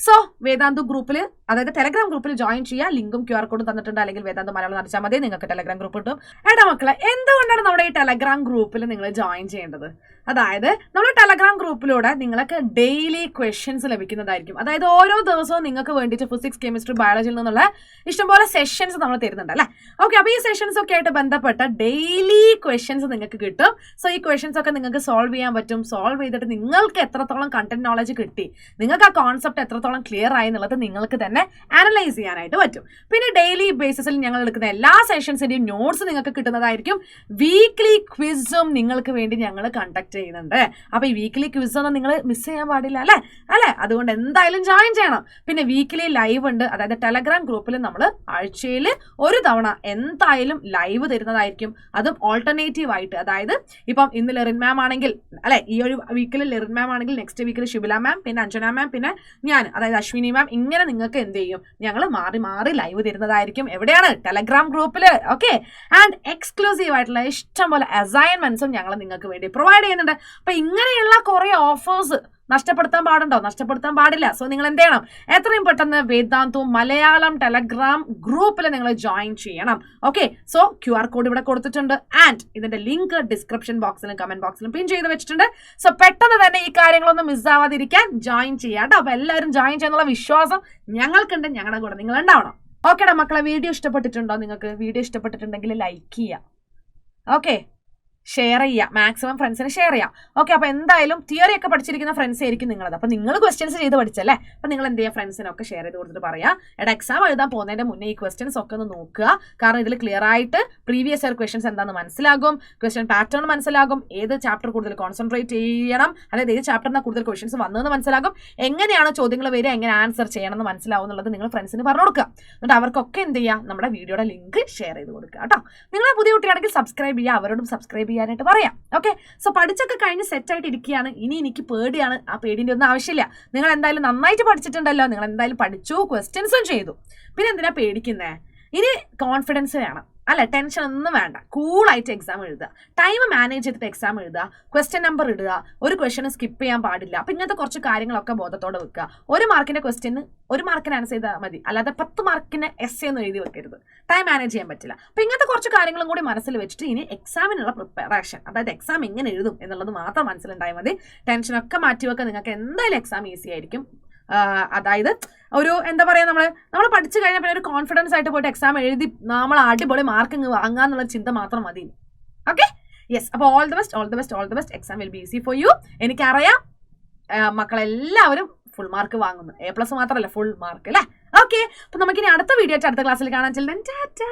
സോ വേദാന്തു ഗ്രൂപ്പിൽ, അതായത് ടെലഗ്രാം ഗ്രൂപ്പിൽ ജോയിൻ ചെയ്യുക. ലിങ്കും QR കോഡും തന്നിട്ടുണ്ട്. അല്ലെങ്കിൽ വേദാന്തു മലയാളം നടിച്ചാൽ മതി, നിങ്ങൾക്ക് ടെലഗ്രാം ഗ്രൂപ്പ് കിട്ടും. ഏട്ടാ മക്കളെ, എന്തുകൊണ്ടാണ് നമ്മുടെ ഈ ടെലഗ്രാം ഗ്രൂപ്പിൽ നിങ്ങൾ ജോയിൻ ചെയ്യേണ്ടത്? അതായത് നമ്മുടെ ടെലഗ്രാം ഗ്രൂപ്പിലൂടെ നിങ്ങൾക്ക് ഡെയിലി ക്വസ്റ്റ്യൻസ് ലഭിക്കുന്നതായിരിക്കും. അതായത് ഓരോ ദിവസവും നിങ്ങൾക്ക് വേണ്ടിയിട്ട് ഫിസിക്സ്, കെമിസ്ട്രി, ബയോളജിയിൽ നിന്നുള്ള ഇഷ്ടംപോലെ സെഷൻസ് നമ്മൾ തരുന്നുണ്ട് അല്ലേ. ഓക്കെ, അപ്പോൾ ഈ സെഷൻസ് ഒക്കെ ആയിട്ട് ബന്ധപ്പെട്ട ഡെയിലി ക്വസ്റ്റ്യൻസ് നിങ്ങൾക്ക് കിട്ടും. സോ ഈ ക്വസ്റ്റ്യൻസ് ഒക്കെ നിങ്ങൾക്ക് സോൾവ് ചെയ്യാൻ പറ്റും. സോൾവ് ചെയ്തിട്ട് നിങ്ങൾക്ക് എത്രത്തോളം കണ്ടന്റ് നോളജ് കിട്ടി, നിങ്ങൾക്ക് ആ കോൺസെപ്റ്റ് എത്രത്തോളം ക്ലിയർ ആയി എന്നുള്ളത് നിങ്ങൾക്ക് തന്നെ അനലൈസ് ചെയ്യാനായിട്ട് പറ്റും. പിന്നെ ഡെയിലി ബേസിസിൽ ഞങ്ങൾ എടുക്കുന്ന എല്ലാ സെഷൻസിന്റെയും നോട്ട്സ് നിങ്ങൾക്ക് കിട്ടുന്നതായിരിക്കും. വീക്ക്ലി ക്വിസും നിങ്ങൾക്ക് വേണ്ടി ഞങ്ങൾ കണ്ടക്ട് ചെയ്യുന്നുണ്ട്. അപ്പൊ ഈ വീക്ക്ലി ക്വിസ് ഒന്നും നിങ്ങൾ മിസ് ചെയ്യാൻ പാടില്ല അല്ലേ. അതുകൊണ്ട് എന്തായാലും ജോയിൻ ചെയ്യണം. പിന്നെ വീക്ക്ലി ലൈവ് ഉണ്ട്. അതായത് ടെലഗ്രാം ഗ്രൂപ്പിൽ നമ്മൾ ആഴ്ചയിൽ ഒരു തവണ എന്തായാലും ലൈവ് തരുന്നതായിരിക്കും. അതും ഓൾട്ടർനേറ്റീവ് ആയിട്ട്. അതായത് ഇപ്പം ഇന്ന് ലെറിൻ മാം ആണെങ്കിൽ അല്ലെ, ഈ ഒരു വീക്കിൽ ലെറിൻ മാം ആണെങ്കിൽ നെക്സ്റ്റ് വീക്കിൽ ഷിബില മാം, പിന്നെ അഞ്ജന മാം, പിന്നെ ഞാൻ, അതായത് അശ്വിനി മാം, ഇങ്ങനെ നിങ്ങൾക്ക് എന്ത് ചെയ്യും, ഞങ്ങൾ മാറി മാറി ലൈവ് തരുന്നതായിരിക്കും. എവിടെയാണ്? ടെലഗ്രാം ഗ്രൂപ്പിൽ. ഓക്കെ, ആൻഡ് എക്സ്ക്ലൂസീവ് ആയിട്ടുള്ള ഇഷ്ടംപോലെ അസൈൻമെന്റ്സും ഞങ്ങൾ നിങ്ങൾക്ക് വേണ്ടി പ്രൊവൈഡ് ചെയ്യുന്നുണ്ട്. അപ്പൊ ഇങ്ങനെയുള്ള കുറെ ഓഫേഴ്സ് നഷ്ടപ്പെടുത്താൻ പാടുണ്ടോ? നഷ്ടപ്പെടുത്താൻ പാടില്ല. സോ നിങ്ങൾ എന്ത് ചെയ്യണം? എത്രയും പെട്ടെന്ന് വേദാന്തു മലയാളം ടെലഗ്രാം ഗ്രൂപ്പിൽ നിങ്ങൾ ജോയിൻ ചെയ്യണം. ഓക്കെ, സോ QR കോഡ് ഇവിടെ കൊടുത്തിട്ടുണ്ട്. ആൻഡ് ഇതിന്റെ ലിങ്ക് ഡിസ്ക്രിപ്ഷൻ ബോക്സിലും കമന്റ് ബോക്സിലും പിൻ ചെയ്ത് വെച്ചിട്ടുണ്ട്. സോ പെട്ടെന്ന് തന്നെ ഈ കാര്യങ്ങളൊന്നും മിസ്സാവാതിരിക്കാൻ ജോയിൻ ചെയ്യാം. അപ്പൊ എല്ലാവരും ജോയിൻ ചെയ്യുന്നുള്ള വിശ്വാസം ഞങ്ങൾക്കുണ്ട്. ഞങ്ങളുടെ കൂടെ നിങ്ങൾ ഉണ്ടാവണം. ഓക്കെടാ മക്കളെ, വീഡിയോ ഇഷ്ടപ്പെട്ടിട്ടുണ്ടോ? നിങ്ങൾക്ക് വീഡിയോ ഇഷ്ടപ്പെട്ടിട്ടുണ്ടെങ്കിൽ ലൈക്ക് ചെയ്യാം. ഓക്കെ, ഷെയർ ചെയ്യാം, മാക്സിമം ഫ്രണ്ട്സിന് ഷെയർ ചെയ്യാം. ഓക്കെ, അപ്പോൾ എന്തായാലും തിയറി ഒക്കെ പഠിച്ചിരിക്കുന്ന ഫ്രണ്ട്സ് ആയിരിക്കും നിങ്ങളത്. അപ്പോൾ നിങ്ങൾ ക്വസ്റ്റ്യൻസ് ചെയ്ത് പഠിച്ചല്ലേ, അപ്പോൾ നിങ്ങൾ എന്ത് ചെയ്യുക, ഫ്രണ്ട്സിനൊക്കെ ഷെയർ ചെയ്ത് കൊടുത്തിട്ട് പറയാം. എക്സാം എഴുതാൻ പോകുന്നതിന്റെ മുന്നേ ഈ ക്വസ്റ്റ്യൻസ് ഒക്കെ ഒന്ന് നോക്കുക. കാരണം ഇതിൽ ക്ലിയർ ആയിട്ട് പ്രീവിയസ് ഇയർ ക്വസ്റ്റ്യൻസ് എന്താണെന്ന് മനസ്സിലാകും, ക്വസ്റ്റ്യൻ പാറ്റേൺ മനസ്സിലാകും, ഏത് ചാപ്റ്റർ കൂടുതൽ കോൺസെൻട്രേറ്റ് ചെയ്യണം, അതായത് ഏത് ചാപ്റ്ററിന് കൂടുതൽ ക്വസ്റ്റ്യൻസ് വന്നതെന്ന് മനസ്സിലാകും, എങ്ങനെയാണ് ചോദ്യങ്ങൾ വരിക, എങ്ങനെ ആൻസർ ചെയ്യണം എന്ന് മനസ്സിലാവും എന്നുള്ളത് നിങ്ങൾ ഫ്രണ്ട്സിന് പറഞ്ഞു കൊടുക്കുക. എന്നിട്ട് അവർക്കൊക്കെ എന്ത് ചെയ്യുക, നമ്മുടെ വീഡിയോയുടെ ലിങ്ക് ഷെയർ ചെയ്ത് കൊടുക്കുക കേട്ടോ. നിങ്ങൾ പുതിയ കുട്ടിയാണെങ്കിൽ സബ്സ്ക്രൈബ് ചെയ്യുക, അവരോടും സബ്സ്ക്രൈബ് ചെയ്യുക. ചെയ്യാനായിട്ട് പറയാം. ഓക്കെ, സോ പഠിച്ചൊക്കെ കഴിഞ്ഞ് സെറ്റായിട്ട് ഇരിക്കുകയാണ്. ഇനി എനിക്ക് പേടിയാണ്. ആ പേടിൻ്റെ ഒന്നും ആവശ്യമില്ല. നിങ്ങൾ എന്തായാലും നന്നായിട്ട് പഠിച്ചിട്ടുണ്ടല്ലോ, നിങ്ങൾ എന്തായാലും പഠിച്ചു, ക്വസ്റ്റ്യൻസും ചെയ്തു. പിന്നെ എന്തിനാ പേടിക്കുന്നേ? ഇനി കോൺഫിഡൻസ് വേണം അല്ലെ, ടെൻഷൻ ഒന്നും വേണ്ട. കൂളായിട്ട് എക്സാം എഴുതുക, ടൈം മാനേജ് ചെയ്തിട്ട് എക്സാം എഴുതുക, ക്വസ്റ്റ്യൻ നമ്പർ ഇടുക, ഒരു ക്വസ്റ്റ്യൻ സ്കിപ്പ് ചെയ്യാൻ പാടില്ല. അപ്പം ഇങ്ങനത്തെ കുറച്ച് കാര്യങ്ങളൊക്കെ ബോധത്തോടെ വെക്കുക. 1 മാർക്കിന്റെ ക്വസ്റ്റ്യന് 1 മാർക്കിന് ആൻസർ ചെയ്താൽ മതി, അല്ലാതെ 10 മാർക്കിന് എസ് ഒന്നും എഴുതി വെക്കരുത്. ടൈം മാനേജ് ചെയ്യാൻ പറ്റില്ല. അപ്പം ഇങ്ങനത്തെ കുറച്ച് കാര്യങ്ങളും കൂടി മനസ്സിൽ വെച്ചിട്ട് ഇനി എക്സാമിനുള്ള പ്രിപ്പറേഷൻ, അതായത് എക്സാം എങ്ങനെ എഴുതും എന്നുള്ളത് മാത്രം മനസ്സിലുണ്ടായാൽ മതി. ടെൻഷനൊക്കെ മാറ്റിവെക്കുക. നിങ്ങൾക്ക് എന്തായാലും എക്സാം ഈസി ആയിരിക്കും. അതായത് ഒരു എന്താ പറയുക, നമ്മൾ പഠിച്ചു കഴിഞ്ഞാൽ പിന്നെ ഒരു കോൺഫിഡൻസ് ആയിട്ട് പോയിട്ട് എക്സാം എഴുതി നമ്മൾ അടിപൊളി മാർക്ക് വാങ്ങാന്നുള്ള ചിന്ത മാത്രം മതി. Okay, yes. അപ്പോൾ all the best. Exam will be easy for you. എനിക്കറിയാം മക്കളെല്ലാവരും ഫുൾ മാർക്ക് വാങ്ങുന്നു. A+ മാത്രമല്ല, ഫുൾ മാർക്ക് അല്ലേ? ഓക്കെ, അപ്പോൾ നമുക്കിനി അടുത്ത വീഡിയോ ആയിട്ട് അടുത്ത ക്ലാസ്സിൽ കാണാൻ. ടാറ്റാ.